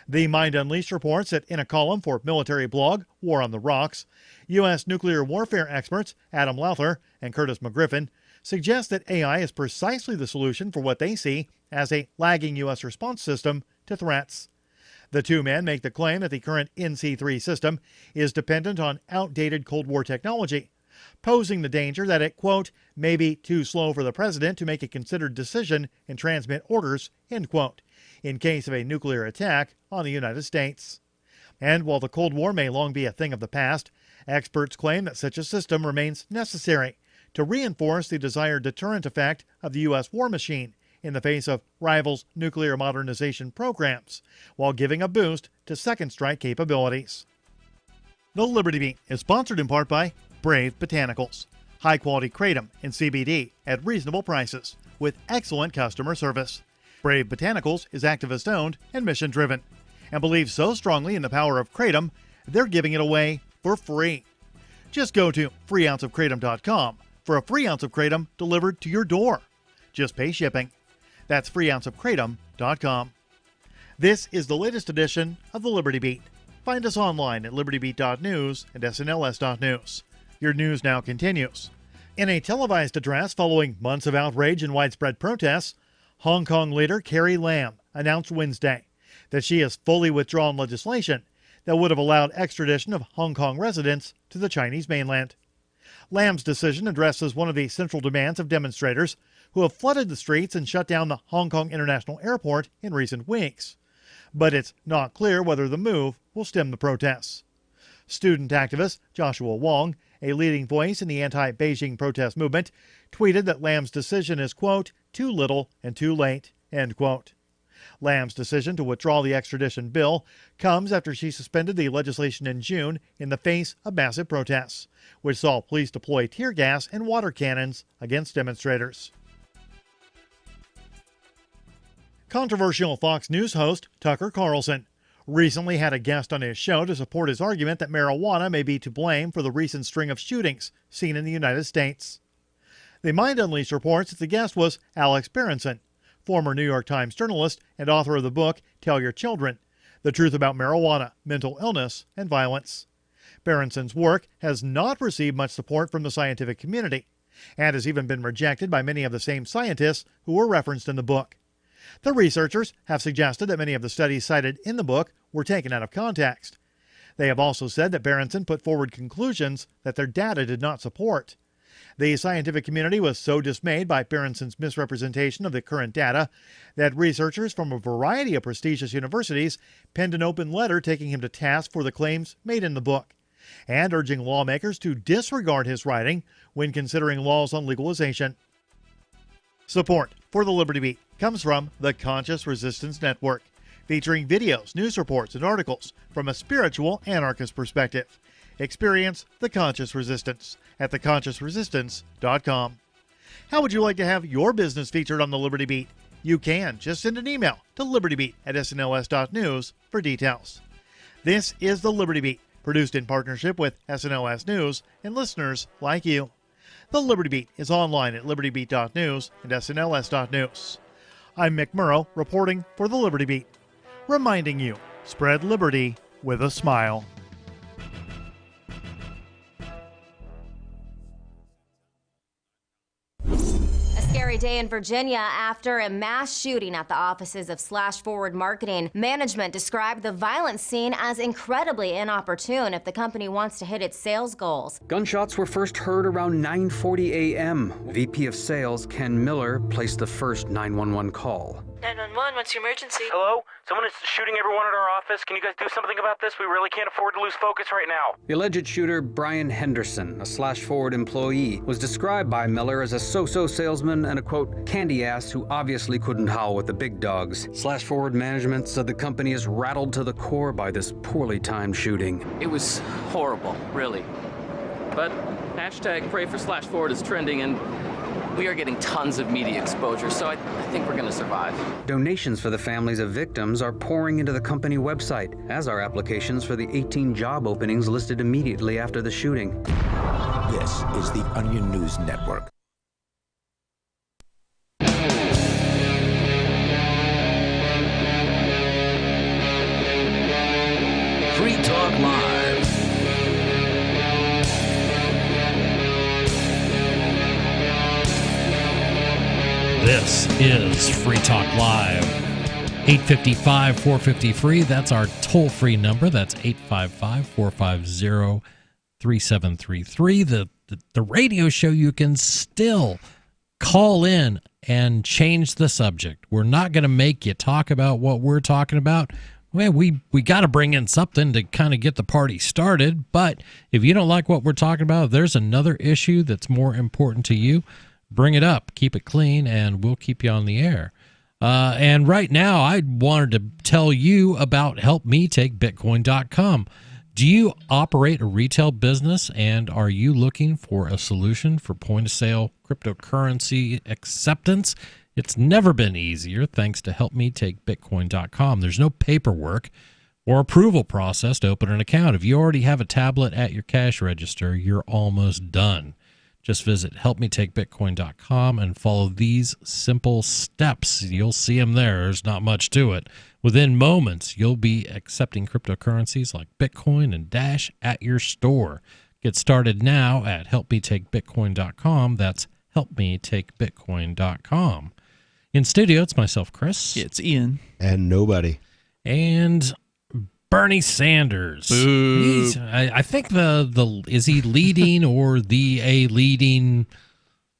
The Mind Unleashed reports that in a column for military blog War on the Rocks, U.S. nuclear warfare experts Adam Lowther and Curtis McGriffin suggest that AI is precisely the solution for what they see as a lagging U.S. response system to threats. The two men make the claim that the current NC-3 system is dependent on outdated Cold War technology, posing the danger that it, quote, may be too slow for the president to make a considered decision and transmit orders, end quote, in case of a nuclear attack on the United States. And while the Cold War may long be a thing of the past, experts claim that such a system remains necessary to reinforce the desired deterrent effect of the U.S. war machine in the face of rivals' nuclear modernization programs, while giving a boost to second strike capabilities. The Liberty Beat is sponsored in part by Brave Botanicals, high-quality kratom and CBD at reasonable prices with excellent customer service. Brave Botanicals is activist-owned and mission-driven, and believes so strongly in the power of kratom, they're giving it away for free. Just go to freeounceofkratom.com for a free ounce of kratom delivered to your door. Just pay shipping. That's freeounceofkratom.com. This is the latest edition of the Liberty Beat. Find us online at libertybeat.news and snls.news. Your news now continues. In a televised address following months of outrage and widespread protests, Hong Kong leader Carrie Lam announced Wednesday that she has fully withdrawn legislation that would have allowed extradition of Hong Kong residents to the Chinese mainland. Lam's decision addresses one of the central demands of demonstrators who have flooded the streets and shut down the Hong Kong International Airport in recent weeks. But it's not clear whether the move will stem the protests. Student activist Joshua Wong, a leading voice in the anti-Beijing protest movement, tweeted that Lam's decision is, quote, too little and too late, end quote. Lam's decision to withdraw the extradition bill comes after she suspended the legislation in June in the face of massive protests, which saw police deploy tear gas and water cannons against demonstrators. Controversial Fox News host Tucker Carlson recently had a guest on his show to support his argument that marijuana may be to blame for the recent string of shootings seen in the United States. The Mind Unleashed reports that the guest was Alex Berenson, former New York Times journalist and author of the book Tell Your Children, The Truth About Marijuana, Mental Illness, and Violence. Berenson's work has not received much support from the scientific community, and has even been rejected by many of the same scientists who were referenced in the book. The researchers have suggested that many of the studies cited in the book were taken out of context. They have also said that Berenson put forward conclusions that their data did not support. The scientific community was so dismayed by Berenson's misrepresentation of the current data that researchers from a variety of prestigious universities penned an open letter taking him to task for the claims made in the book, and urging lawmakers to disregard his writing when considering laws on legalization. Support for the Liberty Beat comes from the Conscious Resistance Network, featuring videos, news reports, and articles from a spiritual anarchist perspective. Experience the Conscious Resistance at theconsciousresistance.com. How would you like to have your business featured on the Liberty Beat? You can. Just send an email to libertybeat@snls.news for details. This is the Liberty Beat, produced in partnership with SNLS News and listeners like you. The Liberty Beat is online at libertybeat.news and snls.news. I'm Mick Murrow, reporting for the Liberty Beat, reminding you, spread liberty with a smile. Scary day in Virginia after a mass shooting at the offices of Slash Forward Marketing. Management described the violent scene as incredibly inopportune if the company wants to hit its sales goals. Gunshots were first heard around 9:40 a.m. VP of Sales Ken Miller placed the first 911 call. 911, what's your emergency? Hello? Someone is shooting everyone at our office. Can you guys do something about this? We really can't afford to lose focus right now. The alleged shooter, Brian Henderson, a Slash Forward employee, was described by Miller as a so-so salesman and a, quote, candy ass who obviously couldn't howl with the big dogs. Slash Forward management said the company is rattled to the core by this poorly timed shooting. It was horrible, really. But hashtag Pray for Slash Forward is trending, and we are getting tons of media exposure, so I think we're going to survive. Donations for the families of victims are pouring into the company website, as are applications for the 18 job openings listed immediately after the shooting. This is the Onion News Network. Free Talk Live. This is Free Talk Live. 855-450-FREE. That's our toll-free number. That's 855-450-3733. The radio show, you can still call in and change the subject. We're not going to make you talk about what we're talking about. Well, we got to bring in something to kind of get the party started. But if you don't like what we're talking about, if there's another issue that's more important to you, bring it up. Keep it clean, and we'll keep you on the air. And right now, I wanted to tell you about HelpMeTakeBitcoin.com. Do you operate a retail business, and are you looking for a solution for point-of-sale cryptocurrency acceptance? It's never been easier thanks to HelpMeTakeBitcoin.com. There's no paperwork or approval process to open an account. If you already have a tablet at your cash register, you're almost done. Just visit helpmetakebitcoin.com and follow these simple steps. You'll see them there. There's not much to it. Within moments, you'll be accepting cryptocurrencies like Bitcoin and Dash at your store. Get started now at helpmetakebitcoin.com. That's helpmetakebitcoin.com. In studio, it's myself, Chris. It's Ian. And nobody. And Bernie Sanders. Boo. I think is he leading or a leading?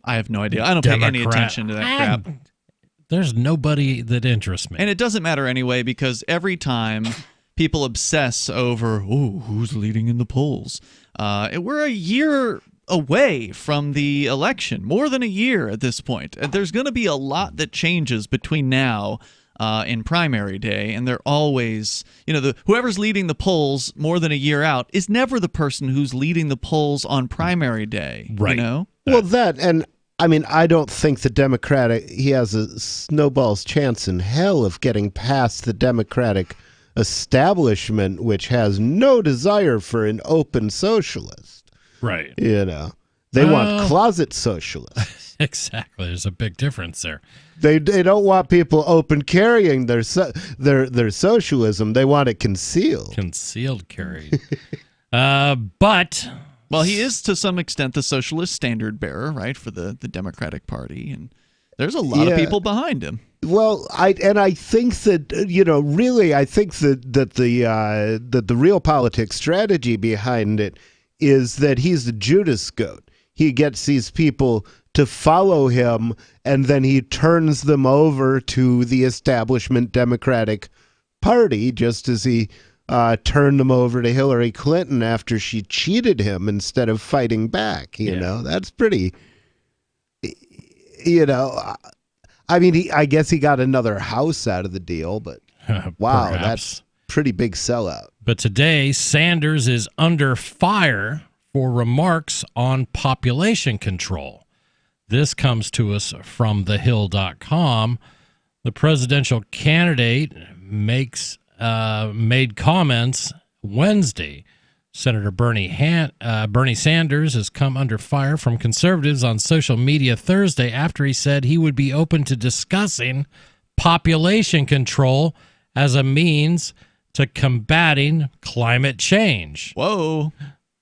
I have no idea. I don't pay any attention to that crap. There's nobody that interests me. And it doesn't matter anyway, because every time people obsess over, who's leading in the polls? We're a year away from the election, more than a year at this point. And there's going to be a lot that changes between now in primary day, and they're always, whoever's leading the polls more than a year out is never the person who's leading the polls on primary day. Right. Well, I don't think he has a snowball's chance in hell of getting past the Democratic establishment, which has no desire for an open socialist. Right. They want closet socialists. Exactly. There's a big difference there. They don't want people open carrying their socialism. They want it concealed. Concealed carried. But well, he is to some extent the socialist standard bearer, right, for the Democratic Party, and there's a lot of people behind him. Well, I think that the real politics strategy behind it is that he's the Judas goat. He gets these people to follow him, and then he turns them over to the establishment Democratic Party, just as he turned them over to Hillary Clinton after she cheated him instead of fighting back. That's pretty. I guess he got another house out of the deal, but wow, that's pretty big sellout. But today, Sanders is under fire for remarks on population control. This comes to us from thehill.com. The presidential candidate made comments Wednesday. Senator Bernie Sanders has come under fire from conservatives on social media Thursday after he said he would be open to discussing population control as a means to combating climate change. Whoa.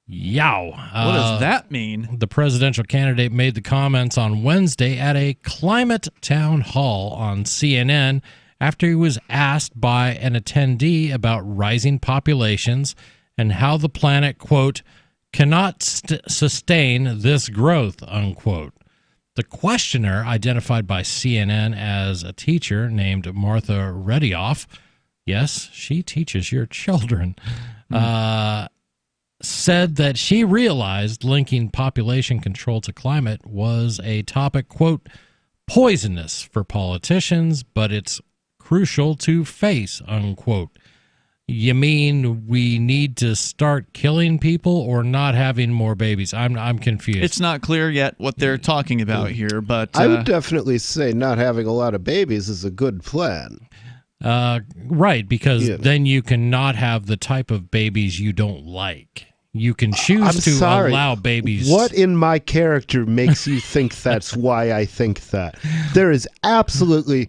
Yow. What does that mean? The presidential candidate made the comments on Wednesday at a climate town hall on CNN after he was asked by an attendee about rising populations and how the planet, quote, cannot sustain this growth, unquote. The questioner, identified by CNN as a teacher named Martha Redioff, yes, she teaches your children, said that she realized linking population control to climate was a topic, quote, poisonous for politicians, but it's crucial to face, unquote. You mean we need to start killing people or not having more babies? I'm confused. It's not clear yet what they're talking about here, but I would definitely say not having a lot of babies is a good plan. Right, because then you can not have the type of babies you don't like. You can choose allow babies. What in my character makes you think that's why I think that? There is absolutely...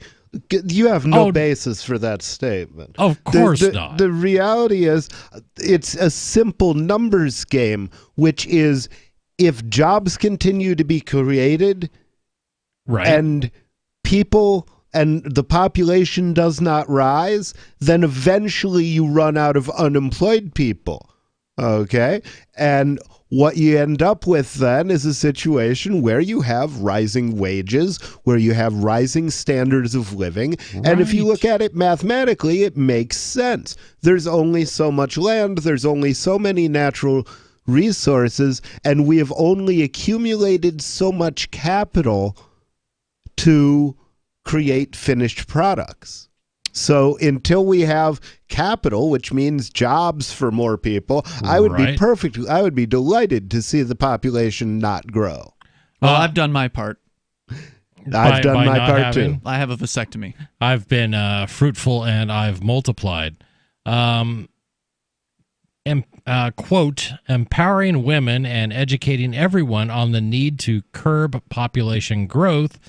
You have no basis for that statement. Of course not. The reality is it's a simple numbers game, which is if jobs continue to be created and people and the population does not rise, then eventually you run out of unemployed people. Okay? And what you end up with then is a situation where you have rising wages, where you have rising standards of living. Right. And if you look at it mathematically, it makes sense. There's only so much land, there's only so many natural resources, and we have only accumulated so much capital to create finished products. So until we have capital, which means jobs for more people, I would be delighted to see the population not grow. Well, I've done my part. I've done my part too. I have a vasectomy. I've been fruitful and I've multiplied. Quote, empowering women and educating everyone on the need to curb population growth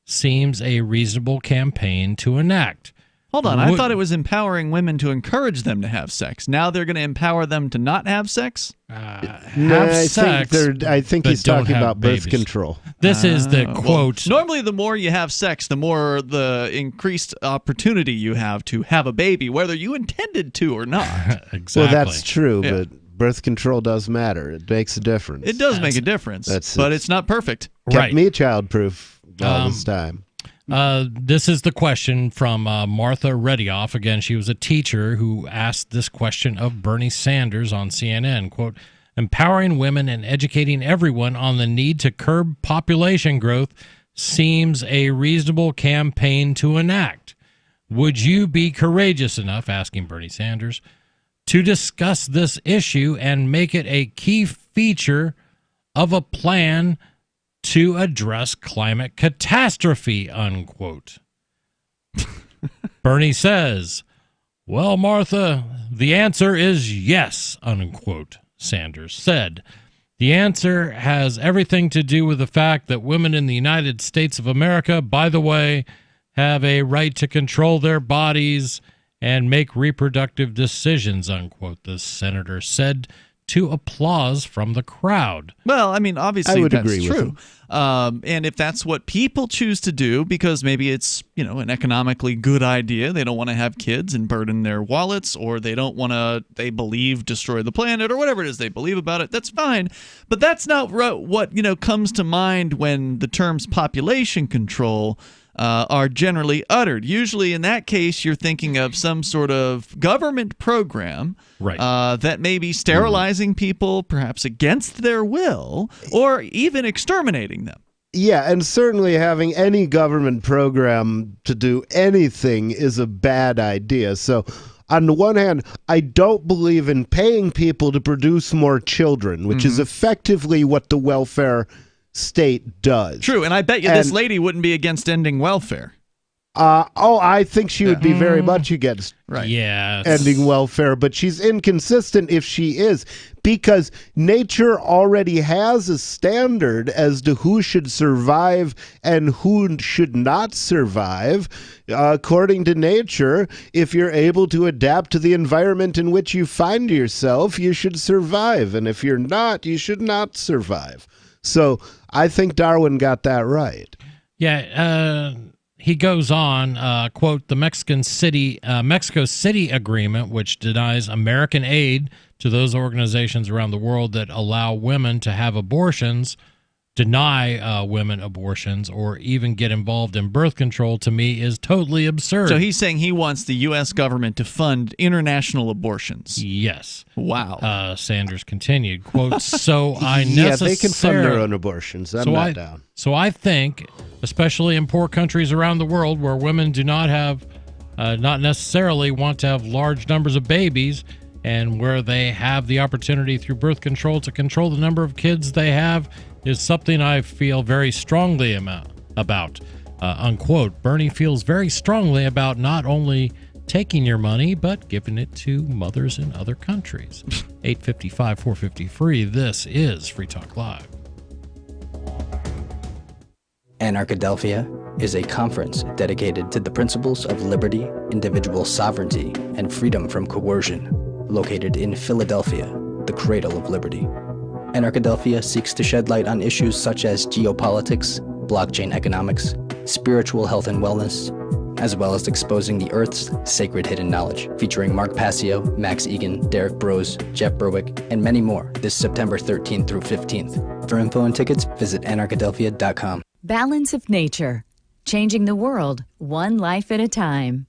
seems a reasonable campaign to enact. Hold on, I thought it was empowering women to encourage them to have sex. Now they're going to empower them to not have sex? Have sex, I think he's talking about birth control. This is the quote. Well, normally, the more you have sex, the more the increased opportunity you have to have a baby, whether you intended to or not. Exactly. Well, that's true, but birth control does matter. It makes a difference. It does make a difference, but it's not perfect. Kept me childproof all this time. This is the question from Martha Redioff. Again, she was a teacher who asked this question of Bernie Sanders on CNN. Quote, empowering women and educating everyone on the need to curb population growth seems a reasonable campaign to enact. Would you be courageous enough, asking Bernie Sanders, to discuss this issue and make it a key feature of a plan to address climate catastrophe, unquote. Bernie says, well, Martha, the answer is yes, unquote, Sanders said. The answer has everything to do with the fact that women in the United States of America, by the way, have a right to control their bodies and make reproductive decisions, unquote, the senator said to applause from the crowd. Well, I mean, obviously I would that's agree with true. him. And if that's what people choose to do, because maybe it's, an economically good idea, they don't want to have kids and burden their wallets, or they don't want to, they believe, destroy the planet, or whatever it is they believe about it, that's fine. But that's not what comes to mind when the terms population control are generally uttered. Usually in that case, you're thinking of some sort of government program that may be sterilizing people, perhaps against their will, or even exterminating them. Yeah, and certainly having any government program to do anything is a bad idea. So on the one hand, I don't believe in paying people to produce more children, which is effectively what the welfare state does. True, and I bet you this lady wouldn't be against ending welfare. I think she would be very much against ending welfare, but she's inconsistent if she is, because nature already has a standard as to who should survive and who should not survive. According to nature, if you're able to adapt to the environment in which you find yourself, you should survive, and if you're not, you should not survive. So I think Darwin got that right. Yeah, he goes on, quote, the Mexico City Agreement, which denies American aid to those organizations around the world that allow women to have abortions, deny women abortions, or even get involved in birth control, to me is totally absurd. So he's saying he wants the U.S. government to fund international abortions. Yes. Wow. Sanders continued, quote, so I they can fund their own abortions. I'm not down. So I think, especially in poor countries around the world where women do not have, not necessarily want to have large numbers of babies, and where they have the opportunity through birth control to control the number of kids they have, is something I feel very strongly about, unquote. Bernie feels very strongly about not only taking your money, but giving it to mothers in other countries. 855-450 free. This is Free Talk Live. Anarchadelphia is a conference dedicated to the principles of liberty, individual sovereignty, and freedom from coercion, located in Philadelphia, the cradle of liberty. Anarchadelphia seeks to shed light on issues such as geopolitics, blockchain economics, spiritual health and wellness, as well as exposing the Earth's sacred hidden knowledge, featuring Mark Passio, Max Egan, Derek Brose, Jeff Berwick, and many more this September 13th through 15th. For info and tickets, visit anarchadelphia.com. Balance of nature. Changing the world, one life at a time.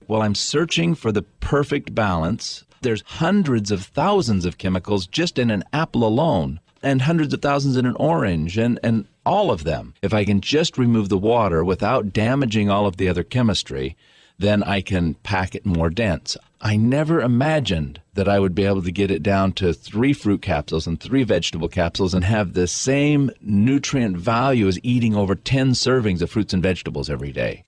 While I'm searching for the perfect balance, there's hundreds of thousands of chemicals just in an apple alone, and hundreds of thousands in an orange, and all of them. If I can just remove the water without damaging all of the other chemistry, then I can pack it more dense. I never imagined that I would be able to get it down to 3 fruit capsules and 3 vegetable capsules and have the same nutrient value as eating over 10 servings of fruits and vegetables every day.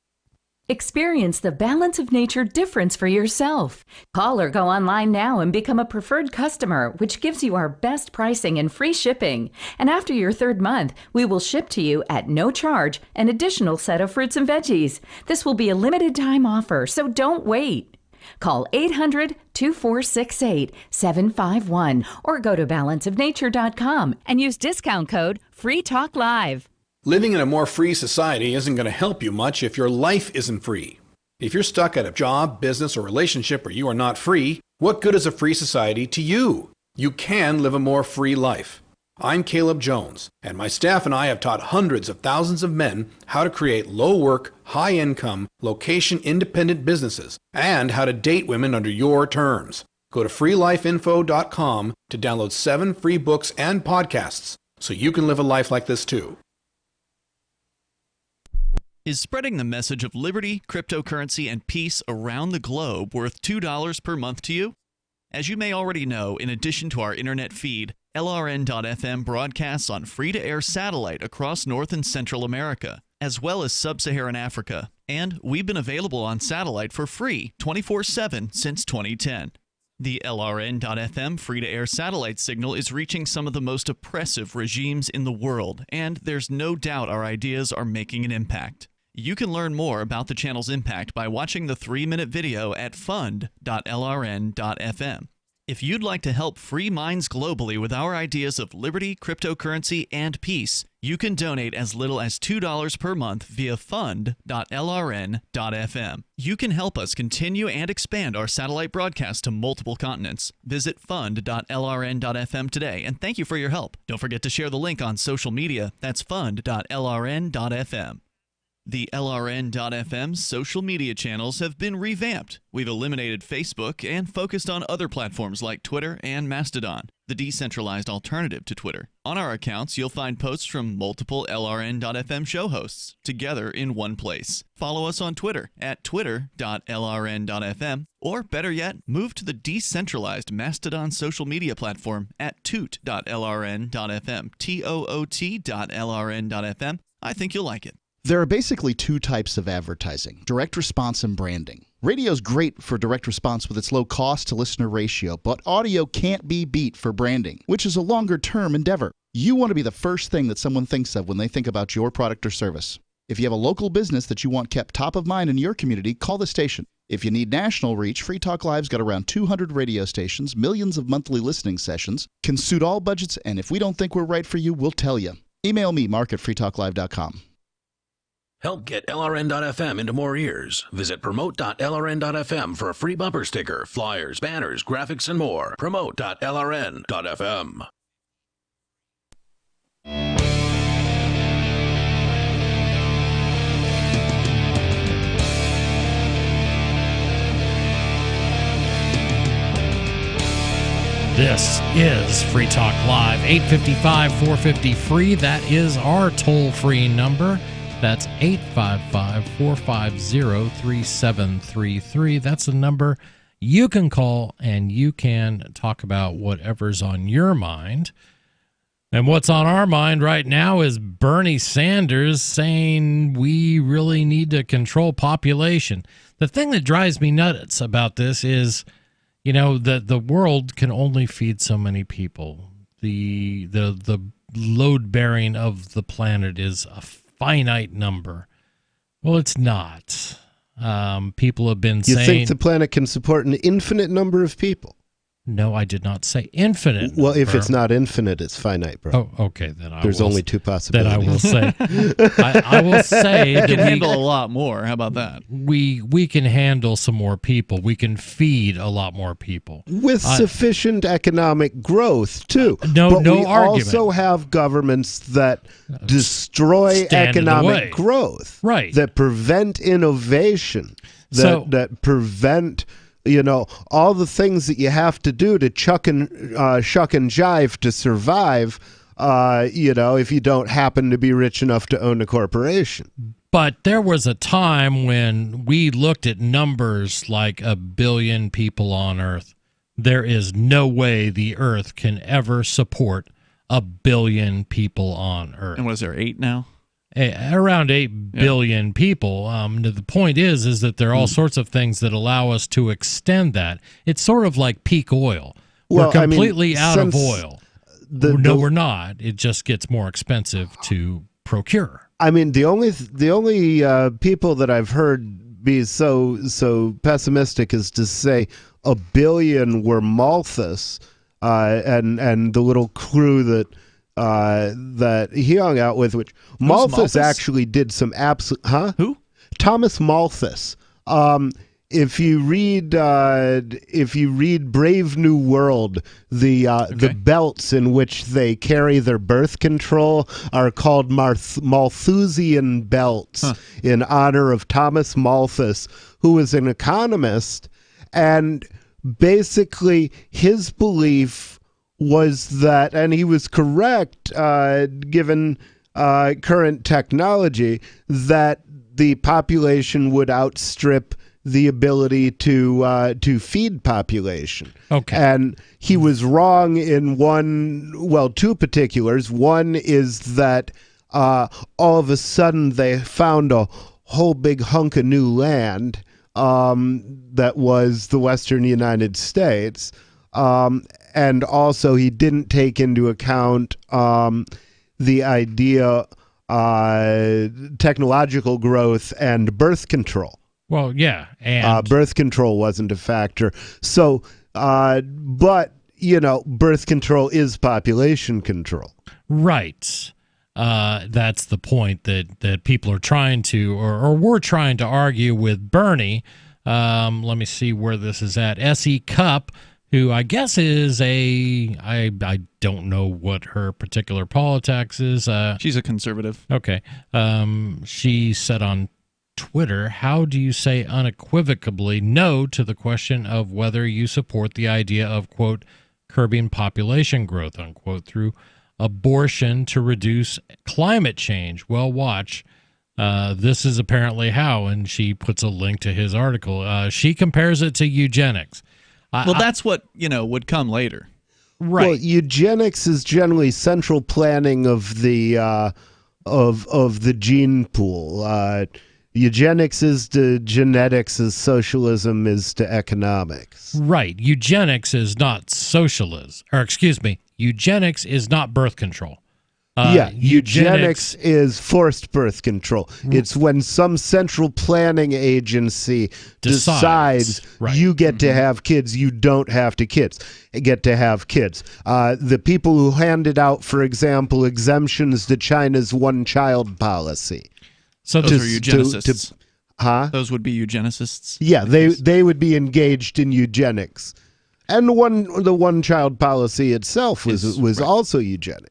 Experience the balance of nature difference for yourself. Call or go online now and become a preferred customer, which gives you our best pricing and free shipping. And after your 3rd month, we will ship to you at no charge an additional set of fruits and veggies. This will be a limited time offer, so don't wait. Call 800-2468-751 or go to balanceofnature.com and use discount code FREETALKLIVE. Living in a more free society isn't going to help you much if your life isn't free. If you're stuck at a job, business, or relationship where you are not free, what good is a free society to you? You can live a more free life. I'm Caleb Jones, and my staff and I have taught hundreds of thousands of men how to create low-work, high-income, location-independent businesses and how to date women under your terms. Go to freelifeinfo.com to download 7 free books and podcasts so you can live a life like this too. Is spreading the message of liberty, cryptocurrency, and peace around the globe worth $2 per month to you? As you may already know, in addition to our internet feed, LRN.FM broadcasts on free-to-air satellite across North and Central America, as well as Sub-Saharan Africa. And we've been available on satellite for free 24/7 since 2010. The LRN.FM free-to-air satellite signal is reaching some of the most oppressive regimes in the world, and there's no doubt our ideas are making an impact. You can learn more about the channel's impact by watching the 3-minute video at fund.lrn.fm. If you'd like to help free minds globally with our ideas of liberty, cryptocurrency, and peace, you can donate as little as $2 per month via fund.lrn.fm. You can help us continue and expand our satellite broadcast to multiple continents. Visit fund.lrn.fm today, and thank you for your help. Don't forget to share the link on social media. That's fund.lrn.fm. The LRN.FM social media channels have been revamped. We've eliminated Facebook and focused on other platforms like Twitter and Mastodon, the decentralized alternative to Twitter. On our accounts, you'll find posts from multiple LRN.FM show hosts together in one place. Follow us on Twitter at twitter.lrn.fm, or better yet, move to the decentralized Mastodon social media platform at toot.lrn.fm, toot.lrn.fm. I think you'll like it. There are basically 2 types of advertising: direct response and branding. Radio's great for direct response with its low cost to listener ratio, but audio can't be beat for branding, which is a longer term endeavor. You want to be the first thing that someone thinks of when they think about your product or service. If you have a local business that you want kept top of mind in your community, call the station. If you need national reach, Free Talk Live's got around 200 radio stations, millions of monthly listening sessions, can suit all budgets, and if we don't think we're right for you, we'll tell you. Email me, mark@freetalklive.com. Help get LRN.FM into more ears. Visit promote.lrn.fm for a free bumper sticker, flyers, banners, graphics, and more. Promote.lrn.fm. This is Free Talk Live, 855-450-FREE. That is our toll-free number. That's 855-450-3733. That's the number you can call, and you can talk about whatever's on your mind. And what's on our mind right now is Bernie Sanders saying we really need to control population. The thing that drives me nuts about this is, you know, that the world can only feed so many people. The load bearing of the planet is a finite number. Well, it's not. People have been saying... You think the planet can support an infinite number of people? No, I did not say infinite. Well, if number. it's not infinite, it's finite, bro. Oh, okay. Then there's only two possibilities. Then I will say, I will say We that can handle a lot more. How about that? we can handle some more people. We can feed a lot more people With sufficient economic growth, too. No but we argument. also have governments that destroy Stand in the way. economic growth. Right. That prevent innovation. That prevent, all the things that you have to do to shuck and jive to survive, if you don't happen to be rich enough to own a corporation. But there was a time when we looked at numbers like 1 billion people on Earth. There is no way the Earth can ever support 1 billion people on Earth. And what is there, 8 now? Around 8 billion people. The point is that there are all sorts of things that allow us to extend that. It's sort of like peak oil. Well, We're completely out of since oil. No, we're not. It just gets more expensive to procure. I mean, the only people that I've heard be so pessimistic is to say 1 billion were Malthus and the little crew that he hung out with, which Malthus actually did some absolute. Who? Thomas Malthus. If you read Brave New World, the belts in which they carry their birth control are called Malthusian belts in honor of Thomas Malthus, who was an economist, and basically his belief was that, and he was correct given current technology, that the population would outstrip the ability to feed population. Okay. And he was wrong in two particulars. One is that all of a sudden they found a whole big hunk of new land that was the Western United States. And also he didn't take into account the idea technological growth and birth control. Well, yeah, and birth control wasn't a factor. So, but birth control is population control. Right. That's the point that people are trying to, or were trying to argue with Bernie. Let me see where this is at. S.E. Cupp, who I guess is I don't know what her particular politics is. She's a conservative. Okay. She said on Twitter, how do you say unequivocally no to the question of whether you support the idea of, quote, curbing population growth, unquote, through abortion to reduce climate change? Well, watch. This is apparently how, and she puts a link to his article. She compares it to eugenics. Well, that's what, would come later. Right. Well, eugenics is generally central planning of the of the gene pool. Eugenics is to genetics as socialism is to economics. Right. Eugenics is not socialism. Or excuse me, eugenics is not birth control. Eugenics is forced birth control. It's when some central planning agency decides you get to have kids, you don't have to get to have kids. The people who handed out, for example, exemptions to China's one-child policy. So those are eugenicists. Huh? Those would be eugenicists. Yeah, they would be engaged in eugenics, and the one-child policy itself was also eugenics.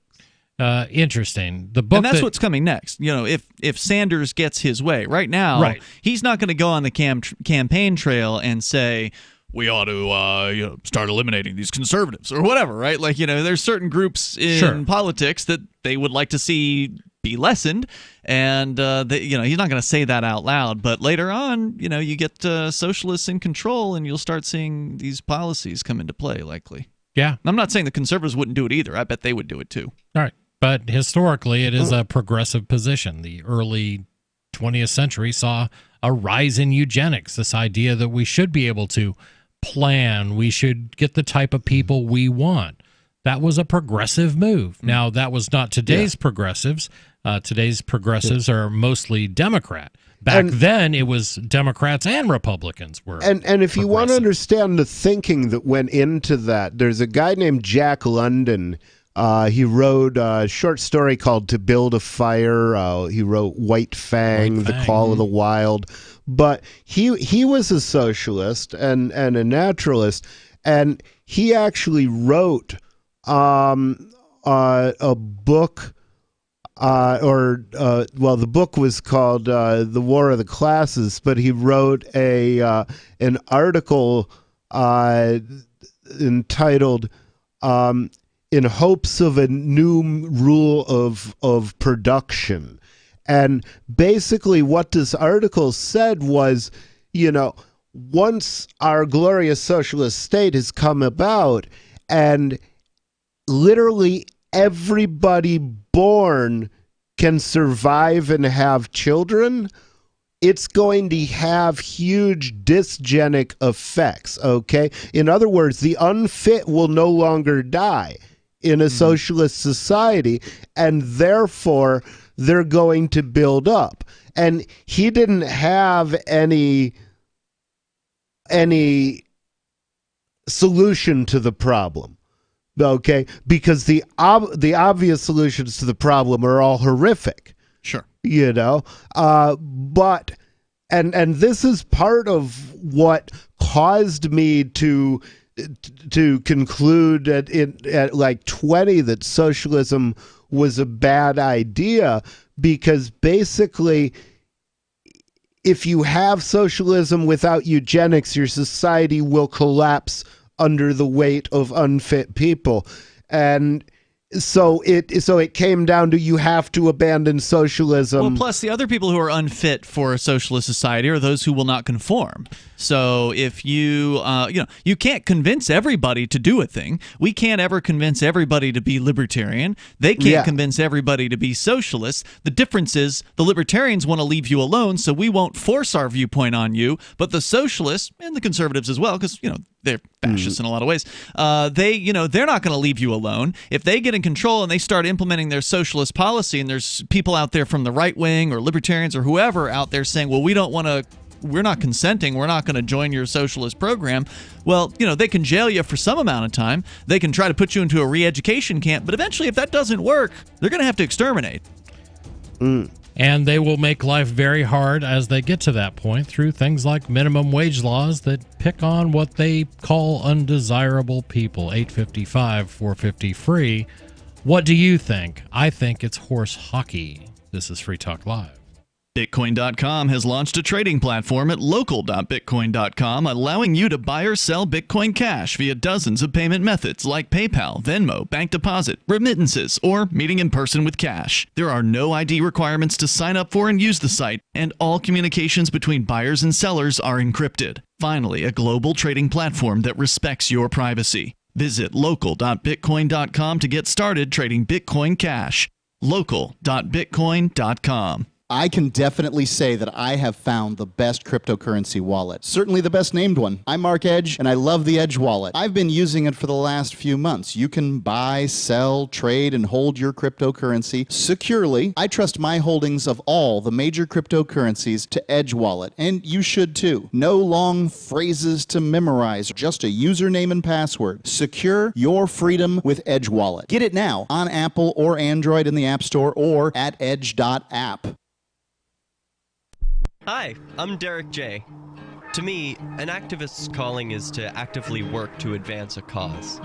Interesting. The book, and that's what's coming next. If Sanders gets his way, right now, he's not going to go on the campaign trail and say we ought to start eliminating these conservatives or whatever, right? Like, there's certain groups in politics that they would like to see be lessened, and he's not going to say that out loud. But later on, you get socialists in control, and you'll start seeing these policies come into play, likely. Yeah. I'm not saying the conservatives wouldn't do it either. I bet they would do it too. All right. But historically, it is a progressive position. The early 20th century saw a rise in eugenics, this idea that we should be able to plan, we should get the type of people we want. That was a progressive move. Now, that was not today's progressives. Today's progressives are mostly Democrat. Back then, it was Democrats and Republicans were. And if you want to understand the thinking that went into that, there's a guy named Jack London. He wrote a short story called To Build a Fire. He wrote White Fang, The Call of the Wild. But he was a socialist and a naturalist, and he actually wrote a book. The book was called The War of the Classes, but he wrote an article entitled In Hopes of a New Rule of Production. And basically what this article said was, once our glorious socialist state has come about and literally everybody born can survive and have children, it's going to have huge dysgenic effects, okay? In other words, the unfit will no longer die in a socialist society, and therefore they're going to build up. And he didn't have any solution to the problem. Okay, because the obvious solutions to the problem are all horrific. Sure. But this is part of what caused me to conclude at like 20 that socialism was a bad idea, because basically if you have socialism without eugenics, your society will collapse under the weight of unfit people. And so it came down to you have to abandon socialism. Well, plus the other people who are unfit for a socialist society are those who will not conform. So if you can't convince everybody to do a thing. We can't ever convince everybody to be libertarian. They can't convince everybody to be socialist. The difference is the libertarians want to leave you alone, so we won't force our viewpoint on you. But the socialists and the conservatives as well, because they're fascists in a lot of ways. They're not going to leave you alone. If they get in control and they start implementing their socialist policy, and there's people out there from the right wing or libertarians or whoever out there saying, well, we're not consenting, we're not going to join your socialist program. Well, they can jail you for some amount of time. They can try to put you into a re-education camp, but eventually, if that doesn't work, they're going to have to exterminate. And they will make life very hard as they get to that point through things like minimum wage laws that pick on what they call undesirable people. 855 450 free. What do you think? I think it's horse hockey. This is Free Talk Live. Bitcoin.com has launched a trading platform at local.bitcoin.com, allowing you to buy or sell Bitcoin Cash via dozens of payment methods like PayPal, Venmo, bank deposit, remittances, or meeting in person with cash. There are no ID requirements to sign up for and use the site, and all communications between buyers and sellers are encrypted. Finally, a global trading platform that respects your privacy. Visit local.bitcoin.com to get started trading Bitcoin Cash. local.bitcoin.com. I can definitely say that I have found the best cryptocurrency wallet. Certainly the best named one. I'm Mark Edge, and I love the Edge wallet. I've been using it for the last few months. You can buy, sell, trade, and hold your cryptocurrency securely. I trust my holdings of all the major cryptocurrencies to Edge wallet, and you should too. No long phrases to memorize, just a username and password. Secure your freedom with Edge wallet. Get it now on Apple or Android in the App Store or at edge.app. Hi, I'm Derek J. To me, an activist's calling is to actively work to advance a cause.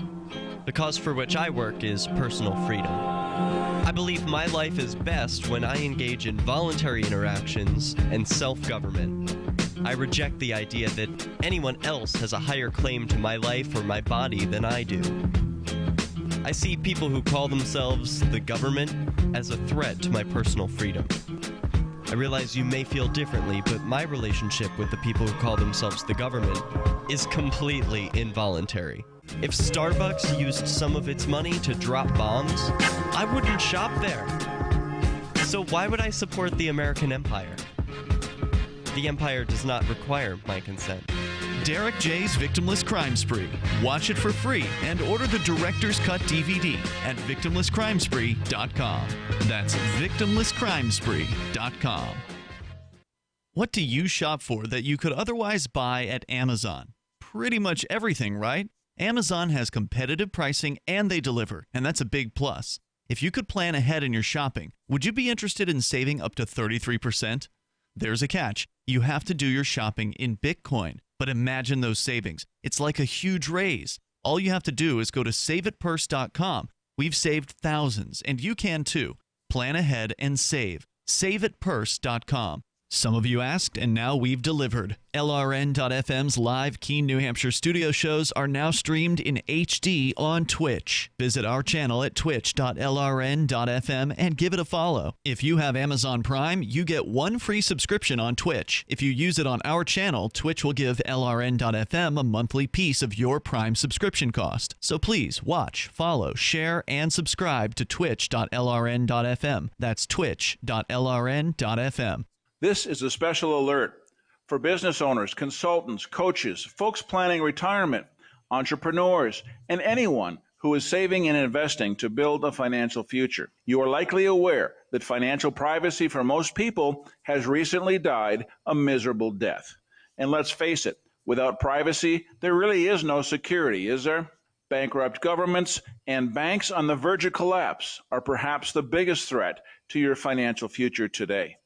The cause for which I work is personal freedom. I believe my life is best when I engage in voluntary interactions and self-government. I reject the idea that anyone else has a higher claim to my life or my body than I do. I see people who call themselves the government as a threat to my personal freedom. I realize you may feel differently, but my relationship with the people who call themselves the government is completely involuntary. If Starbucks used some of its money to drop bombs, I wouldn't shop there. So why would I support the American empire? The empire does not require my consent. Derek J's Victimless Crime Spree. Watch it for free and order the Director's Cut DVD at victimlesscrimespree.com. That's victimlesscrimespree.com. What do you shop for that you could otherwise buy at Amazon? Pretty much everything, right? Amazon has competitive pricing and they deliver, and that's a big plus. If you could plan ahead in your shopping, would you be interested in saving up to 33%? There's a catch. You have to do your shopping in Bitcoin. But imagine those savings. It's like a huge raise. All you have to do is go to saveitpurse.com. We've saved thousands, and you can too. Plan ahead and save. Saveitpurse.com. Some of you asked, and now we've delivered. LRN.FM's live Keene, New Hampshire studio shows are now streamed in HD on Twitch. Visit our channel at twitch.lrn.fm and give it a follow. If you have Amazon Prime, you get one free subscription on Twitch. If you use it on our channel, Twitch will give LRN.FM a monthly piece of your Prime subscription cost. So please watch, follow, share, and subscribe to twitch.lrn.fm. That's twitch.lrn.fm. This is a special alert for business owners, consultants, coaches, folks planning retirement, entrepreneurs, and anyone who is saving and investing to build a financial future. You are likely aware that financial privacy for most people has recently died a miserable death. And let's face it, without privacy, there really is no security, is there? Bankrupt governments and banks on the verge of collapse are perhaps the biggest threat to your financial future today.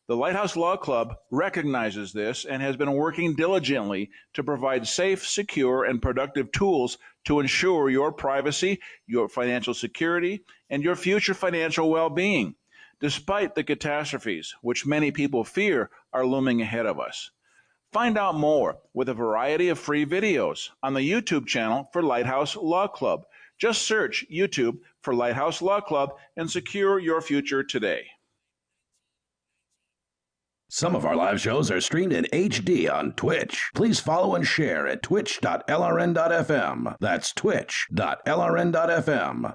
The Lighthouse Law Club recognizes this and has been working diligently to provide safe, secure, and productive tools to ensure your privacy, your financial security, and your future financial well-being, despite the catastrophes which many people fear are looming ahead of us. Find out more with a variety of free videos on the YouTube channel for Lighthouse Law Club. Just search YouTube for Lighthouse Law Club and secure your future today. Some of our live shows are streamed in HD on Twitch. Please follow and share at twitch.lrn.fm. That's twitch.lrn.fm.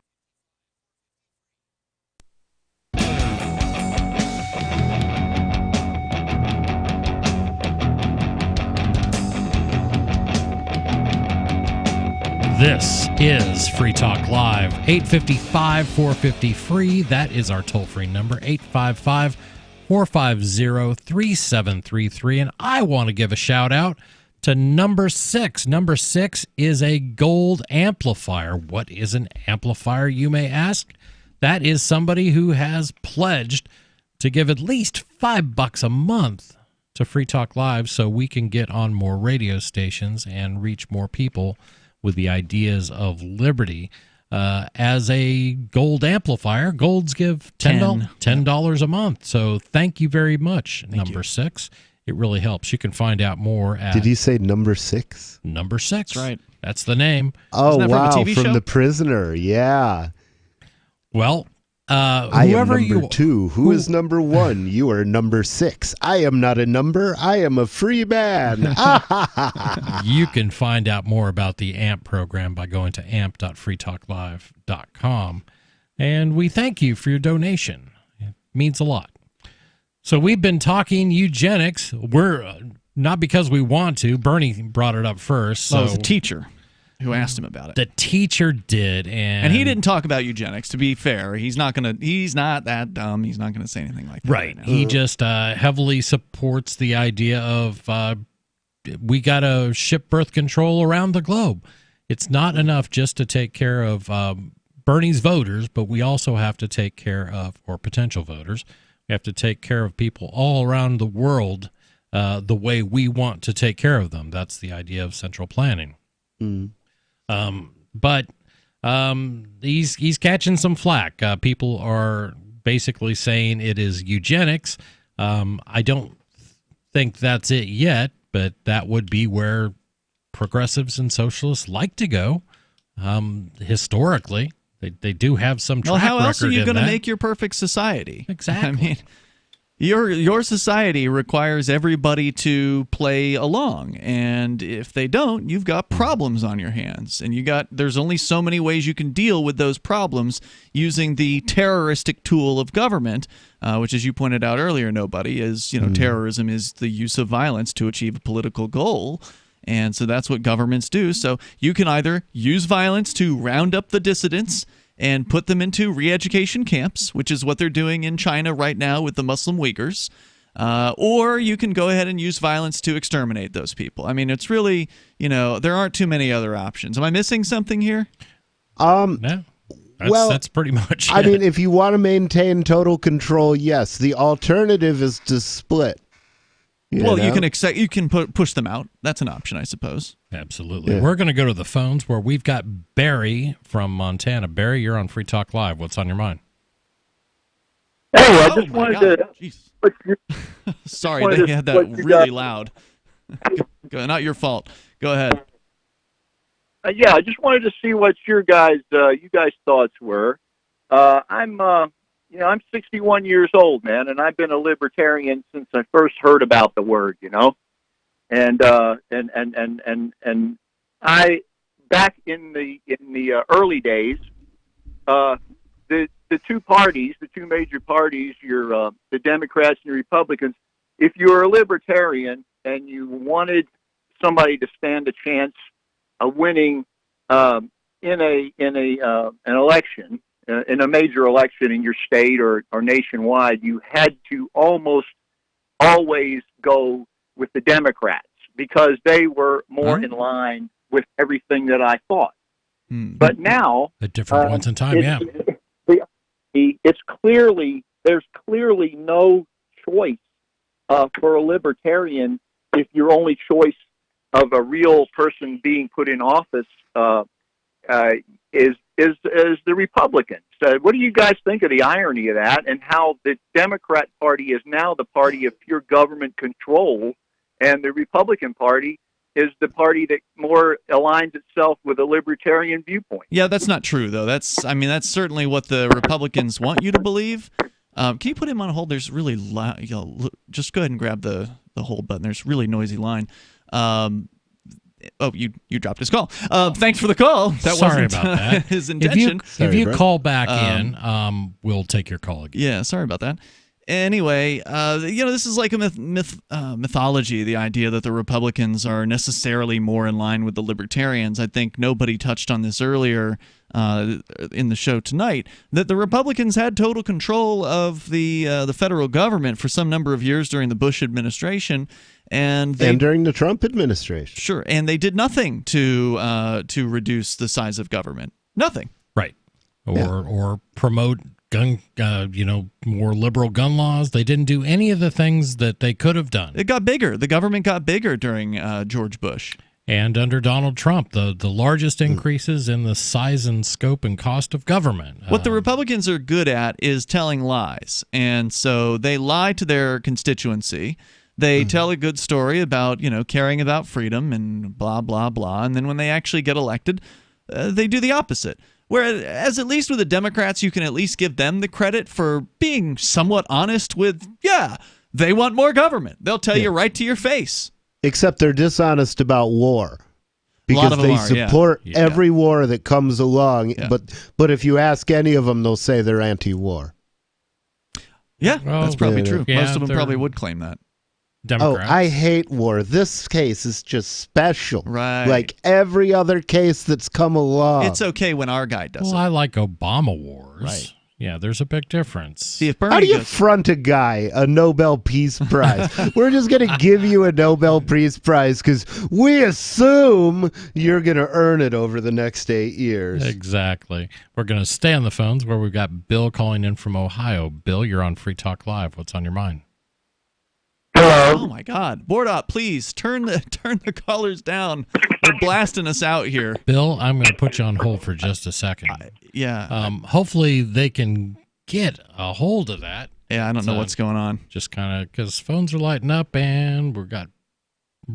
This is Free Talk Live, 855-450-FREE. That is our toll-free number, 855-450-3733. And I want to give a shout-out to number 6. Number 6 is a gold amplifier. What is an amplifier, you may ask? That is somebody who has pledged to give at least $5 a month to Free Talk Live so we can get on more radio stations and reach more people with the ideas of liberty. As a gold amplifier, golds give $10 a month. So thank you very much, number 6. It really helps. You can find out more at... Did you say number 6? Number 6. That's right. That's the name. Oh, Isn't that wow, from a TV show? The Prisoner, yeah. Well, I am whoever number 2. Who is number 1? You are number 6. I am not a number. I am a free man. You can find out more about the AMP program by going to amp.freetalklive.com. And we thank you for your donation. It means a lot. So we've been talking eugenics. We're not because we want to. Bernie brought it up first. So Well, it was a teacher who asked him about it. The teacher did, and he didn't talk about eugenics. To be fair, he's not that dumb. He's not gonna say anything like that. Right. He just heavily supports the idea of we got to ship birth control around the globe. It's not enough just to take care of Bernie's voters, but we also have to take care of, or potential voters, we have to take care of people all around the world the way we want to take care of them. That's the idea of central planning. Mm. But he's catching some flack. People are basically saying it is eugenics. I don't think that's it yet, but that would be where progressives and socialists like to go. Historically, they do have some track record. Well, how else are you going to make your perfect society? Exactly. I mean, your society requires everybody to play along, and if they don't, you've got problems on your hands, and there's only so many ways you can deal with those problems using the terroristic tool of government, which, as you pointed out earlier, terrorism is the use of violence to achieve a political goal. And so that's what governments do. So you can either use violence to round up the dissidents and put them into re-education camps, which is what they're doing in China right now with the Muslim Uyghurs. Or you can go ahead and use violence to exterminate those people. I mean, it's really, there aren't too many other options. Am I missing something here? No. That's pretty much it. I mean, if you want to maintain total control, yes. The alternative is to split. You can push them out. That's an option, I suppose. Absolutely. Yeah. We're going to go to the phones where we've got Barry from Montana. Barry, you're on Free Talk Live. What's on your mind? Hey, I just wanted to. Sorry, they had that really loud. Not your fault. Go ahead. Yeah, I just wanted to see what you guys' thoughts were. I'm 61 years old, man, and I've been a libertarian since I first heard about the word, and I back in the early days, the two major parties, the Democrats and the Republicans. If you were a libertarian and you wanted somebody to stand a chance of winning in an election, in a major election in your state or nationwide, you had to almost always go with the Democrats because they were more in line with everything that I thought. But now, at different points in time, there's clearly no choice for a libertarian if your only choice of a real person being put in office is the Republicans. What do you guys think of the irony of that, and how the Democrat Party is now the party of pure government control, and the Republican Party is the party that more aligns itself with a libertarian viewpoint? Yeah, that's not true, though. That's certainly what the Republicans want you to believe. Can you put him on hold? There's really loud. Just go ahead and grab the hold button. There's really noisy line. You dropped his call. Thanks for the call. Sorry about that. His intention. If you call back in, we'll take your call again. Yeah, sorry about that. Anyway, this is like a mythology, the idea that the Republicans are necessarily more in line with the Libertarians. I think nobody touched on this earlier in the show tonight, that the Republicans had total control of the federal government for some number of years during the Bush administration. And during the Trump administration. Sure, and they did nothing to reduce the size of government. Nothing. Right. Or promote gun, more liberal gun laws. They didn't do any of the things that they could have done. It got bigger. The government got bigger during George Bush. And under Donald Trump, the largest increases in the size and scope and cost of government. What the Republicans are good at is telling lies. And so they lie to their constituency. They tell a good story about, caring about freedom and blah, blah, blah. And then when they actually get elected, they do the opposite. Whereas at least with the Democrats, you can at least give them the credit for being somewhat honest with, they want more government. They'll tell you right to your face. Except they're dishonest about war. Because they support every war that comes along. Yeah. But if you ask any of them, they'll say they're anti-war. Yeah, that's probably true. Most of them probably would claim that. Democrats. Oh, I hate war. This case is just special. Right. Like every other case that's come along. It's okay when our guy does it. Well, I like Obama wars. Right. Yeah, there's a big difference. See, if Bernie How do you front a guy a Nobel Peace Prize? We're just going to give you a Nobel Peace Prize because we assume you're going to earn it over the next 8 years. Exactly. We're going to stay on the phones where we've got Bill calling in from Ohio. Bill, you're on Free Talk Live. What's on your mind? Oh my God! Board up, please. Turn the callers down. They're blasting us out here. Bill, I'm going to put you on hold for just a second. Hopefully they can get a hold of that. Yeah, I don't know what's going on. Just kind of because phones are lighting up and we've got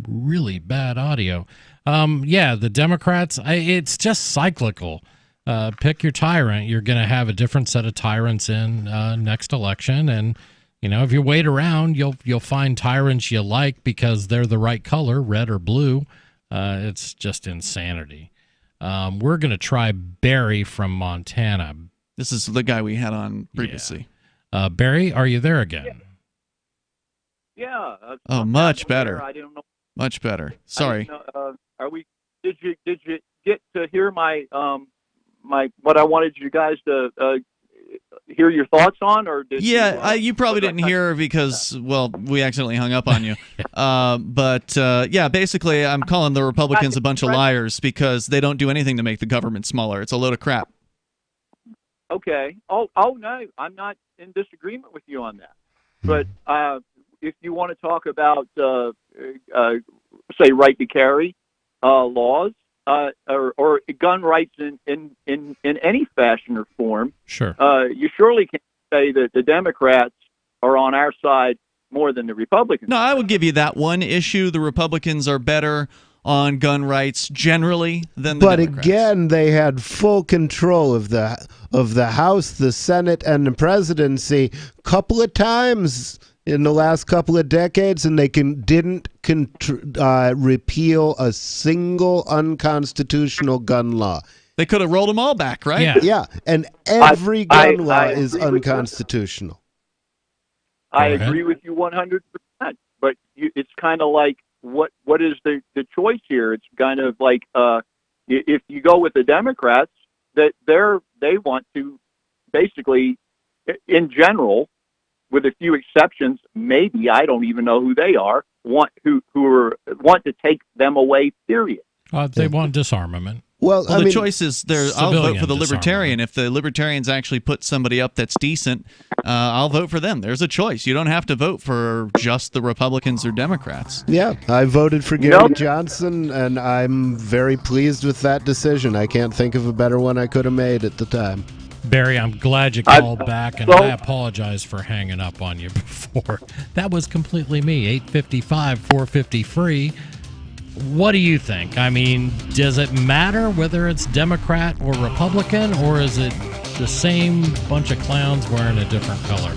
really bad audio. The Democrats. It's just cyclical. Pick your tyrant. You're going to have a different set of tyrants in next election, and if you wait around, you'll find tyrants you like because they're the right color, red or blue. It's just insanity. We're going to try Barry from Montana. This is the guy we had on previously. Yeah. Barry, are you there again? Yeah. Much better. I don't know. Much better. Sorry. Are we? Did you get to hear my what I wanted you guys to hear your thoughts on, or did you probably didn't hear because, well, we accidentally hung up on you. Basically, I'm calling the Republicans a bunch of liars because they don't do anything to make the government smaller. It's a load of crap. Okay. Oh no, I'm not in disagreement with you on that. But if you want to talk about, say, right to carry laws or gun rights in any fashion or form, sure, you surely can't say that the Democrats are on our side more than the Republicans. No, I would give you that one issue. The Republicans are better on gun rights generally than the Democrats. But again, they had full control of the House, the Senate, and the presidency couple of times in the last couple of decades, and they didn't repeal a single unconstitutional gun law. They could have rolled them all back, right? Yeah, and every gun law is unconstitutional. I agree with you 100%. But it's kind of like, what is the choice here? It's kind of like if you go with the Democrats, that they want to basically, in general, with a few exceptions, maybe I don't even know who they are, want to take them away. Period. They want disarmament. Well, the choice is there. I'll vote for the Libertarian. If the Libertarians actually put somebody up that's decent, I'll vote for them. There's a choice. You don't have to vote for just the Republicans or Democrats. Yeah, I voted for Gary Johnson, and I'm very pleased with that decision. I can't think of a better one I could have made at the time. Barry, I'm glad you called back, and I apologize for hanging up on you before. That was completely me. 855 450 free. What do you think? I mean, does it matter whether it's Democrat or Republican, or is it the same bunch of clowns wearing a different color?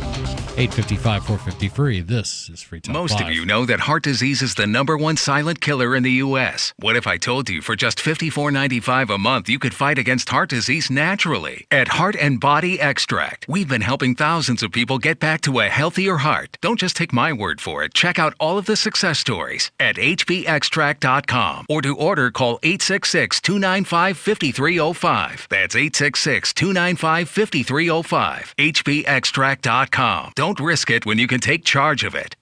855 450 free. This is Free Talk Most Live. of you know that heart disease is the #1 silent killer in the U.S. What if I told you for just $54.95 a month you could fight against heart disease naturally? At Heart and Body Extract, we've been helping thousands of people get back to a healthier heart. Don't just take my word for it. Check out all of the success stories at hbextract.com, or to order, call 866-295-5305. That's 866-295-5305. hbextract.com. Don't risk it when you can take charge of it.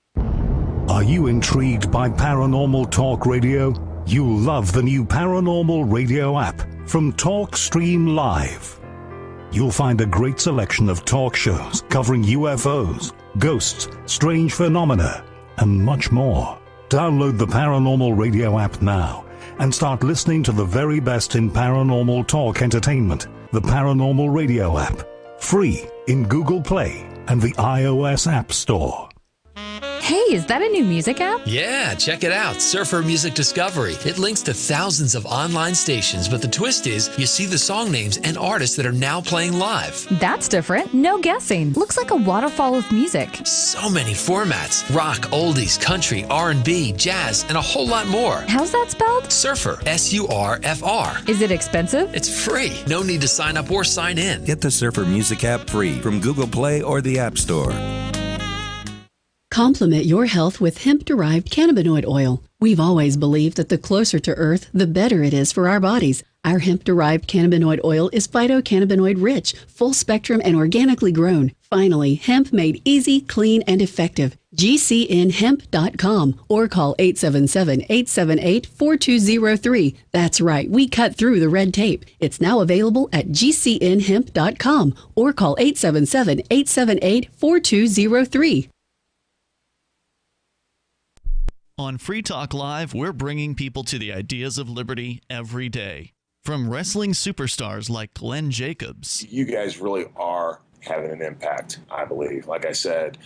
Are you intrigued by paranormal talk radio? You'll love the new Paranormal Radio app from TalkStream Live. You'll find a great selection of talk shows covering UFOs, ghosts, strange phenomena, and much more. Download the Paranormal Radio app now and start listening to the very best in paranormal talk entertainment. The Paranormal Radio app, free in Google Play and the iOS App Store. Hey, is that a new music app? Yeah, check it out. Surfer Music Discovery. It links to thousands of online stations, but the twist is you see the song names and artists that are now playing live. That's different. No guessing. Looks like a waterfall of music. So many formats. Rock, oldies, country, R&B, jazz, and a whole lot more. How's that spelled? Surfer. S-U-R-F-R. Is it expensive? It's free. No need to sign up or sign in. Get the Surfer Music app free from Google Play or the App Store. Complement your health with hemp-derived cannabinoid oil. We've always believed that the closer to Earth, the better it is for our bodies. Our hemp-derived cannabinoid oil is phytocannabinoid-rich, full-spectrum, and organically grown. Finally, hemp made easy, clean, and effective. GCNhemp.com or call 877-878-4203. That's right, we cut through the red tape. It's now available at GCNhemp.com or call 877-878-4203. On Free Talk Live, we're bringing people to the ideas of liberty every day. From wrestling superstars like Glenn Jacobs. You guys really are having an impact, I believe. Like I said,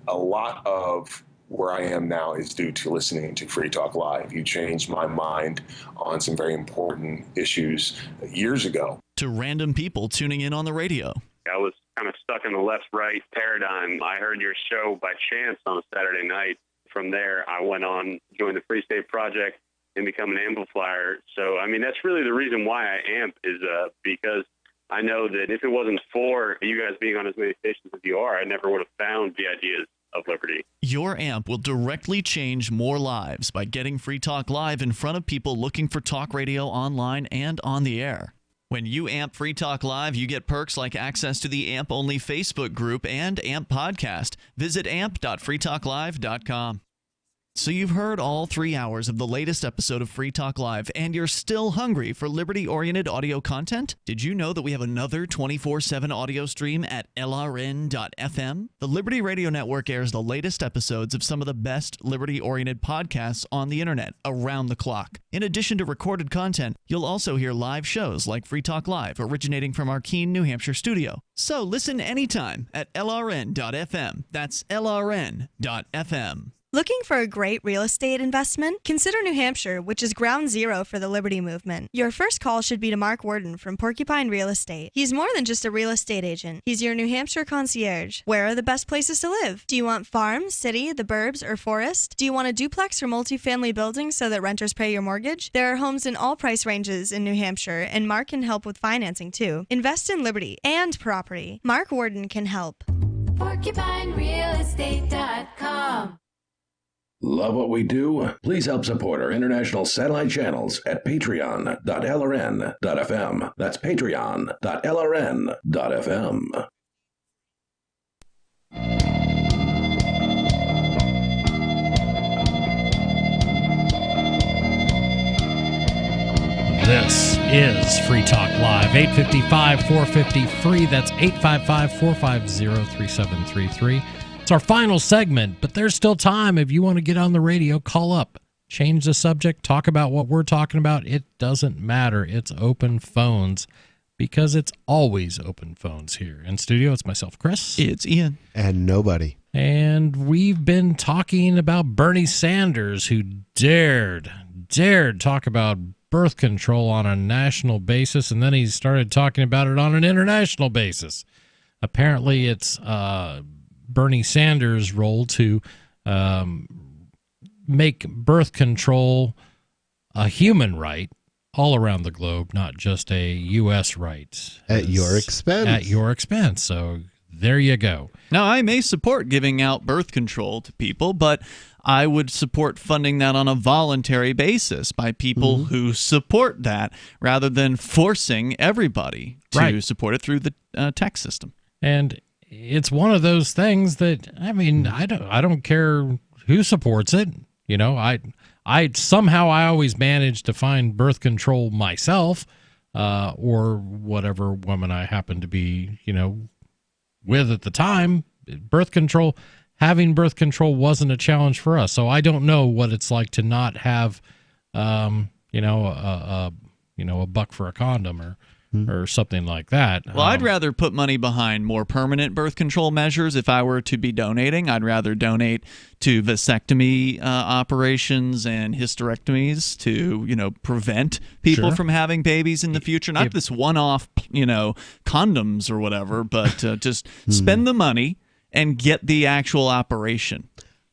a lot of where I am now is due to listening to Free Talk Live. You changed my mind on some very important issues years ago. To random people tuning in on the radio. I was kind of stuck in the left-right paradigm. I heard your show by chance on a Saturday night. From there, I went on, joined the Free State Project, and become an amplifier. So, I mean, that's really the reason why I amp is because I know that if it wasn't for you guys being on as many stations as you are, I never would have found the ideas of liberty. Your amp will directly change more lives by getting Free Talk Live in front of people looking for talk radio online and on the air. When you AMP Free Talk Live, you get perks like access to the AMP-only Facebook group and AMP podcast. Visit amp.freetalklive.com. So you've heard all 3 hours of the latest episode of Free Talk Live, and you're still hungry for liberty-oriented audio content? Did you know that we have another 24/7 audio stream at LRN.FM? The Liberty Radio Network airs the latest episodes of some of the best liberty-oriented podcasts on the internet around the clock. In addition to recorded content, you'll also hear live shows like Free Talk Live, originating from our Keene, New Hampshire studio. So listen anytime at LRN.FM. That's LRN.FM. Looking for a great real estate investment? Consider New Hampshire, which is ground zero for the Liberty Movement. Your first call should be to Mark Worden from Porcupine Real Estate. He's more than just a real estate agent. He's your New Hampshire concierge. Where are the best places to live? Do you want farm, city, the burbs, or forest? Do you want a duplex or multifamily building so that renters pay your mortgage? There are homes in all price ranges in New Hampshire, and Mark can help with financing too. Invest in liberty and property. Mark Worden can help. PorcupineRealEstate.com. Love what we do? Please help support our international satellite channels at patreon.lrn.fm. That's patreon.lrn.fm. This is Free Talk Live, 855-450-FREE. That's 855-450-3733. It's our final segment, but there's still time. If you want to get on the radio, call up, change the subject, talk about what we're talking about. It doesn't matter. It's open phones, because it's always open phones here in studio. It's myself, Chris. It's Ian. And nobody. And we've been talking about Bernie Sanders, who dared talk about birth control on a national basis, and then he started talking about it on an international basis. Apparently, it's Bernie Sanders' role to make birth control a human right all around the globe, not just a U.S. right. At your expense. At your expense. So there you go. Now, I may support giving out birth control to people, but I would support funding that on a voluntary basis by people who support that, rather than forcing everybody to support it through the tax system. And it's one of those things that, I mean, I don't care who supports it. You know, I somehow I always manage to find birth control myself, or whatever woman I happen to be, with at the time. Having birth control wasn't a challenge for us. So I don't know what it's like to not have, a buck for a condom or something like that. Well, I'd rather put money behind more permanent birth control measures if I were to be donating. I'd rather donate to vasectomy operations and hysterectomies to, prevent people from having babies in the future. Not this one-off, condoms or whatever, but just spend the money and get the actual operation.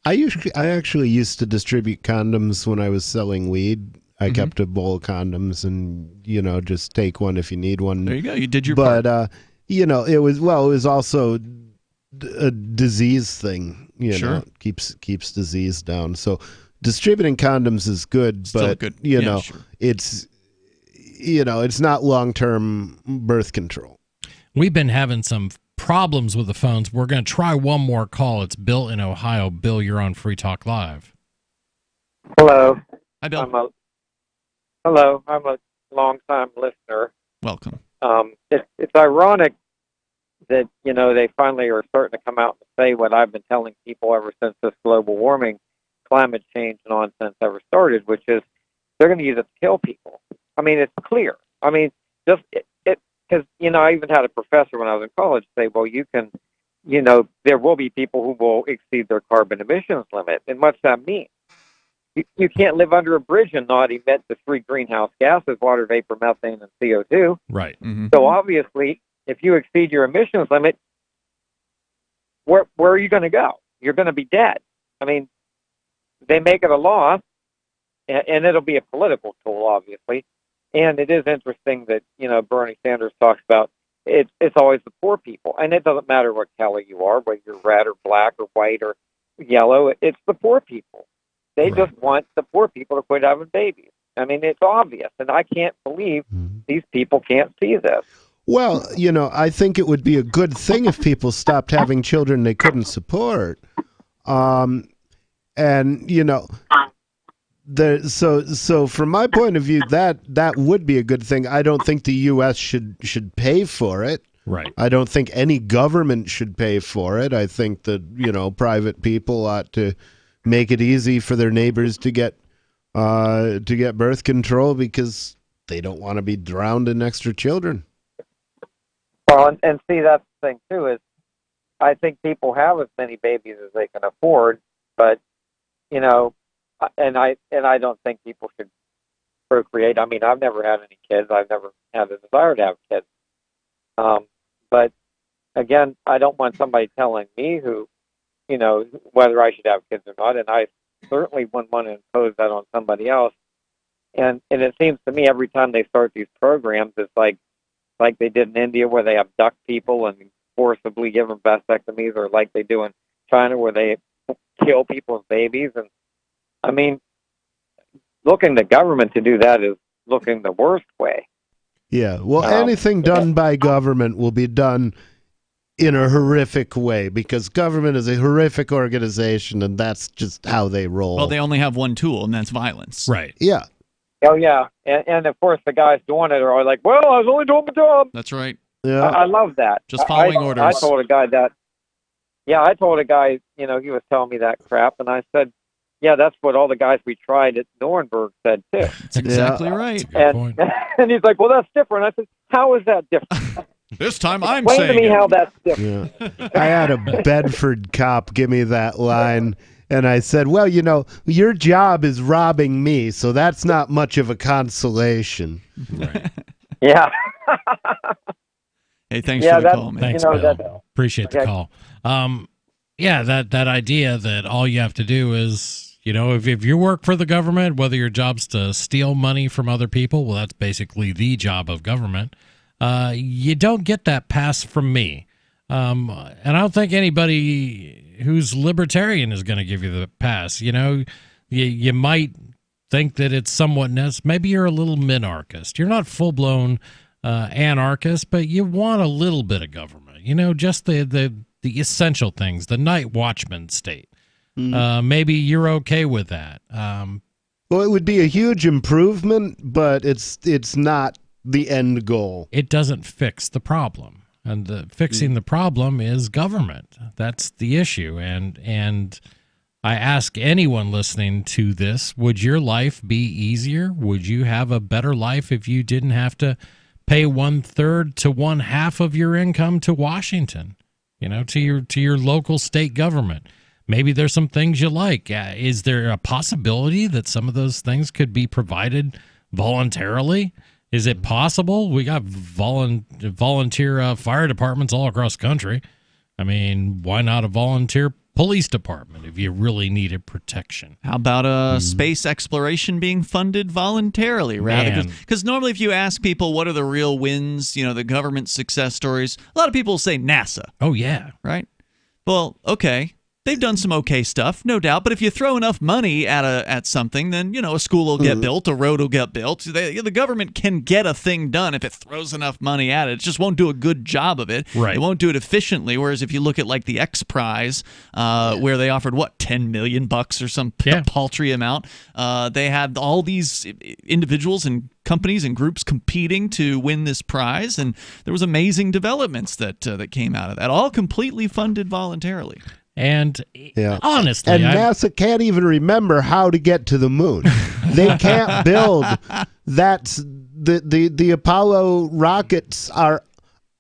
I actually used to distribute condoms when I was selling weed. I kept a bowl of condoms, and just take one if you need one. There you go. You did your part. But it was also a disease thing. Know, keeps disease down. So distributing condoms is good, but good. It's it's not long-term birth control. We've been having some problems with the phones. We're going to try one more call. It's Bill in Ohio. Bill, you're on Free Talk Live. Hello. Hi, Bill. Hello. I'm a long-time listener. Welcome. It's ironic that, they finally are starting to come out and say what I've been telling people ever since this global warming, climate change nonsense ever started, which is they're going to use it to kill people. I mean, it's clear. I mean, just because, I even had a professor when I was in college say, well, you can, there will be people who will exceed their carbon emissions limit. And what's that mean? You can't live under a bridge and not emit the three greenhouse gases, water vapor, methane, and CO2. Right. Mm-hmm. So obviously, if you exceed your emissions limit, where are you going to go? You're going to be dead. I mean, they make it a law, and it'll be a political tool, obviously. And it is interesting that, Bernie Sanders talks about it's always the poor people. And it doesn't matter what color you are, whether you're red or black or white or yellow. It's the poor people. They just want the poor people to quit having babies. I mean, it's obvious. And I can't believe these people can't see this. Well, I think it would be a good thing if people stopped having children they couldn't support. So from my point of view, that would be a good thing. I don't think the U.S. should pay for it. Right. I don't think any government should pay for it. I think that private people ought to make it easy for their neighbors to get birth control because they don't want to be drowned in extra children. Well, and see, that's the thing too, is I think people have as many babies as they can afford, but and I don't think people should procreate. I mean, I've never had any kids. I've never had a desire to have kids. But again, I don't want somebody telling me whether I should have kids or not, and I certainly wouldn't want to impose that on somebody else. And it seems to me every time they start these programs, it's like they did in India where they abduct people and forcibly give them vasectomies, or like they do in China where they kill people's babies. And I mean, looking to government to do that is looking the worst way. Yeah, well, anything done by government will be done in a horrific way because government is a horrific organization, and that's just how they roll. Well, they only have one tool, and that's violence. Right. Yeah. Oh, yeah. And of course, the guys doing it are like, well, I was only doing my job. That's right. Yeah. I love that. Just following orders. I told a guy that, he was telling me that crap, and I said, yeah, that's what all the guys we tried at Nuremberg said, too. That's exactly right. And he's like, well, that's different. I said, how is that different? This time I'm Explain saying to me it. how that's different. Yeah. I had a Bedford cop give me that line, and I said, well, your job is robbing me, so that's not much of a consolation. Right. Yeah. Hey, thanks for the call, man. Thanks, Bill. Appreciate the call. That idea that all you have to do is, if you work for the government, whether your job's to steal money from other people, well, that's basically the job of government. You don't get that pass from me. And I don't think anybody who's libertarian is going to give you the pass. You might think that it's somewhat maybe you're a little minarchist. You're not full-blown anarchist, but you want a little bit of government. Just the essential things, the night watchman state. Maybe you're okay with that. Well, it would be a huge improvement, but it's not the end goal. It doesn't fix the problem, and fixing the problem is government. That's the issue. And I ask anyone listening to this: would your life be easier? Would you have a better life if you didn't have to pay 1/3 to 1/2 of your income to Washington? To your local state government. Maybe there's some things you like. Is there a possibility that some of those things could be provided voluntarily? Is it possible? We got volunteer fire departments all across the country. I mean, why not a volunteer police department if you really needed protection? How about space exploration being funded voluntarily, rather? Because normally if you ask people what are the real wins, the government success stories, a lot of people will say NASA. Oh, yeah. Right? Well, okay. They've done some okay stuff, no doubt. But if you throw enough money at something, then a school will get built, a road will get built. The government can get a thing done if it throws enough money at it. It just won't do a good job of it. Right. It won't do it efficiently. Whereas if you look at like the X Prize, where they offered $10 million or some paltry amount, they had all these individuals and companies and groups competing to win this prize, and there was amazing developments that came out of that, all completely funded voluntarily. And honestly, and NASA can't even remember how to get to the moon. They can't build the Apollo rockets are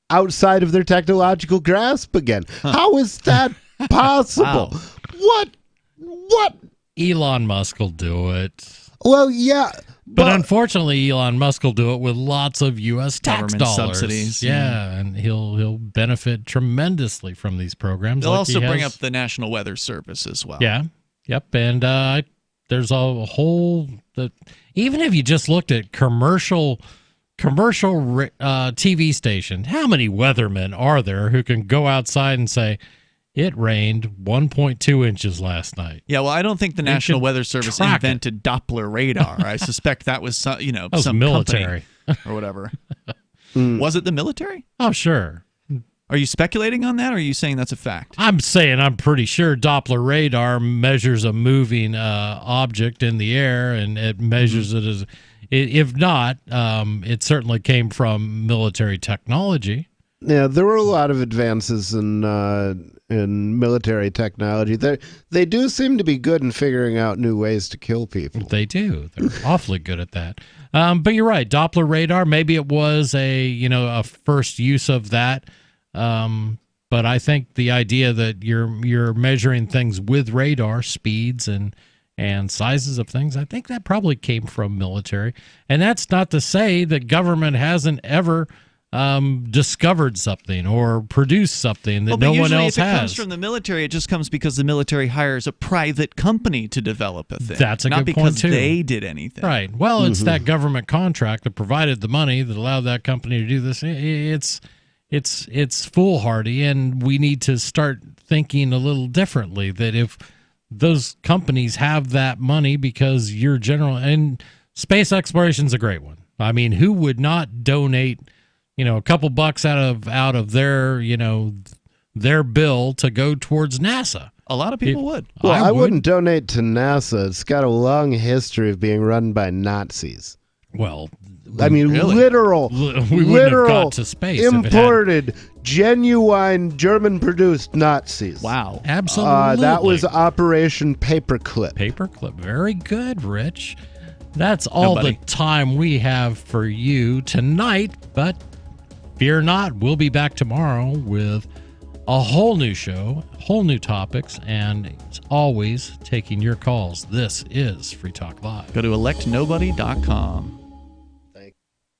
outside of their technological grasp again. How is that possible? Wow. What? Elon Musk will do it. Well, yeah. But unfortunately, Elon Musk will do it with lots of U.S. tax government dollars. Subsidies. Yeah, and he'll benefit tremendously from these programs. They'll also bring up the National Weather Service as well. Yeah, yep. And there's a whole even if you just looked at commercial TV stations, how many weathermen are there who can go outside and say, it rained 1.2 inches last night? Yeah, well, I don't think the National Weather Service invented Doppler radar. I suspect that was some military company. or whatever. Was it the military? Oh, sure. Are you speculating on that, or are you saying that's a fact? I'm saying I'm pretty sure Doppler radar measures a moving object in the air, and it measures it as. If not, it certainly came from military technology. Yeah, there were a lot of advances in military technology. They do seem to be good in figuring out new ways to kill people. They do. They're awfully good at that. But you're right. Doppler radar. Maybe it was a first use of that. But I think the idea that you're measuring things with radar speeds and sizes of things, I think that probably came from military. And that's not to say that government hasn't ever discovered something or produced something that no one else if it has. comes from the military, it just comes because the military hires a private company to develop a thing. That's a not good because point, too. they did anything. Right. Well, it's that government contract that provided the money that allowed that company to do this. It's foolhardy, and we need to start thinking a little differently. That if those companies have that money because you're general, and space exploration is a great one. I mean, who would not donate, a couple bucks out of their, their bill to go towards NASA? A lot of people would. Well, I wouldn't donate to NASA. It's got a long history of being run by Nazis. Well, I mean, really? literal, we wouldn't have got to space imported, genuine German-produced Nazis. Wow, absolutely. That was Operation Paperclip. Paperclip, very good, Rich. That's all the time we have for you tonight, but fear not, we'll be back tomorrow with a whole new show, whole new topics, and it's always taking your calls. This is Free Talk Live. Go to electnobody.com.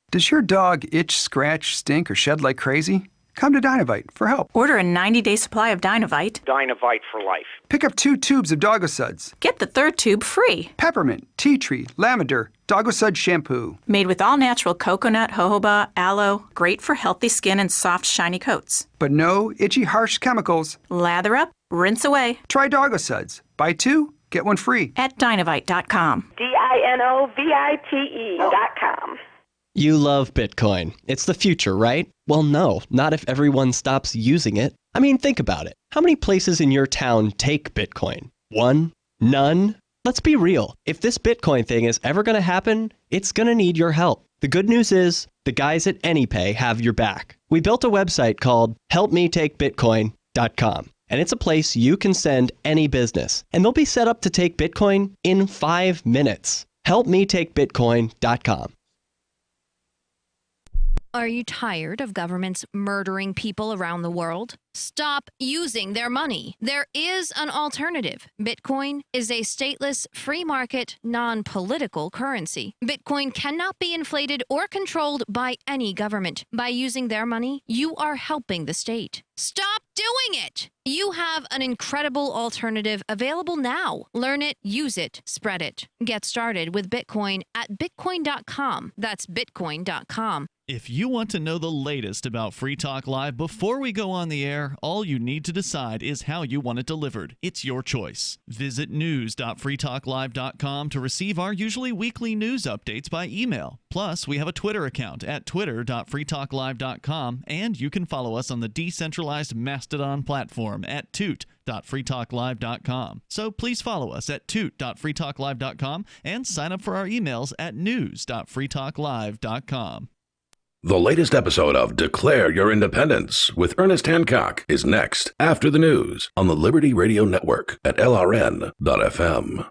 Does your dog itch, scratch, stink, or shed like crazy? Come to Dynavite for help. Order a 90-day supply of Dynavite. Dynavite for life. Pick up 2 tubes of Doggo Suds. Get the 3rd tube free. Peppermint, tea tree, lavender, Doggo Sud shampoo. Made with all-natural coconut, jojoba, aloe. Great for healthy skin and soft, shiny coats. But no itchy, harsh chemicals. Lather up, rinse away. Try Doggo Suds. Buy 2, get 1 free. At Dynavite.com. DINOVITE.com. You love Bitcoin. It's the future, right? Well, no, not if everyone stops using it. I mean, think about it. How many places in your town take Bitcoin? 1? None? Let's be real. If this Bitcoin thing is ever going to happen, it's going to need your help. The good news is, the guys at AnyPay have your back. We built a website called helpmetakebitcoin.com, and it's a place you can send any business, and they'll be set up to take Bitcoin in 5 minutes. helpmetakebitcoin.com. Are you tired of governments murdering people around the world? Stop using their money. There is an alternative. Bitcoin is a stateless, free market, non-political currency. Bitcoin cannot be inflated or controlled by any government. By using their money, you are helping the state. Stop doing it! You have an incredible alternative available now. Learn it, use it, spread it. Get started with Bitcoin at bitcoin.com. That's bitcoin.com. If you want to know the latest about Free Talk Live before we go on the air, all you need to decide is how you want it delivered. It's your choice. Visit news.freetalklive.com to receive our usually weekly news updates by email. Plus, we have a Twitter account at twitter.freetalklive.com, and you can follow us on the decentralized Mastodon platform at toot.freetalklive.com. So please follow us at toot.freetalklive.com and sign up for our emails at news.freetalklive.com. The latest episode of Declare Your Independence with Ernest Hancock is next after the news on the Liberty Radio Network at LRN.FM.